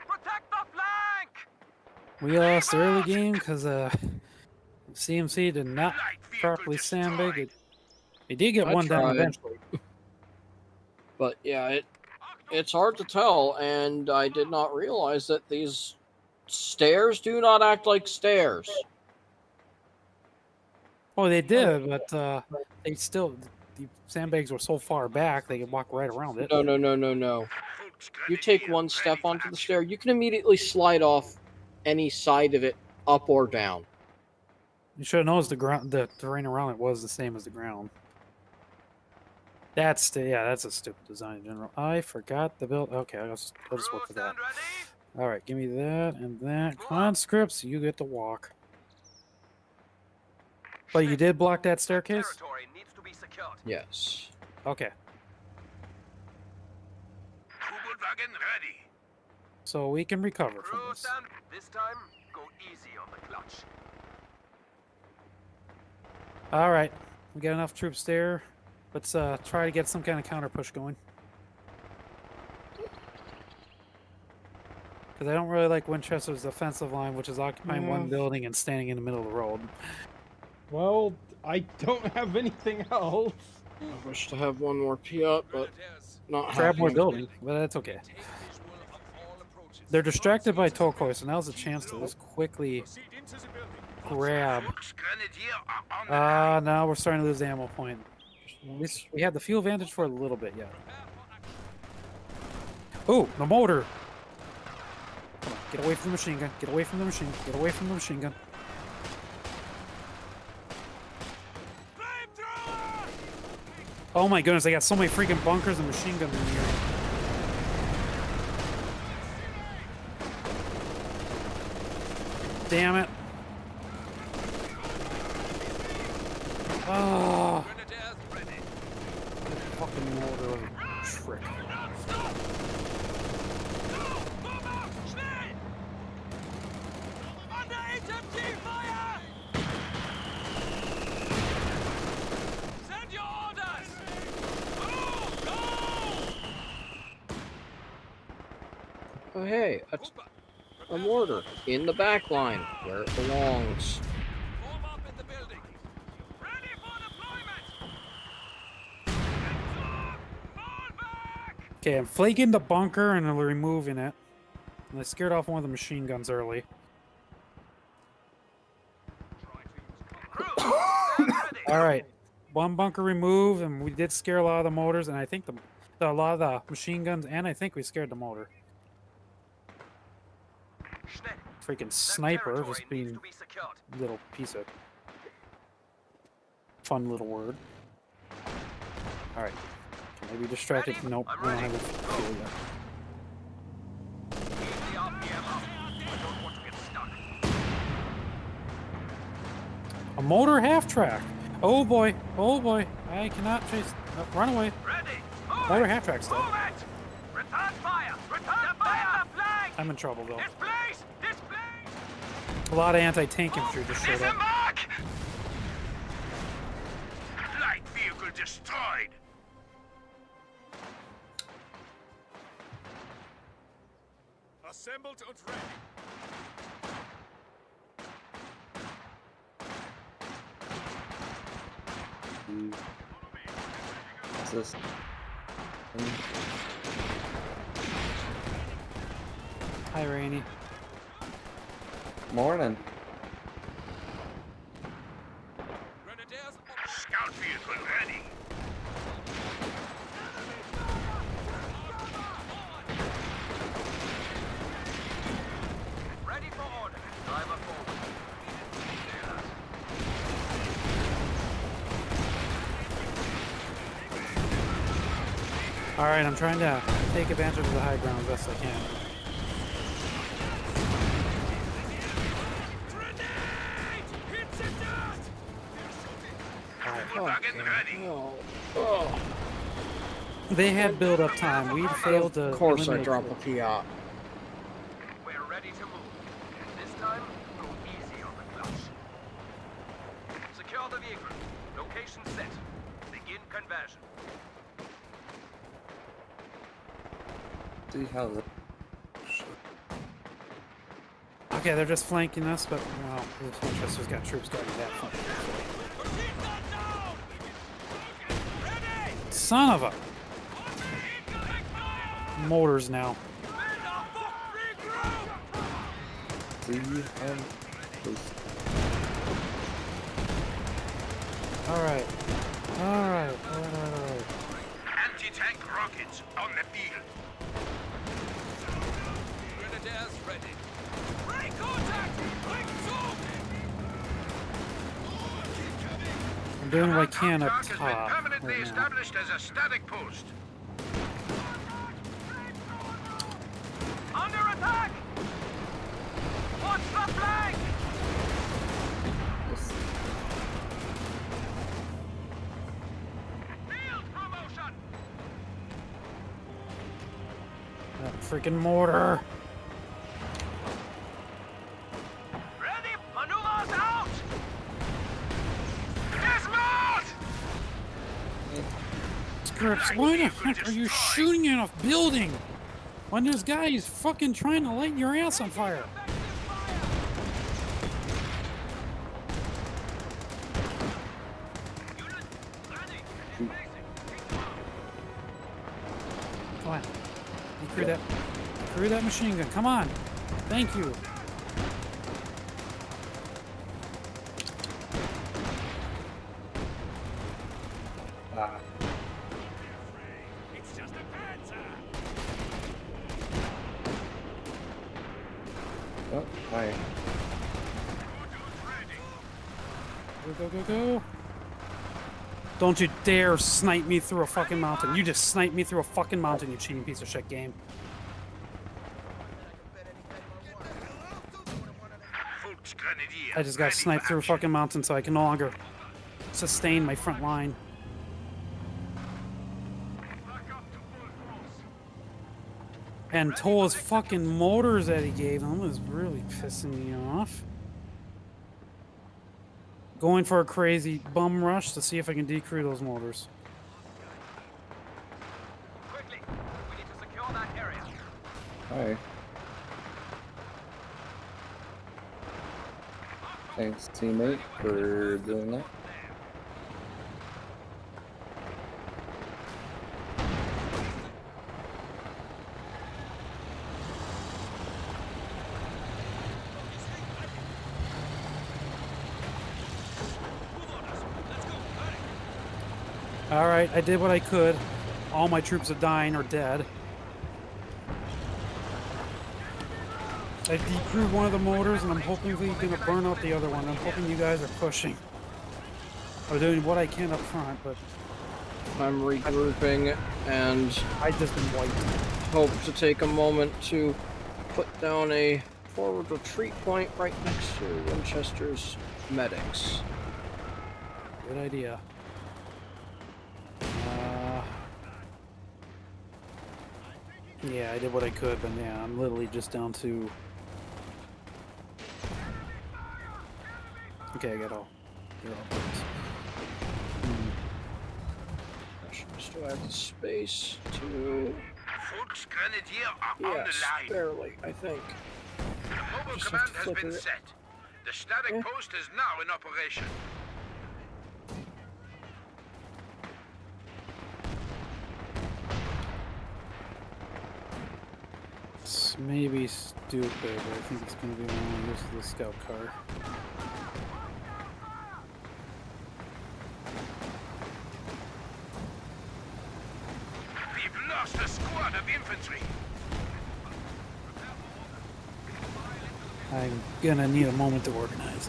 Protect the flank! We lost the early game because CMC did not Light vehicle properly sandbag destroyed. it. It did get I one down tried. eventually. But yeah, it's hard to tell, and I did not realize that these stairs do not act like stairs. Oh, they did, but they still the sandbags were so far back they could walk right around it. No, no, no, no, no. Folks, You take Grenadier one ready step for onto the action. stair, you can immediately slide off any side of it, up or down. You should have noticed the terrain around it was the same as the ground. That's a stupid design in general. I forgot the build. Okay, I'll just work Crew with that. stand ready? All right, give me that and that. Conscripts, you get to walk. But you did block that staircase? Territory needs to be secured. Yes. Okay. Kugelwagen ready. So we can recover from Crew this. stand. This time, go easy on the clutch. All right, we got enough troops there. Let's try to get some kind of counter push going. Because I don't really like Winchester's offensive line, which is occupying one Yeah. building and standing in the middle of the road. Well, I don't have anything else. I wish to have one more P up, but not Grab more happening. building, but that's okay. They're distracted by Tokoi, so now's a chance to just quickly Proceed into the building. grab. Flux Grenadier are on the line. Now we're starting to lose the ammo point. At least we had the fuel advantage for a little bit yet. Oh, the motor! Come on, get away from the machine gun. Get away from the machine. Get away from the machine gun. Oh my goodness, I got so many freaking bunkers and machine guns in here. Damn it. Oh. Fucking motor was a trick. Oh, hey, a mortar in the back line where it belongs. Form up in the building. Ready for deployment. Fall back. Okay, I'm flaking the bunker and removing it. And I scared off one of the machine guns early. Alright. One bunker removed, and we did scare a lot of the motors, and I think a lot of the machine guns, and I think we scared the motor. Freaking sniper, just being a little piece of fun little word. Alright. Maybe distracted. Nope, I don't have a fuel yet. A motor half track. Oh boy, oh boy. I cannot chase. Run away. Motor half track still. Return fire! Return fire! Flag! I'm in trouble though. Displace! Displace! A lot of anti-tank infantry just showed up. Disembark! Light vehicle destroyed. Assembled and ready. What's this? Hi, Rainy. Morning. Grenadiers Scout vehicle ready. Ready for order. Driver forward. Alright, I'm trying to take advantage of the high ground as best I can. Wagon ready. Oh, They had build-up time. We failed to. of course I eliminate drop it. a Fiat. We're ready to move. This time, go easy on the clutch. Secure the vehicle. Location set. Begin conversion. See how the Okay, they're just flanking us, but well, Winchester's got troops guarding that flank. Son of a motors now. see Alright. Alright. Anti-tank rockets on the field. Grenadiers ready. Break contact! Break zone! I'm doing what I can up Target has been top permanently right now. established as a static post. Under attack! Watch the flank! Field promotion! That freaking mortar. Ready? Maneuvers out! Dismount! Scripts, why the heck are you shooting at a building when this guy is fucking trying to light your ass on fire? Come on. You crew that machine gun. Come on. Thank you. Ah. It's just a panzer. Oh, hi. Go, go, go, go. Don't you dare snipe me through a fucking mountain. You just sniped me through a fucking mountain, you cheating piece of shit game. I just got sniped through a fucking mountain, so I can no longer sustain my front line. And Tola's fucking motors that he gave them was really pissing me off. Going for a crazy bum rush to see if I can decrew those motors. Quickly, we need to secure that area. Hi. Thanks, teammate, for doing that. Alright, I did what I could. All my troops are dying or dead. I decrewed one of the motors and I'm hoping we're gonna burn out the other one. I'm hoping you guys are pushing. I'm doing what I can up front, but I'm regrouping and I just been wiped. hope to take a moment to put down a forward retreat point right next to Winchester's medics. Good idea. Yeah, I did what I could, but yeah, I'm literally just down to... Okay, I got all... They're all buttons. I should still have the space to... Volksgrenadier are on Yes, the line. barely, I think. The mobile Just command have to has flicker been it. set. The static post is now in operation. It's maybe stupid, but I think it's going to be one use of the scout car. We've lost a squad of infantry. I'm gonna need a moment to organize.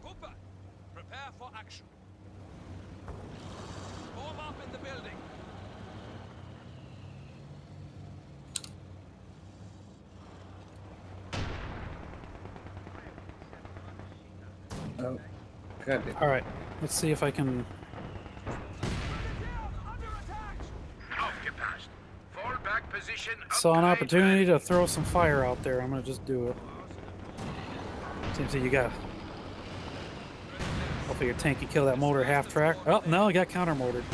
Cooper, prepare for action. Form up in the building. Oh, God. Alright, let's see if I can... Aufgepasst. Fall back position. Saw an upgrade opportunity to throw some fire out there. I'm gonna just do it. Seems like you got... Hopefully your tank can kill that motor half track. Oh, no, I got counter motored.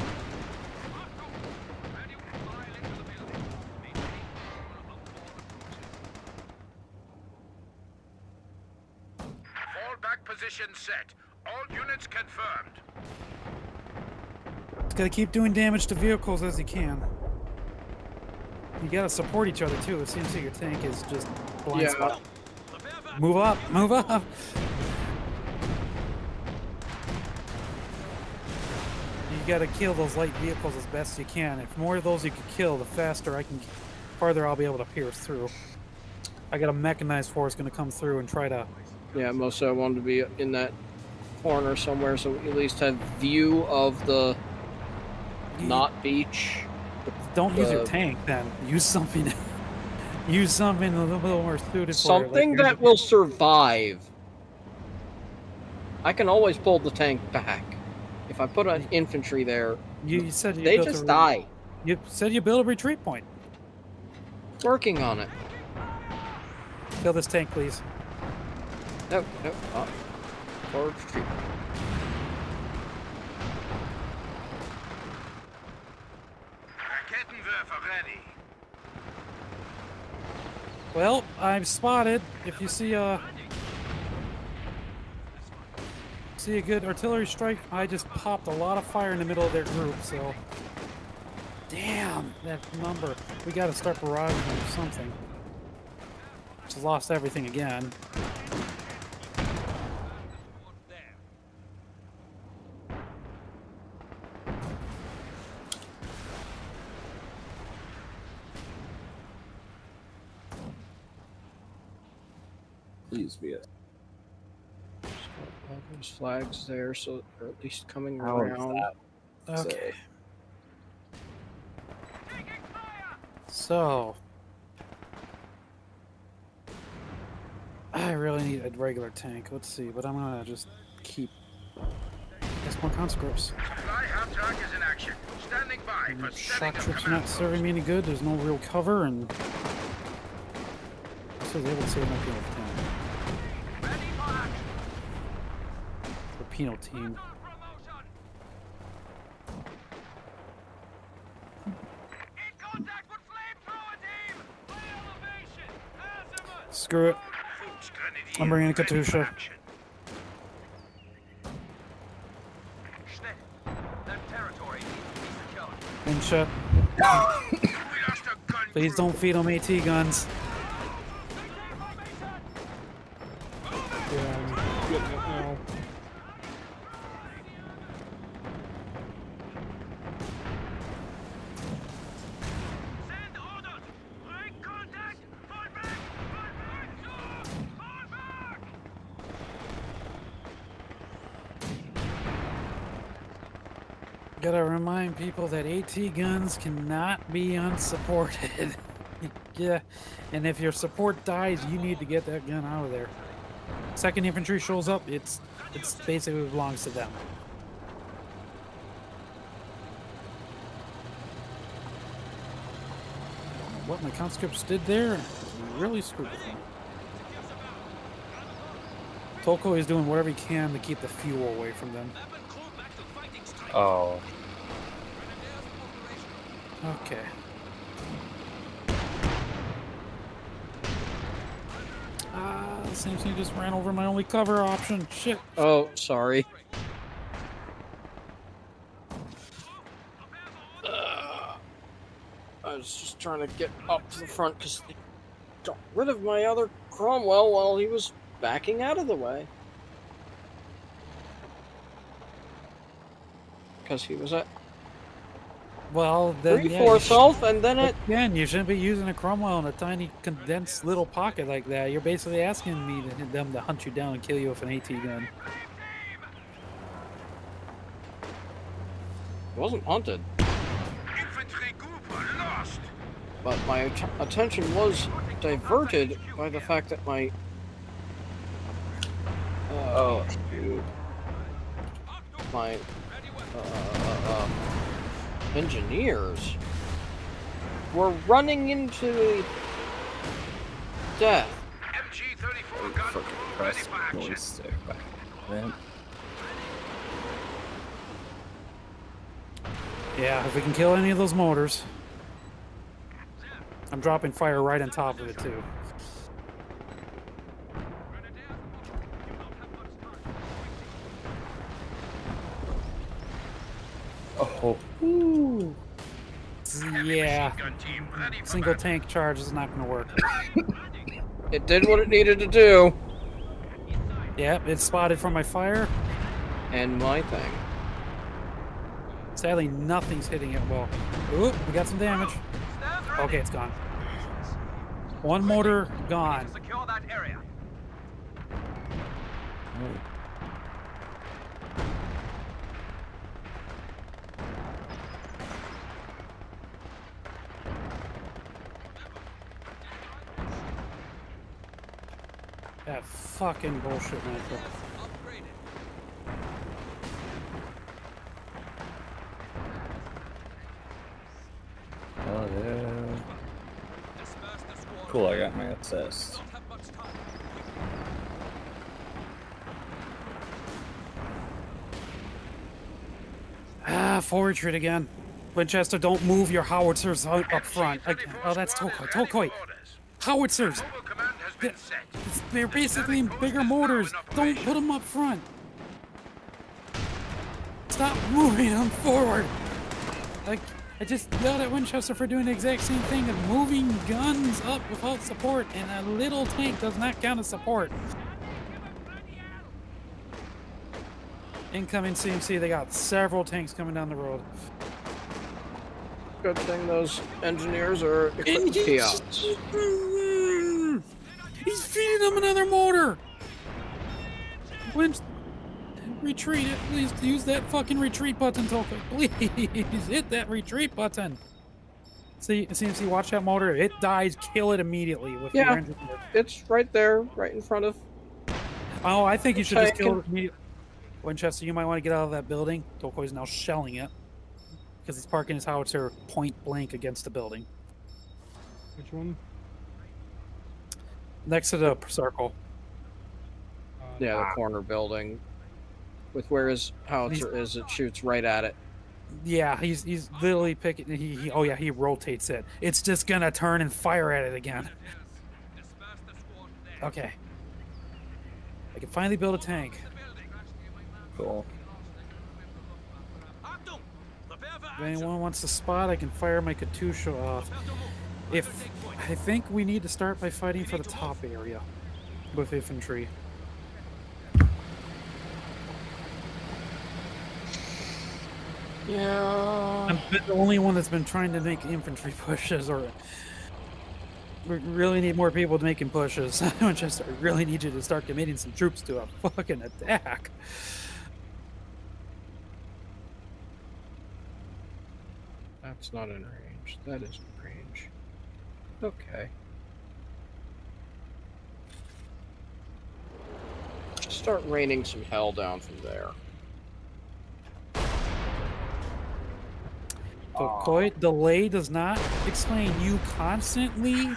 Fall back position set. All units confirmed. Just gotta keep doing damage to vehicles as you can. You gotta support each other too. It seems like your tank is just blind Yeah. spot. Move up, move up! You gotta kill those light vehicles as best you can. If more of those you can kill, the faster I can, farther I'll be able to pierce through. I got a mechanized force gonna come through and try to... Yeah, most I wanted to be in that corner somewhere so we at least have view of the not beach. Don't use your tank then. Use something. Use something a little bit more suited for it. Something that will survive. I can always pull the tank back. If I put an infantry there, You said you they built just a, die. You said you built a retreat point. Working on it. Kill this tank, please. No, no, forward retreat. Raketenwerfer ready. Well, I'm spotted. If you see a good artillery strike, I just popped a lot of fire in the middle of their group. So Damn, that number. We gotta start barraging or something. Just lost everything again. Please be it. All those flags there, so they're at least coming How is around. that? Okay. So I really need a regular tank. Let's see, but I'm gonna just keep. Guess more conscripts. Supply half track is in action. Standing by for Shock setting up troops are command not serving me any good. There's no real cover, and so they would say my penal team. Ready for action. The penal team. Promotion. In contact with flamethrower team. High elevation. Azimuth. Screw it. Fuchs Grenadier I'm bringing a ready for Katusha. action. Schnell. That territory needs to be secured. And shut. We lost a gun Please crew. don't feed them AT guns. Yeah, I'm getting it now. Send orders. Break contact. Fall back. Fall back. Fall back. Gotta remind people that AT guns cannot be unsupported. Yeah, and if your support dies, you need to get that gun out of there. Second infantry shows up, it's basically belongs to them. What my conscripts did there, really screwed with them. Toko is doing whatever he can to keep the fuel away from them. Oh. Okay. Seems he just ran over my only cover option. Shit. Oh, sorry. I was just trying to get up to the front because they got rid of my other Cromwell while he was backing out of the way. Because he was at Well, then 3/4 health, and then it. Again, you shouldn't be using a Cromwell in a tiny, condensed little pocket like that. You're basically asking me to hit them to hunt you down and kill you with an AT gun. Wasn't hunted, Infantry group lost. but my attention was diverted by the fact that my Oh, shoot. my engineers were running into death. MG-34 gun Fucking crew ready press for action. joystick back then. Yeah, if we can kill any of those motors. I'm dropping fire right on top of it, too. Oh, Yeah, Gun team ready for single battle. tank charge is not going to work. It did what it needed to do, Yep, it's spotted from my fire. and my thing. Sadly, nothing's hitting it well. Oop, we got some damage. Stand ready. Okay, it's gone. One motor gone. Secure that area. That fucking bullshit, Michael. oh yeah. Cool, I got my assist. Forward retreat again. Winchester, don't move your howitzers out up front. Oh, that's Tokoi. Tokoi. Howitzers. Mobile command has been set. They're basically bigger motors. Don't put them up front. Stop moving them forward. Like, I just yelled at Winchester for doing the exact same thing of moving guns up without support, and a little tank does not count as support. Incoming CMC, they got several tanks coming down the road. Good thing those engineers are equipped with kiosks. He's feeding them another mortar! Retreat it, please use that fucking retreat button, Toko. Please hit that retreat button. See, CMC, watch that motor. It dies, kill it immediately with your engine. It's right there, right in front of. Oh, I think you should just kill it immediately. Winchester, you might want to get out of that building. Toko is now shelling it because he's parking his howitzer point blank against the building. Which one? Next to the circle. Yeah, the corner building. With where his howitzer is, it shoots right at it. Yeah, he's literally picking. He rotates it. It's just gonna turn and fire at it again. Okay. I can finally build a tank. Cool. If anyone wants to spot, I can fire my Katusha off. I think we need to start by fighting for the top area with infantry. Yeah. I'm the only one that's been trying to make infantry pushes, or we really need more people making pushes. I really need you to start committing some troops to a fucking attack. That's not in range. That is in range. Okay. Just start raining some hell down from there. Tokoi, delay does not explain you constantly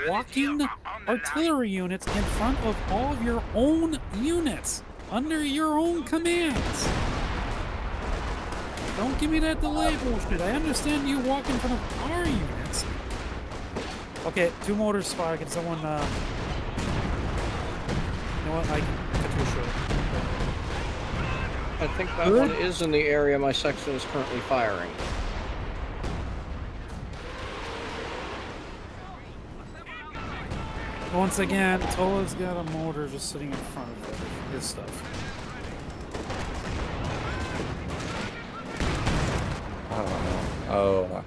walking artillery units in front of all of your own units under your own commands. Don't give me that delay bullshit. I understand you walk in front of our units. Okay, 2 motors spotted. Can someone, you know what? I think that one is in the area my section is currently firing. Once again, Tola's got a motor just sitting in front of his stuff. I don't know. Oh.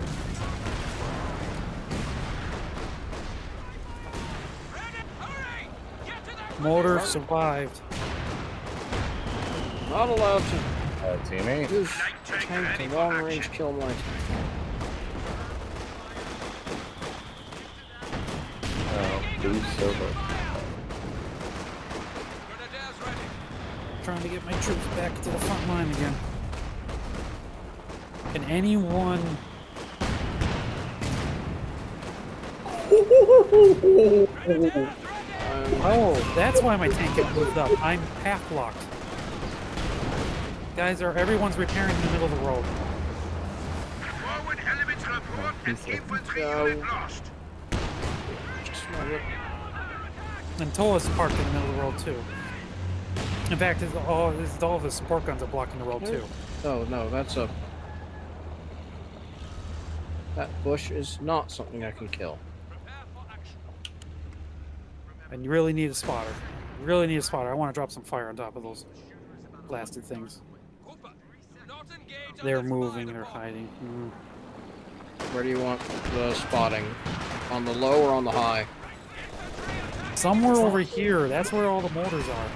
Motor survived. Not allowed to Teammate. use tank to long range kill my tank. Trying to get my troops back to the front line again. Can anyone... Oh, that's why my tank got moved up. I'm path locked. Guys, everyone's repairing in the middle of the road. Forward elements report an infantry unit lost. And Tola's parked in the middle of the road too. In fact, all of his support guns are blocking the road too. Oh no, that's a... That bush is not something I can kill. And you really need a spotter. You really need a spotter. I want to drop some fire on top of those blasted things. They're moving, they're hiding. Where do you want the spotting? On the low or on the high? Somewhere over here. That's where all the mortars are.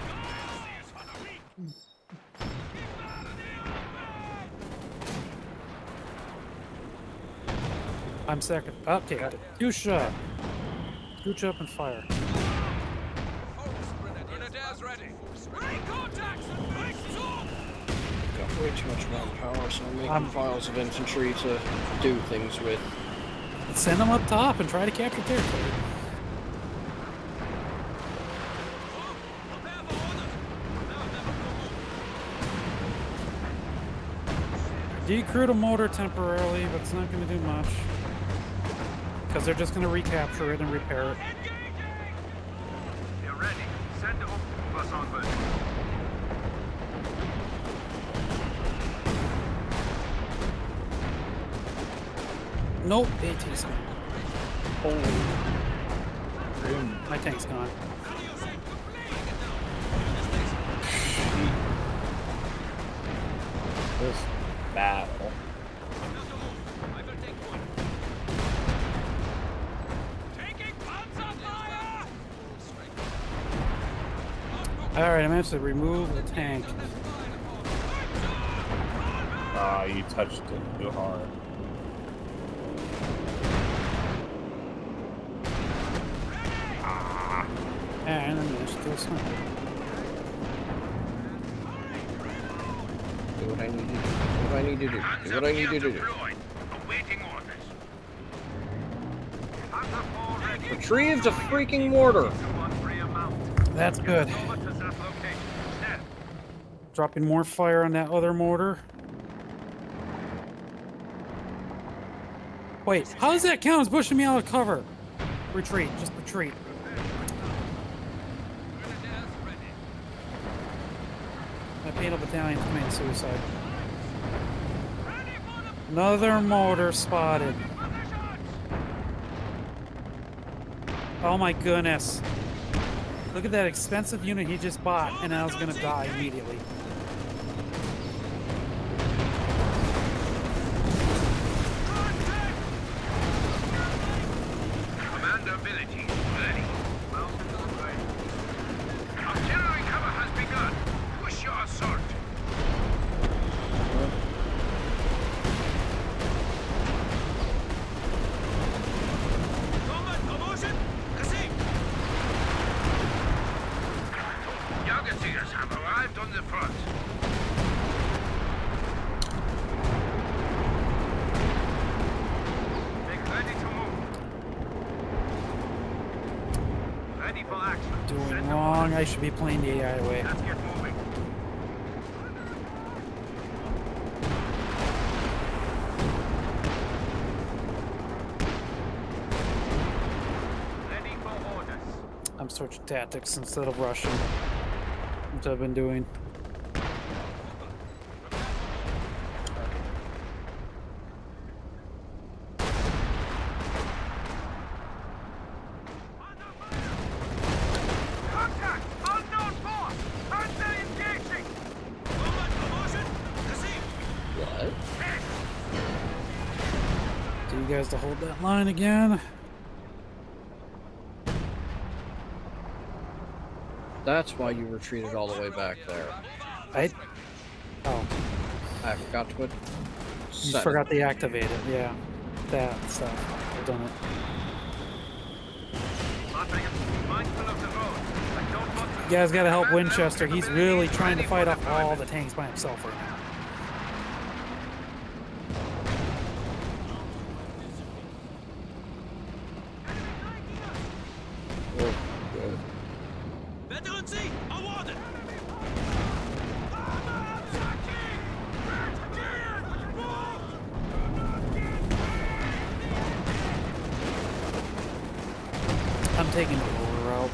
I'm second. Okay, Katusha. Scooch up and fire. Got way too much manpower, so I'm making files of infantry to do things with. Send them up top and try to capture territory. Decrewed a motor temporarily, but it's not going to do much. Because they're just going to recapture it and repair it. They're ready. Send up. Plus on board. Nope, AT's gone. Oh. My tank's gone. This battle. Alright, I managed to remove the tank. Ah, you touched it too hard. And I managed to kill some. Do what I need to do. Do what I need to do. Do what I need to do. Awaiting orders. Retrieve the freaking mortar. That's good. Dropping more fire on that other mortar. Wait, how does that count as pushing me out of cover? Retreat, just retreat. My penal battalion committing suicide. Another mortar spotted. Oh my goodness. Look at that expensive unit he just bought, and I was gonna die immediately. Commander ability ready. Artillery cover has begun. Push your assault. Yageteers have arrived on the front. Make ready to move. Ready for action. Doing wrong. I should be playing the AI way. Let's get moving. Ready for orders. I'm switching tactics instead of rushing, which I've been doing. Contact! Unknown force! Thunder engaging! Combat promotion! Received! What? Do you guys to hold that line again? That's why you retreated all the way back there. Oh, I forgot to put. you forgot to activate it. Yeah, that stuff. I've done it. Mindful of the road. I don't want to. You guys gotta help Winchester. He's really trying to fight off all the tanks by himself right now. Oh, good. Veterancy awarded. I'm taking the lower route.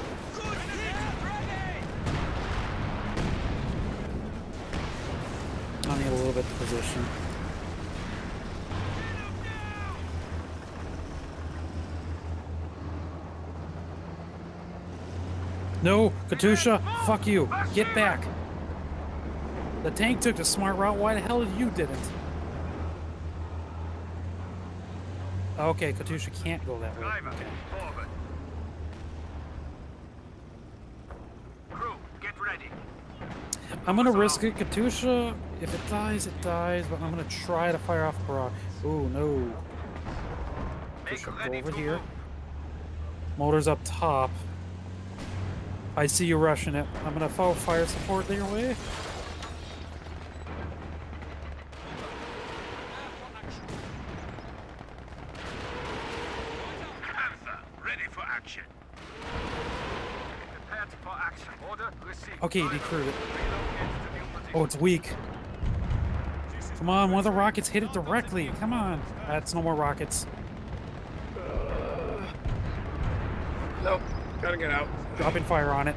I need a little bit of position. No, Katusha, fuck you. Get back. The tank took the smart route. Why the hell did you didn't? Okay, Katusha can't go that way. Driver, Okay. forward. Crew, get ready. I'm gonna risk it, Katusha. If it dies, it dies. But I'm gonna try to fire off a barrage. Ooh, no. Make Katusha, go ready over to here. move. Motor's up top. I see you rushing it. I'm gonna follow fire support your way. Panther, ready for action. Prepared for action. Order received. Okay, you decrewed it. Relocate to new position. Oh, it's weak. Come on, one of the rockets hit it directly. Come on. That's no more rockets. Nope. Gotta get out. Dropping fire on it.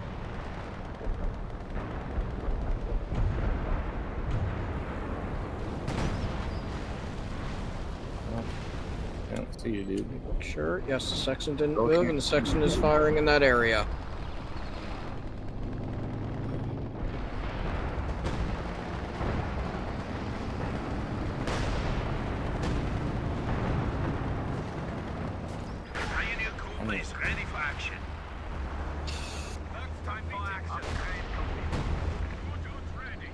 Yep. see you, dude. Sure. Yes, the section didn't Okay. move, and the section is firing in that area. Pioneer Cooper is ready for action. First time for action. Upgrade complete. Good ready.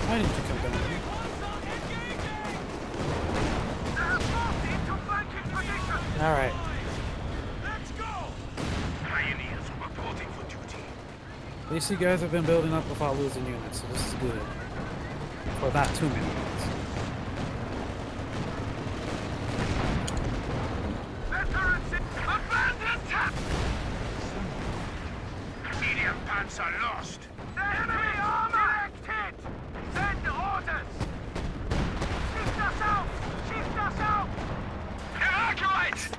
I need to come down here. Alright. Let's go! Pioneers reporting for duty. At least you guys have been building up without losing units, so this is good. Well, not too many units. Veterans abandon attack! Medium panzer lost. The enemy armor directed! Send orders! Shift us out! Shift us out! Evacuate!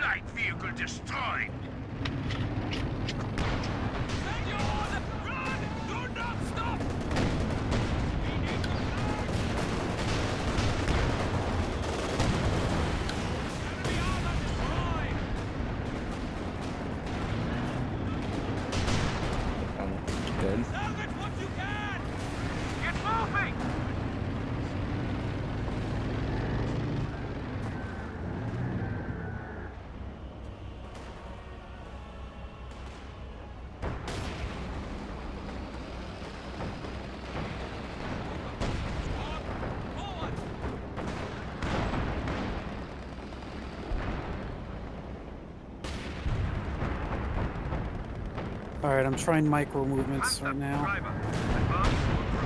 Light vehicle destroyed. Send your order! Run! Do not stop! We need to fly! Enemy armor destroyed! I'm good. Salvage what you can! Get moving! Forward! Alright, I'm trying micro movements right now. Driver, advance to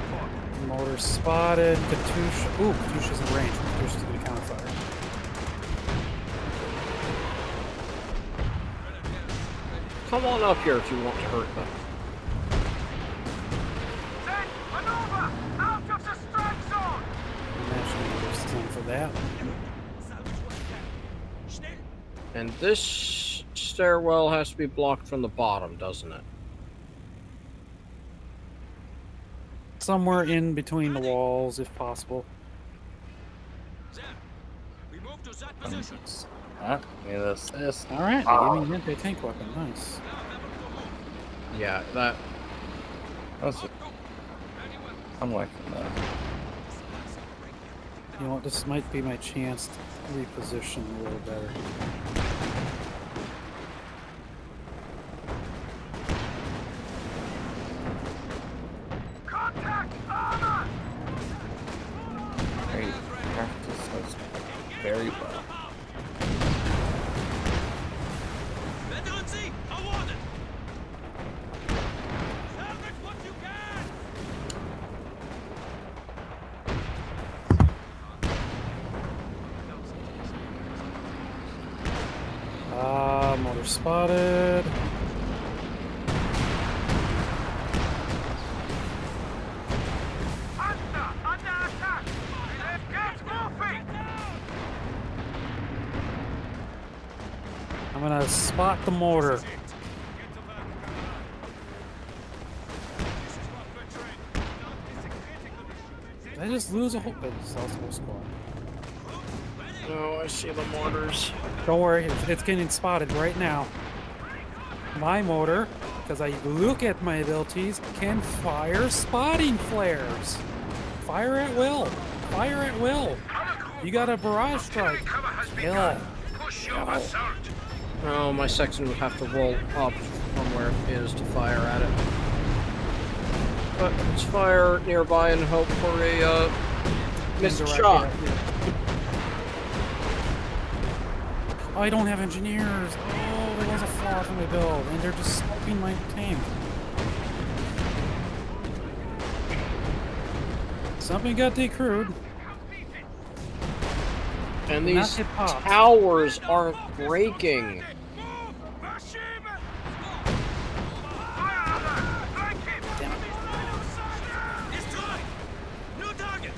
report. Motor spotted. Katusha. Ooh, Katusha's in range. Katusha's gonna counterfire. Come on up here if you want to hurt them. Send maneuver! Out of the strike zone! I'm actually there's time for that. Salvage what you can! Schnell! And this stairwell has to be blocked from the bottom, doesn't it? Somewhere in between the walls, if possible. There! We move to that position! Huh? Yeah, this. Alright, they Oh. gave me an anti-tank weapon. Nice. Now never go home! Yeah, that. That's, Go! Anyone! I'm liking that. You know what? This might be my chance to reposition a little better. Contact armor! Great. Practice us very well. Veterancy awarded! Salvage what you can! Motor spotted. Under attack! Get moving! I'm gonna spot the mortar. Get to that, This is what we're trained. Now Did I just lose a whole squad? Oh, I see the mortars. Don't worry, it's getting spotted right now. My motor, because I look at my abilities, can fire spotting flares. Fire at will. Fire at will. You got a barrage strike. Cover has Kill. begun. Push your Kill. assault. Oh, my section would have to roll up from where it is to fire at it. But let's fire nearby and hope for a missed Indirect shot. hit, yeah. Oh, I don't have engineers. Oh, there was a flaw in my build, and they're just scoping my tank. Something got decrewed. And Not these hit pops. towers aren't breaking. Move! Rush him! Fire alert! Flank him! Destroy! New target!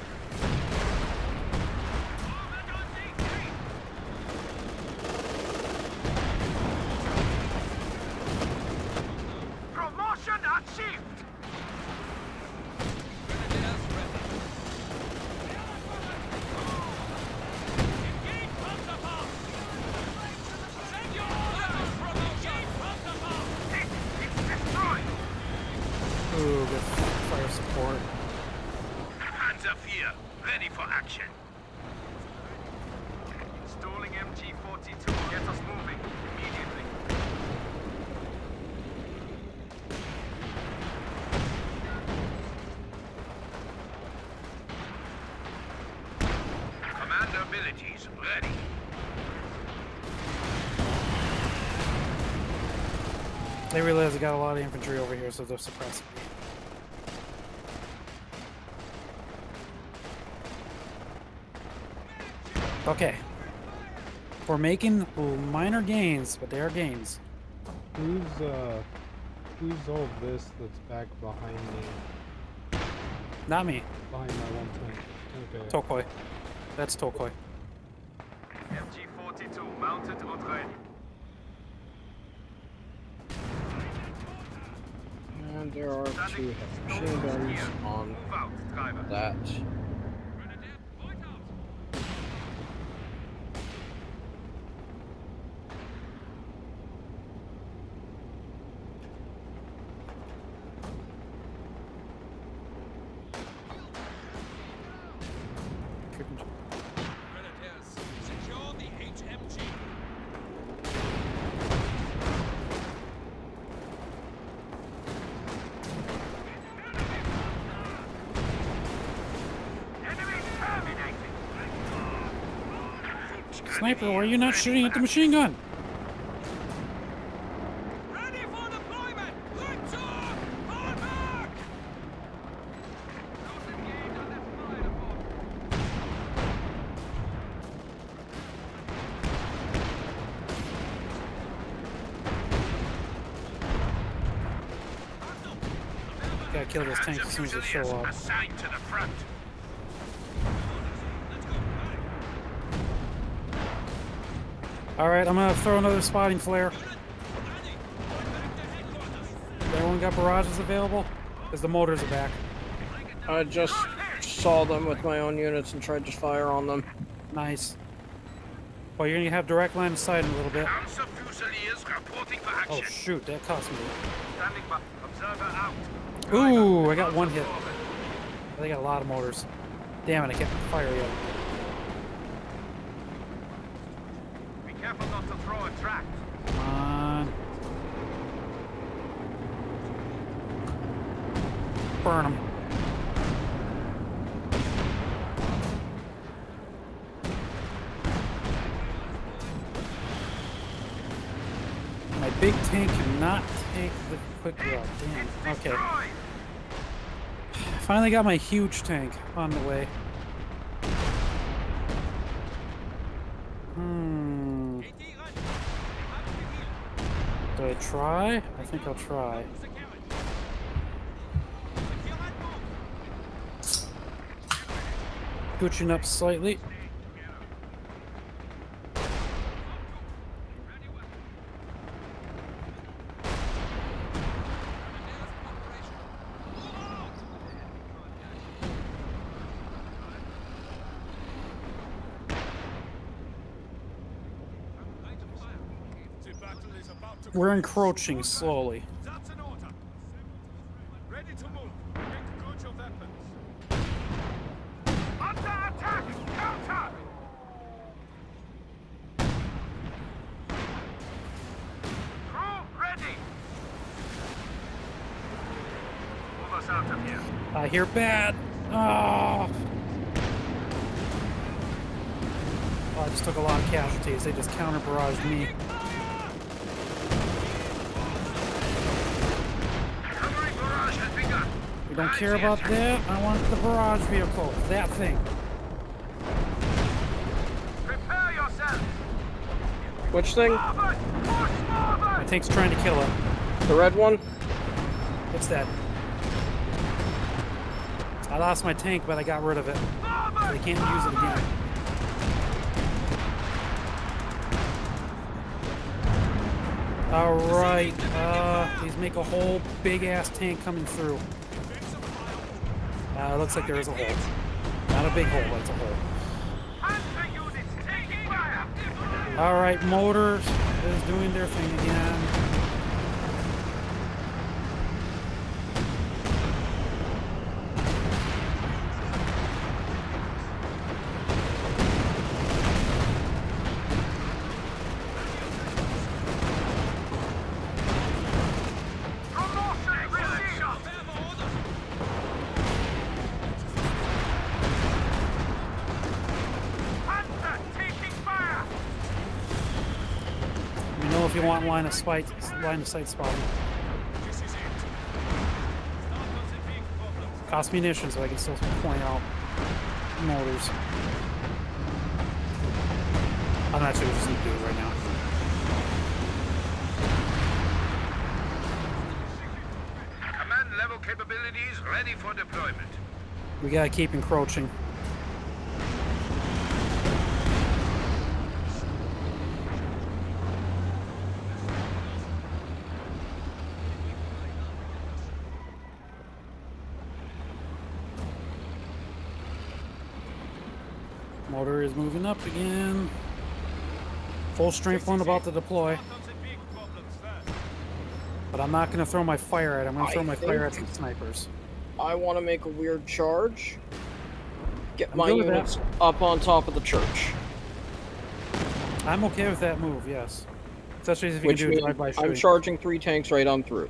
MG42. Get us moving immediately. Commander abilities ready. They realize I got a lot of infantry over here, so they're suppressing me. Okay. We're making minor gains, but they are gains. Who's all this that's back behind me? Not me. Behind my one tank. Okay. Tokoi. That's Tokoi. MG42 mounted and ready. And there are 2 heavy machine guns on Move out, driver. that. Secure the HMG. Sniper, why are you not shooting at the machine gun? Ready for deployment! Good job! On mark! Gotta kill this tank as soon as they show up. Assigned to the front. Alright, I'm gonna throw another spotting flare. Everyone got barrages available? Because the motors are back. I just saw them with my own units and tried to fire on them. Nice. Well, you're gonna have direct line of sight in a little bit. Panzer Fusiliers reporting for Oh action. shoot, that cost me. Standing by. Observer out. Ooh, I got one hit. They got a lot of motors. Damn it, I can't fire yet. Be careful not to throw a track. Come on. Burn them. My big tank cannot take the quick route. Damn. Okay. Finally got my huge tank on the way. Do I try? I think I'll try. Scooching up slightly. We're encroaching slowly. That's an order. Ready to move. Make good your weapons. Under attack! Counter! Crew ready. Move us out of here. I hear bad. Oh. Oh, I just took a lot of casualties. They just counter barraged me. Covering barrage has begun. We don't care about that. I want the barrage vehicle. That thing. Prepare yourselves. Which thing? Forward. Push forward. My tank's trying to kill it. The red one? It's dead. I lost my tank, but I got rid of it. They can't use it again. Alright, these make a whole big-ass tank coming through. It looks like there is a hole. Not a big hole, but it's a hole. Panzer units taking fire. Alright, motors is doing their thing again. know if you want line of sight spotting. Cost munition so I can still point out motors. I'm not sure what just need to do it right now. Command level capabilities ready for deployment. We gotta keep encroaching. Motor is moving up again. Full strength one about to deploy. But I'm not going to throw my fire at it. I'm going to throw my fire at some snipers. I want to make a weird charge. Get I'm my good with that. units up on top of the church. I'm okay with that move, yes. Especially if you Which can do means drive-by I'm shooting. charging 3 tanks right on through.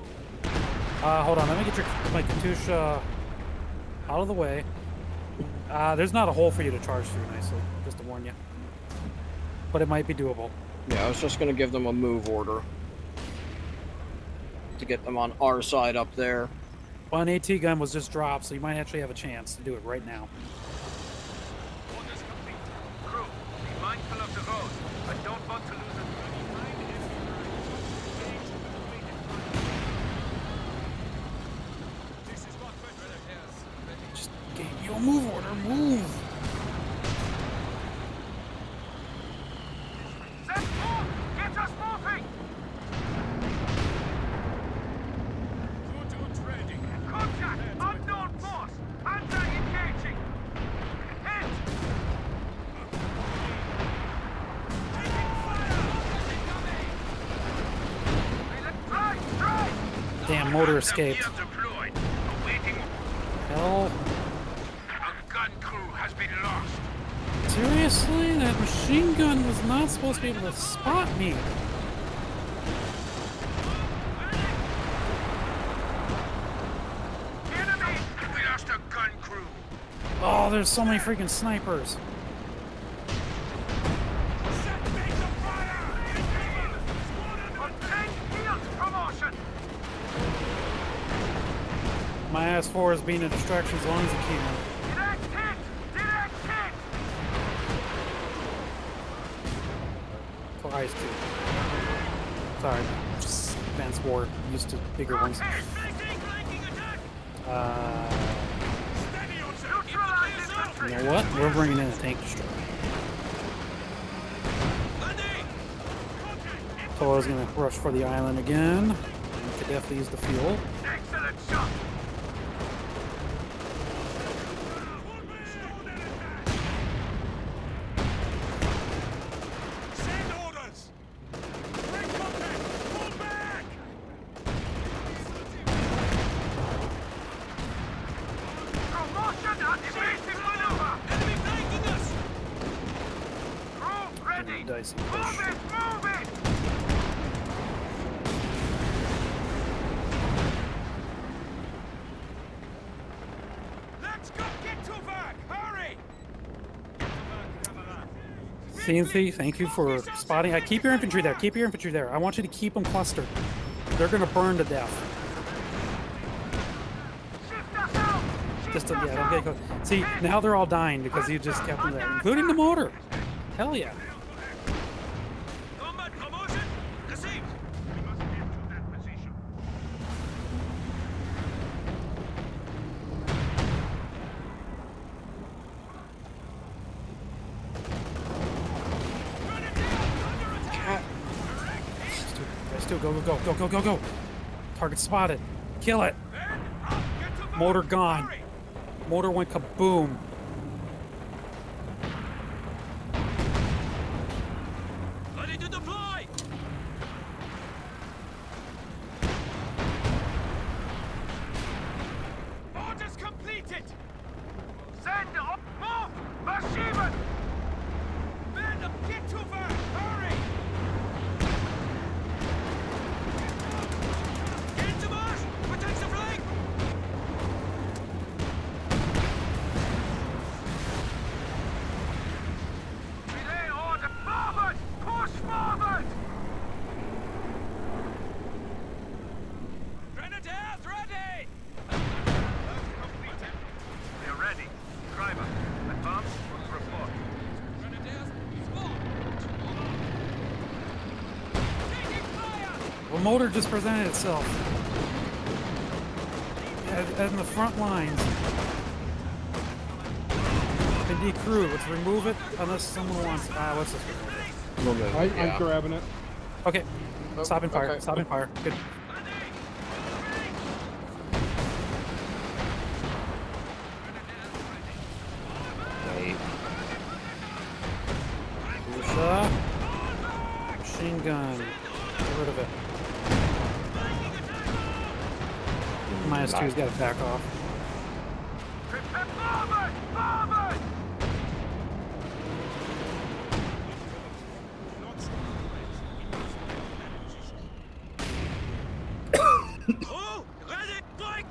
Hold on, let me get my Katusha out of the way. There's not a hole for you to charge through nicely, just to warn you. But it might be doable. Yeah, I was just going to give them a move order. To get them on our side up there. One AT gun was just dropped, so you might actually have a chance to do it right now. Orders complete. Crew, be mindful of the road. I don't want to lose a Just gave you a move order, move! Set move! Get us moving! Contact! Unknown force! Panzer engaging! Hit! Taking fire! Drive! Damn, motor escaped. Gear deployed. Awaiting. Hell, A gun crew has been lost. seriously? That machine gun was not supposed to be able to spot me. Enemy! We lost a gun crew. Oh, there's so many freaking snipers. Set major fire! Obtain field promotion! My S4 is being a distraction as long as it can. Direct hit! Direct hit! For ice too. Sorry, just advanced war, used to bigger ones. Neutralize infantry! You know what? We're bringing in a tank destroyer. So I was gonna rush for the island again. We could definitely use the fuel. Excellent shot! Send orders! Break contact! Fall back! Promotion and evasive maneuver! Enemy flanking us! Crew ready! Dicey Move push. it! Move it! Let's go! Get to Vac! Hurry! CNC, thank you for spotting. Keep your infantry there. Keep your infantry there. I want you to keep them clustered. They're gonna burn to death. Shift us out! Just to, yeah, don't get close. See, now they're all dying because you just kept them there, including the motor. Hell yeah. Combat promotion received! We must get to that position. Run it down! Under attack! Guys, go, go, go, go, go, go, go. Target spotted. Kill it. Then up! Get to Vac! Motor gone. Hurry! Motor went kaboom. Ready to deploy! Orders completed! Send up! Move! Maschinen! Men, get to Vac! Hurry! Get to march! Protect the flank! Relay order! Forward! Push forward! A motor just presented itself. In the front lines. Been decrewed. Let's remove it unless someone wants. Let's just remove it. I'm grabbing it. Okay. Oh, Stop and fire. okay. Stop and fire. Good. Wait. Machine gun. Get rid of it. -2's got to back off. Prepare forward! Forward!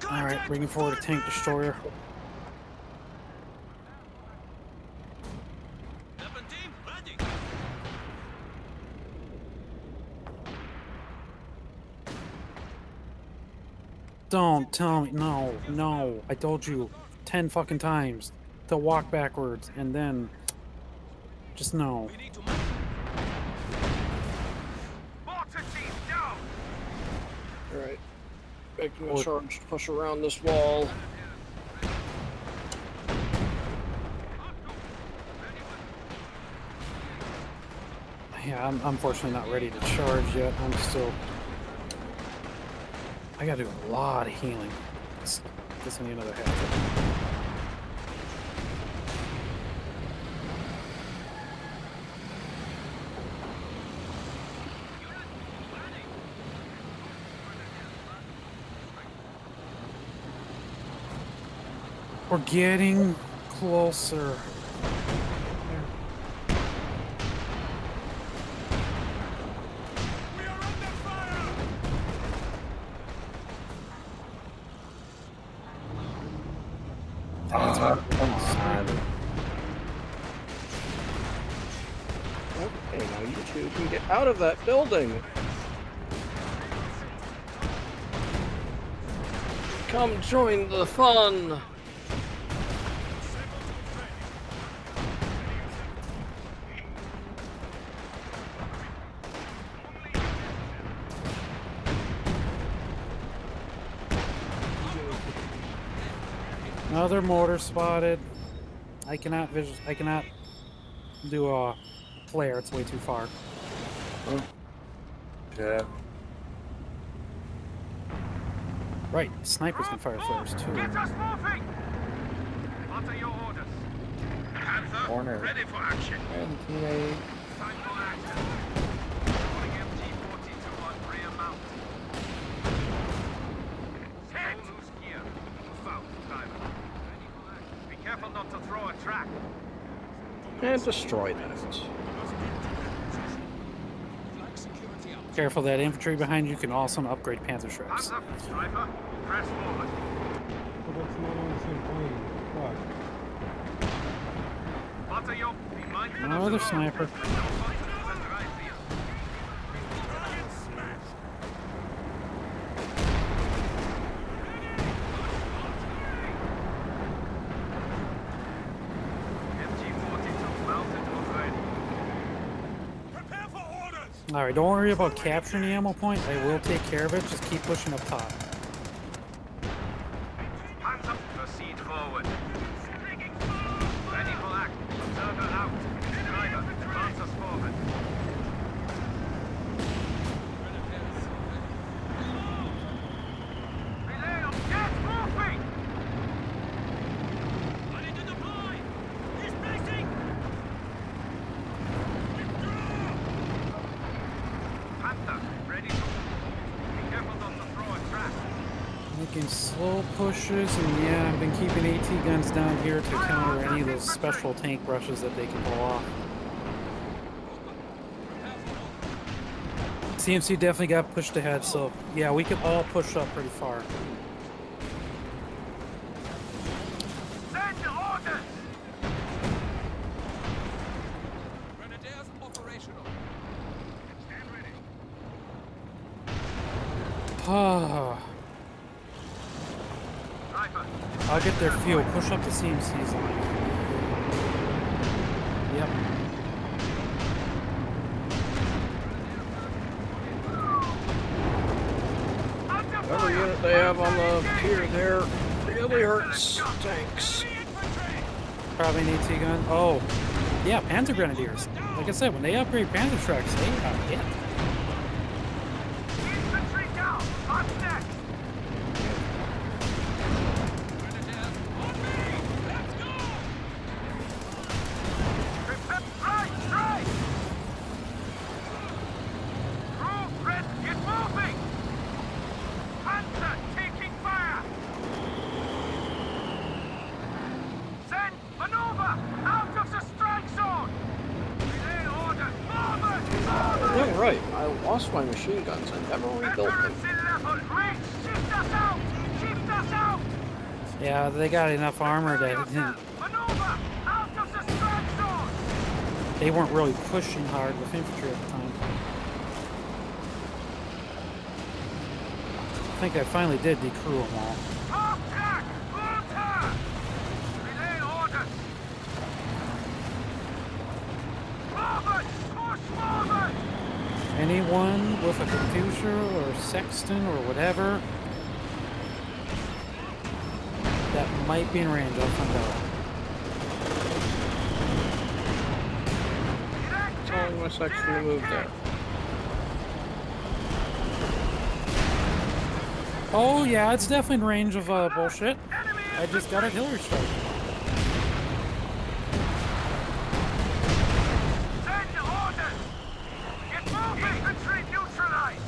Alright, bringing forward a tank destroyer. Don't tell me. No, no. I told you 10 fucking times to walk backwards and then just no. Mortar team down! Alright. Making a charge to push around this wall. Yeah, I'm unfortunately not ready to charge yet. I'm still. I gotta do a lot of healing. This will need another half. We're getting closer. Okay, now you two can get out of that building. Come join the fun. Another mortar spotted. I cannot do a flare. It's way too far. Yeah. Right, snipers can fire flares too. Get us moving! What are your orders? Panther, Corner. ready for action. And teammate. Time for action. Calling MT-42 on rear mount. Hit! Loose gear. South, driver. Be careful not to throw a track. And destroy that. Careful, that infantry behind you can also upgrade Panther Shreks. Panther, driver, press forward. But that's not on the same plane. Fuck. What are your... Be mindful No of other the road. sniper. No buttons to the right here. MG-42 mounted already. Prepare for orders! Alright, don't worry about capturing the ammo point. I will take care of it. Just keep pushing up top. Hands up, proceed forward. Ready for act. Observer out. Driver, advance us forward. Relay on, get moving! Ready to deploy! Displacing! Panther, ready to move. Be careful not to throw a trap. Making slow pushes, and yeah, I've been keeping AT guns down here to counter any of those special tank rushes that they can pull off. CMC definitely got pushed ahead, so yeah, we could all push up pretty far. Send orders! Grenadiers operational. Stand ready. Ah, Sniper, I'll get their fuel. Push up the CMC's line. Yep. they have on the pier there really hurts tanks. Probably need T-gun. Oh, yeah, Panzer Grenadiers. Like I said, when they upgrade Panzer trucks, they got hit. Infantry down! What's next? Right! Crew, Red, get moving! Panzer taking fire! Send maneuver out of the strike zone! Relay order! Forward! Yeah, right. I lost my machine guns. I never rebuilt them. Accuracy level! Reach! Shift us out! Shift us out! Yeah, they got enough armor that Maneuver out of the strike zone! they weren't really pushing hard with infantry at the time. I think I finally did decrew them all. Top track! Full turn! Relay orders! Forward! Push forward! Anyone with a Katusha or sexton or whatever that might be in range, I'll find out. Telling my section to move there. Oh yeah, it's definitely in range of bullshit. I just got artillery strike. Send orders! Get moving! Infantry neutralized!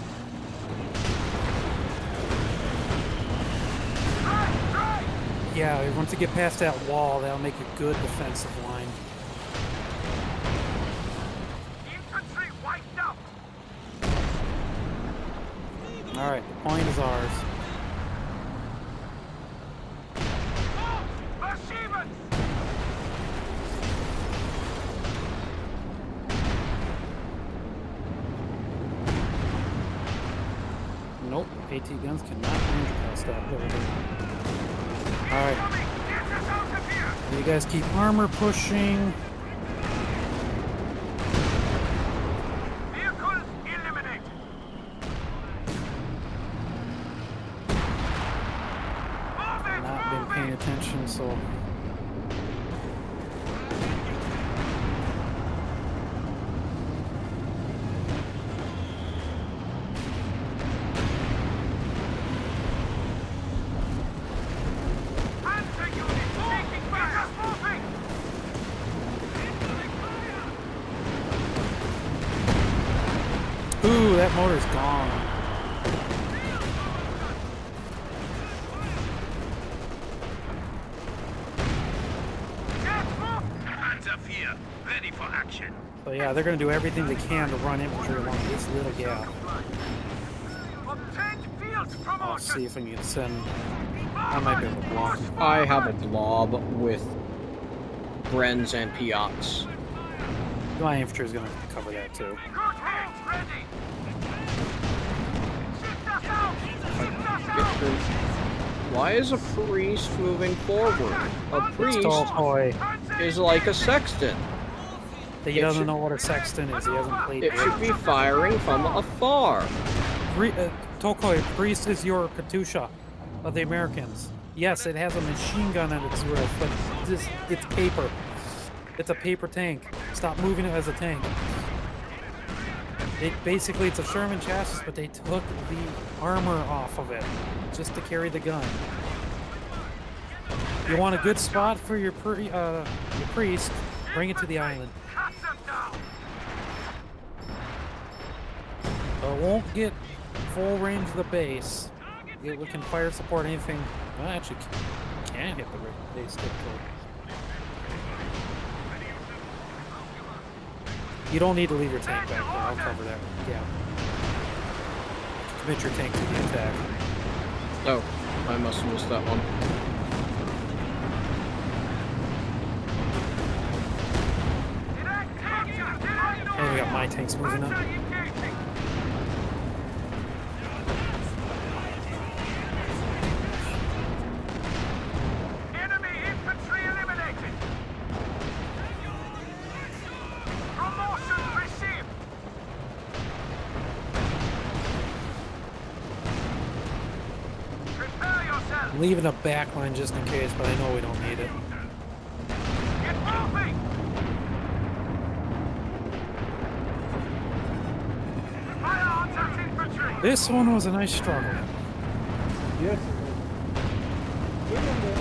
Right! Yeah, once you get past that wall, that'll make a good defensive line. Infantry wiped out! Alright, the point is ours. Achievements! Nope, AT guns cannot range past that building. Alright, Coming! Get us out of here! you guys keep armor pushing. Vehicle eliminated! Not been paying attention, so Panzer unit taking fire! Moving! ooh, that motor's gone. Get moved! Panzer IV, ready for action. So yeah, they're gonna do everything they can to run infantry along this little gap. Obtained field I'll promotion! see if I can send. I might be able to block. I have a blob with Brens and Piats. My infantry is gonna cover that too. Good hands ready! Shift us out! Shift us Get out! through. Why is a priest moving forward? A priest Toy. is like a sexton. He doesn't know what a sexton is. He hasn't played It should be firing from afar. Tokoi, priest is your Katusha of the Americans. Yes, it has a machine gun on its roof, but it's paper. It's a paper tank. Stop moving it as a tank. Basically, it's a Sherman chassis, but they took the armor off of it just to carry the gun. You want a good spot for your priest? Bring it to the island. Cut them down! It won't get full range of the base. We can fire support anything. Well, actually, can hit the base typically. You don't need to leave your tank back there. I'll cover that. Yeah. Commit your tank to the attack. Oh, I must have missed that one. And we got my tanks moving up. Enemy infantry eliminated! Promotion received! I'm leaving a back line just in case, but I know we don't need it. Get moving! Fire on that infantry! This one was a nice struggle. Yes. Good one, man.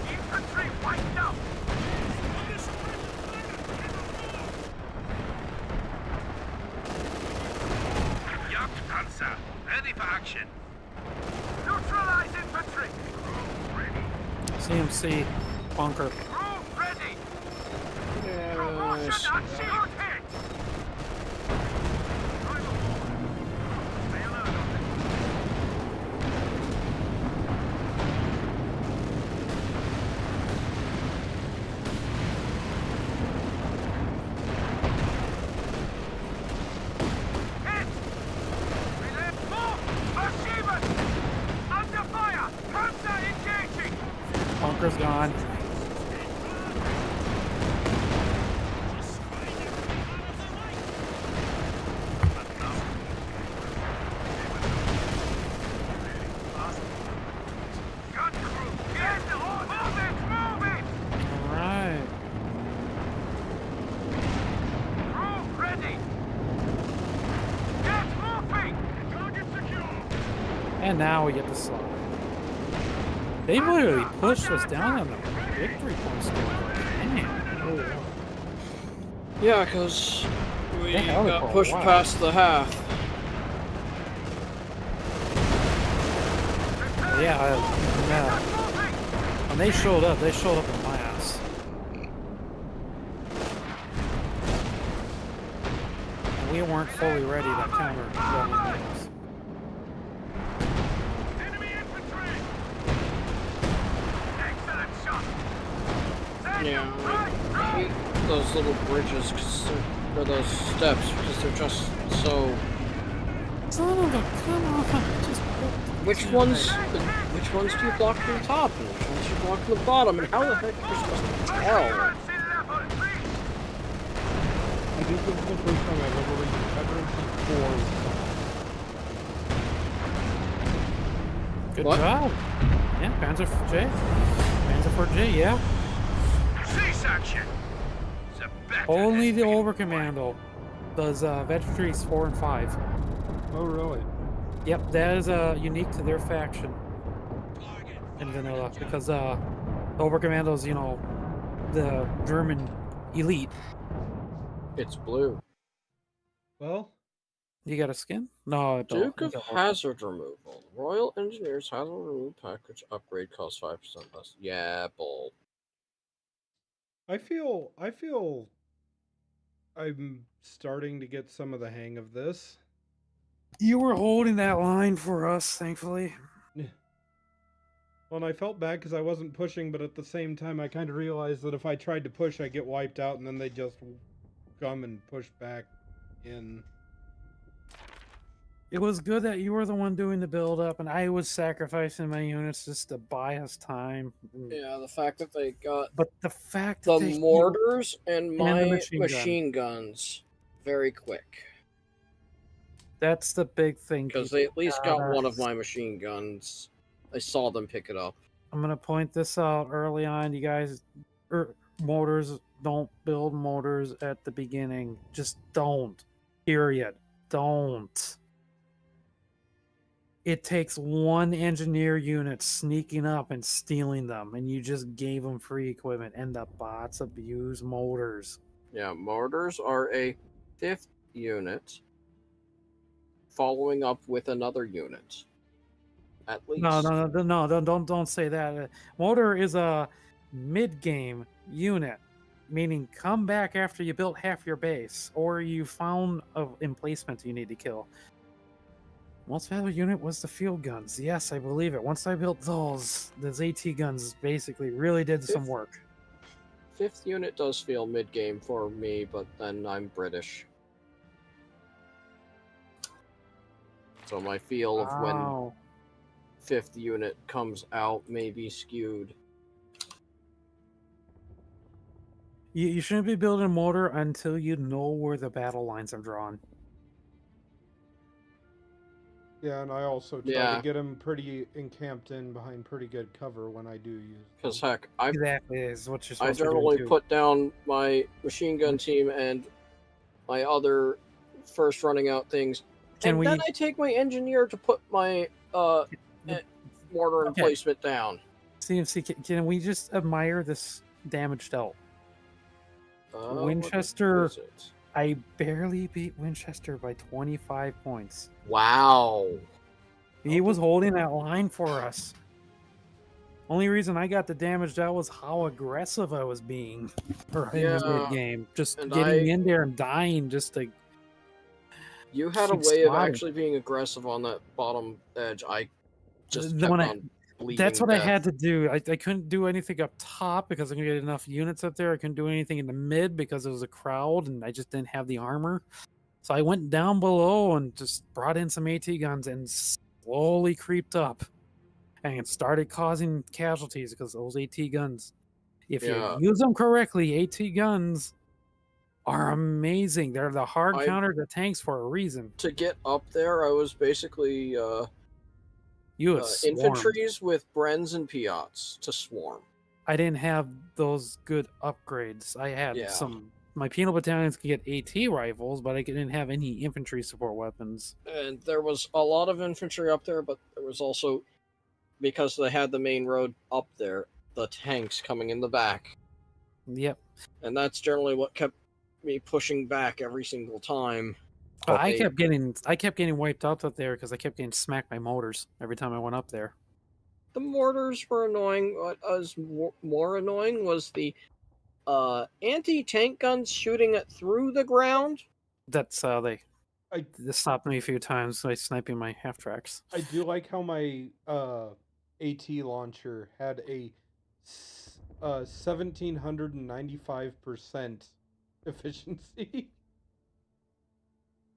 Infantry wiped out! Jagdpanzer, ready for action. Neutralize infantry! CMC bunker. Move ready! Yes. Shoot hit! Hit! Move! Achievement! Under fire! Panzer engaging! Bunker's gone. Gun crew! Get on! Move it! Move it! Alright. Crew ready! Get moving! Target secure! And now we get the slide. They literally pushed us down on the victory point score. Damn. Oh, yeah. Yeah, because we They held it got for a pushed while. past the half. Yeah, yeah. When they showed up in mass. And we weren't fully ready to counter Roman things. Enemy infantry! Excellent shot! Yeah, I hate those little bridges, or those steps, because they're just so... Son of a, come on, just... Which ones do you block from the top, and which ones do you block from the bottom, and how the heck are you supposed to tell? Accuracy level 3! I think this is the first time I've ever reached veteran 4. Good What? job. Yeah, Panzer J. Panzer 4J, yeah. Cease action. The better Only has the been Overcommando does Vegetries 4 and 5. Oh, really? Yep, that is unique to their faction in vanilla because the Overcommando's, you know, the German elite. It's blue. Well, You got a skin? No, I don't. Duke of Hazard Removal. Royal Engineers Hazard Removal Package upgrade costs 5% less. Yeah, bull. I feel I'm starting to get some of the hang of this. You were holding that line for us, thankfully. Well, and I felt bad because I wasn't pushing, but at the same time, I kind of realized that if I tried to push, I'd get wiped out, and then they just come and push back in. It was good that you were the one doing the build up, and I was sacrificing my units just to buy us time. Yeah, the fact that they got But the fact that the they mortars and the my machine machine guns very quick. that's the big thing. Because people they at least got gotta- one of my machine guns. I saw them pick it up. I'm gonna point this out early on. You guys, motors, don't build motors at the beginning. Just don't. Period. Don't. It takes one engineer unit sneaking up and stealing them, and you just gave them free equipment. And the bots abuse motors. Yeah, mortars are a 5th unit following up with another unit. At least. No, don't say that. Motor is a mid-game unit, meaning come back after you built half your base, or you found an emplacement you need to kill. Most valuable unit was the field guns. Yes, I believe it. Once I built those AT guns basically really did some work. 5th unit does feel mid-game for me, but then I'm British. So my feel of when Wow. 5th unit comes out may be skewed. You shouldn't be building a mortar until you know where the battle lines are drawn. Yeah, and I also try Yeah. to get them pretty encamped in behind pretty good cover when I do use Because them. heck, I Exactly, is what you're I supposed to be doing generally too. put down my machine gun team and my other first running out things, Can and then we? I take my engineer to put my mortar Okay. emplacement down. CMC, can we just admire this damage dealt? What Winchester, is it? I barely beat Winchester by 25 points. Wow. He was holding that line for us. Only reason I got the damage dealt was how aggressive I was being in Yeah, mid game. Just and getting in there and dying just to. You had a keep way of slotting. actually being aggressive on that bottom edge. I just The kept one I- on bleeding. That's what I death. had to do. I couldn't do anything up top because I couldn't get enough units up there. I couldn't do anything in the mid because it was a crowd and I just didn't have the armor. So I went down below and just brought in some AT guns and slowly creeped up and it started causing casualties because those AT guns, if Yeah. you use them correctly, AT guns are amazing. They're the hard I- counter to tanks for a reason. To get up there, I was basically You have swarmed. infantries with Brens and Piats to swarm. I didn't have those good upgrades. I had Yeah. some. My penal battalions could get AT rifles, but I didn't have any infantry support weapons. And there was a lot of infantry up there, but there was also, because they had the main road up there, the tanks coming in the back. Yep. And that's generally what kept me pushing back every single time. I Okay. kept getting wiped out up there because I kept getting smacked by motors every time I went up there. The mortars were annoying. What was more annoying was the anti-tank guns shooting it through the ground. That's I- this stopped me a few times by sniping my half tracks. I do like how my AT launcher had a 1795% efficiency.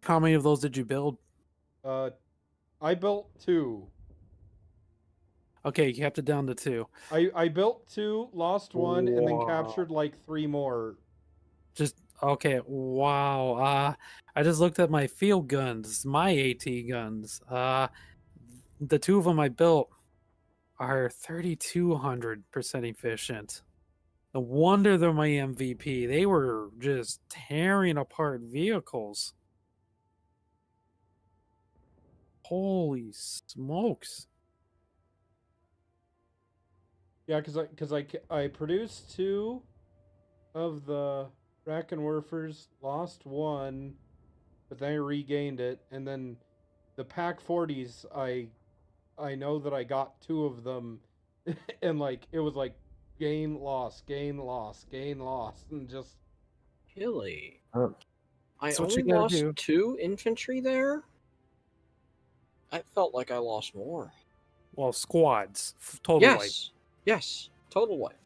How many of those did you build? I built 2. Okay, you kept it down to 2. I built 2, lost 1, and then Wow. captured like 3 more. Just okay. Wow. I just looked at my field guns, my AT guns. The 2 of them I built are 3,200% efficient. No wonder they're my MVP. They were just tearing apart vehicles. Holy smokes! Yeah, because I produced 2 of the Brackenwerfers, lost 1, but then I regained it, and then the Pack 40s, I know that I got 2 of them, and like it was like gain loss, gain loss, gain loss, and just Really? Oh. I That's what you only gotta lost do. 2 infantry there? I felt like I lost more. Well, squads, total wipe. Yes. Yes. Total wipe.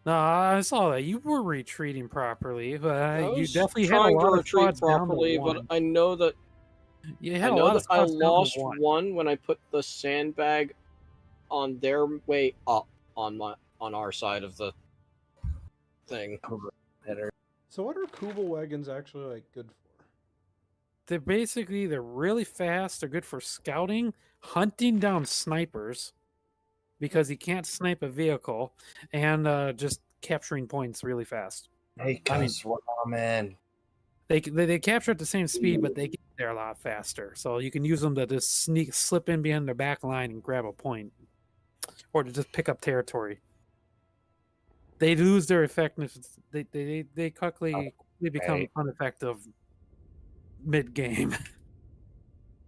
No, I saw that you were retreating properly, I but you was definitely had a trying to lot of retreat squads down to properly, but 1. I know that You I had a know lot of that I squads down to lost 1. 1 when I put the sandbag on their way up on our side of the thing. so. What are Kubel wagons actually like good for? They're really fast. They're good for scouting, hunting down snipers because you can't snipe a vehicle, and just capturing points really fast. Hey, I mean- man. They capture at the same speed, but they get there a lot faster. So you can use them to just slip in behind their back line and grab a point, or to just pick up territory. They lose their effectiveness. They quickly become Okay. ineffective mid game.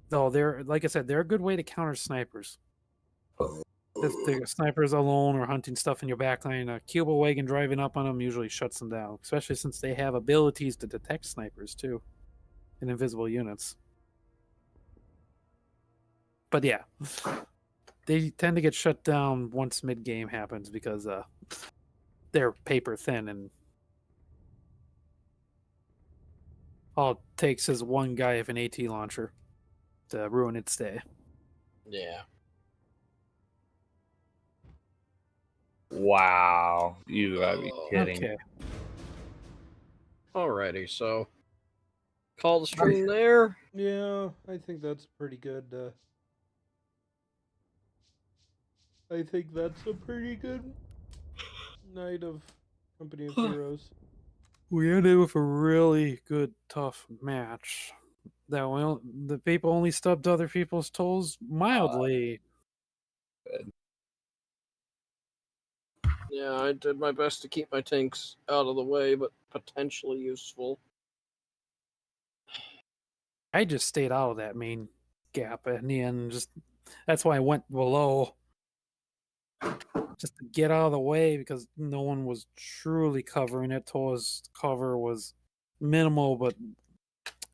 Though they're, like I said, they're a good way to counter snipers. If the sniper's alone or hunting stuff in your backline, a Cuba wagon driving up on them usually shuts them down, especially since they have abilities to detect snipers too, and invisible units. But yeah, they tend to get shut down once mid game happens because they're paper thin, and all it takes is one guy with an AT launcher to ruin its day. Yeah. Wow. You gotta be kidding. Okay. Alrighty, so call the stream there. Yeah, I think that's pretty good. I think that's a pretty good night of Company of Heroes. We ended with a really good, tough match. The people only stubbed other people's toes mildly. Yeah, I did my best to keep my tanks out of the way, but potentially useful. I just stayed out of that main gap in the end. That's why I went below, just to get out of the way because no one was truly covering it. Toa's cover was minimal, but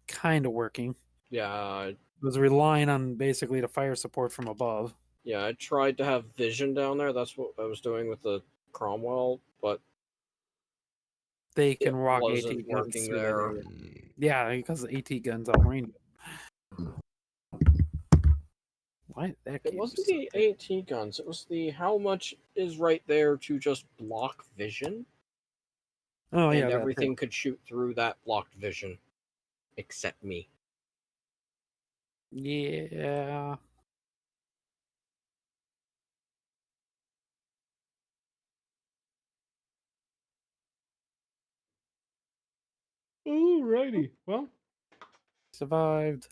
kind of working. Yeah, It was relying on basically the fire support from above. yeah, I tried to have vision down there. That's what I was doing with the Cromwell, but They it can rock AT wasn't guns working through that there. area. Yeah, because the AT guns outrange it. Why that It game wasn't so the big? AT guns. It was the how much is right there to just block vision, Oh yeah, and that too. everything could shoot through that blocked vision, except me. Yeah. Alrighty. Well, Survived.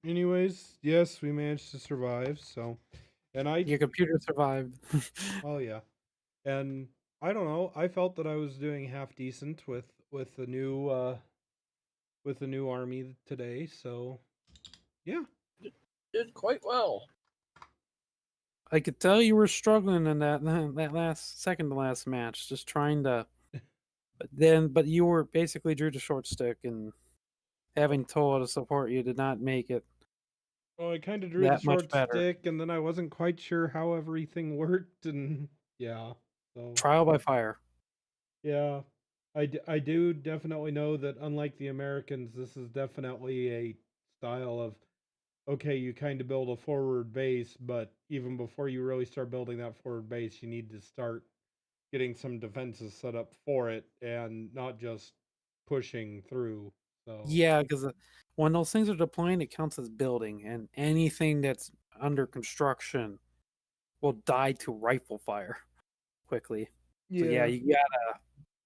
anyways, yes, we managed to survive. So, and Your computer survived. oh yeah, and I don't know. I felt that I was doing half decent with the new army today. So, yeah. Did quite well. I could tell you were struggling in that last second to last match, just trying to. But you were basically drew the short stick, and having Toa to support you did not make it Well, I kind of drew the that much short better. stick, and then I wasn't quite sure how everything worked, and yeah. So Trial by fire. yeah, I do definitely know that unlike the Americans, this is definitely a style of okay, you kind of build a forward base, but even before you really start building that forward base, you need to start getting some defenses set up for it and not just pushing through. So Yeah, because when those things are deploying, it counts as building, and anything that's under construction will die to rifle fire quickly. So yeah, yeah,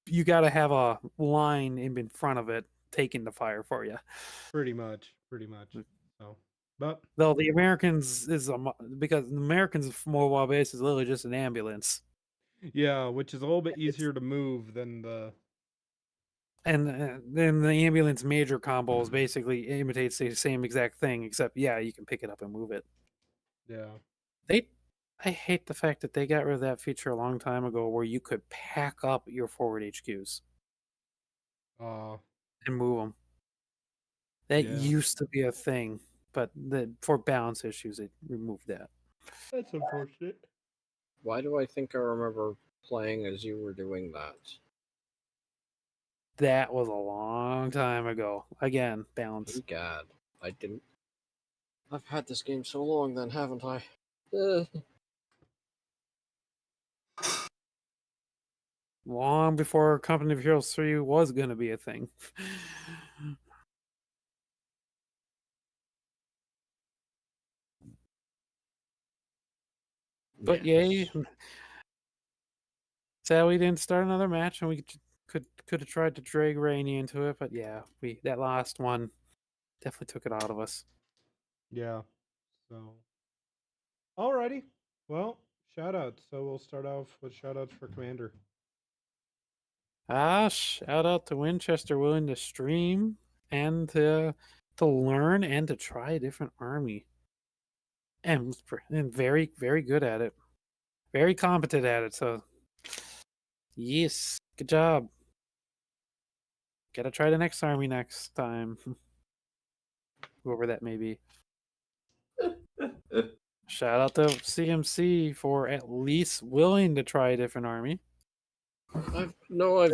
you gotta have a line in front of it taking the fire for you. pretty much. So, but Though the Americans because the Americans' mobile base is literally just an ambulance, yeah, which is a little bit It's- easier to move than the and then the ambulance major combos basically imitates the same exact thing, except yeah, you can pick it up and move it. yeah. They, I hate the fact that they got rid of that feature a long time ago, where you could pack up your forward HQs Uh and move them. That yeah. used to be a thing, but for balance issues, it removed that. That's unfortunate. Why do I think I remember playing as you were doing that? That was a long time ago. Again, balance. God, I didn't. I've had this game so long, then haven't I? Long before Company of Heroes 3 was going to be a thing. But yay. Sad we didn't start another match, and we could have tried to drag Rainy into it, but yeah, that last one definitely took it out of us. Yeah. So alrighty. Well, shout outs. So we'll start off with shout outs for Commander. Shout out to Winchester willing to stream and to learn and to try a different army. And very, very good at it. Very competent at it. So, yes, good job. Gotta try the next army next time. Whoever that may be. Shout out to CMC for at least willing to try a different army. I've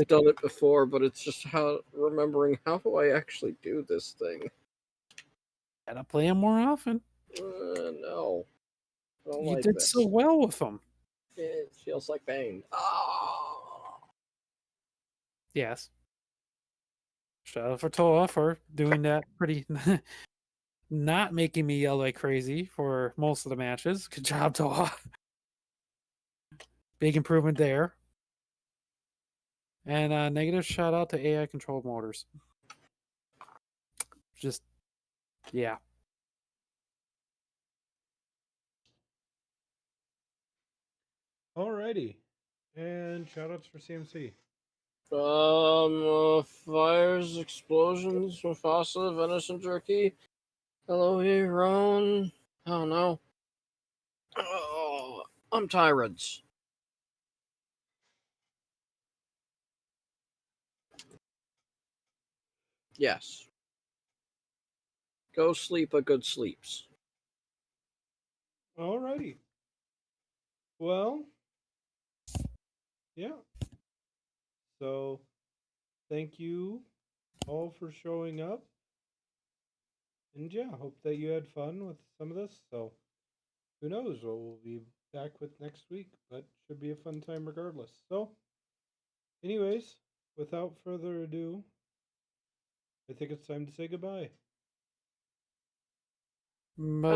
done it before, but it's just remembering how do I actually do this thing. Gotta play them more often. No. I don't You like did this. so well with them. It feels like pain. Yes. Shout out for Toa for doing that pretty, not making me yell like crazy for most of the matches. Good job, Toa. Big improvement there. And negative shout out to AI controlled motors. Just, yeah. Alrighty. And shoutouts for CMC. Fires, explosions, Mufasa, venison jerky, Eloy, Roan. I don't know. Oh, I'm Tyrants. Yes. Go sleep a good sleeps. Alrighty. Well, yeah. So, thank you all for showing up. And yeah, hope that you had fun with some of this. So, who knows what we'll be back with next week, but should be a fun time regardless. So, anyways, without further ado, I think it's time to say goodbye. Bye.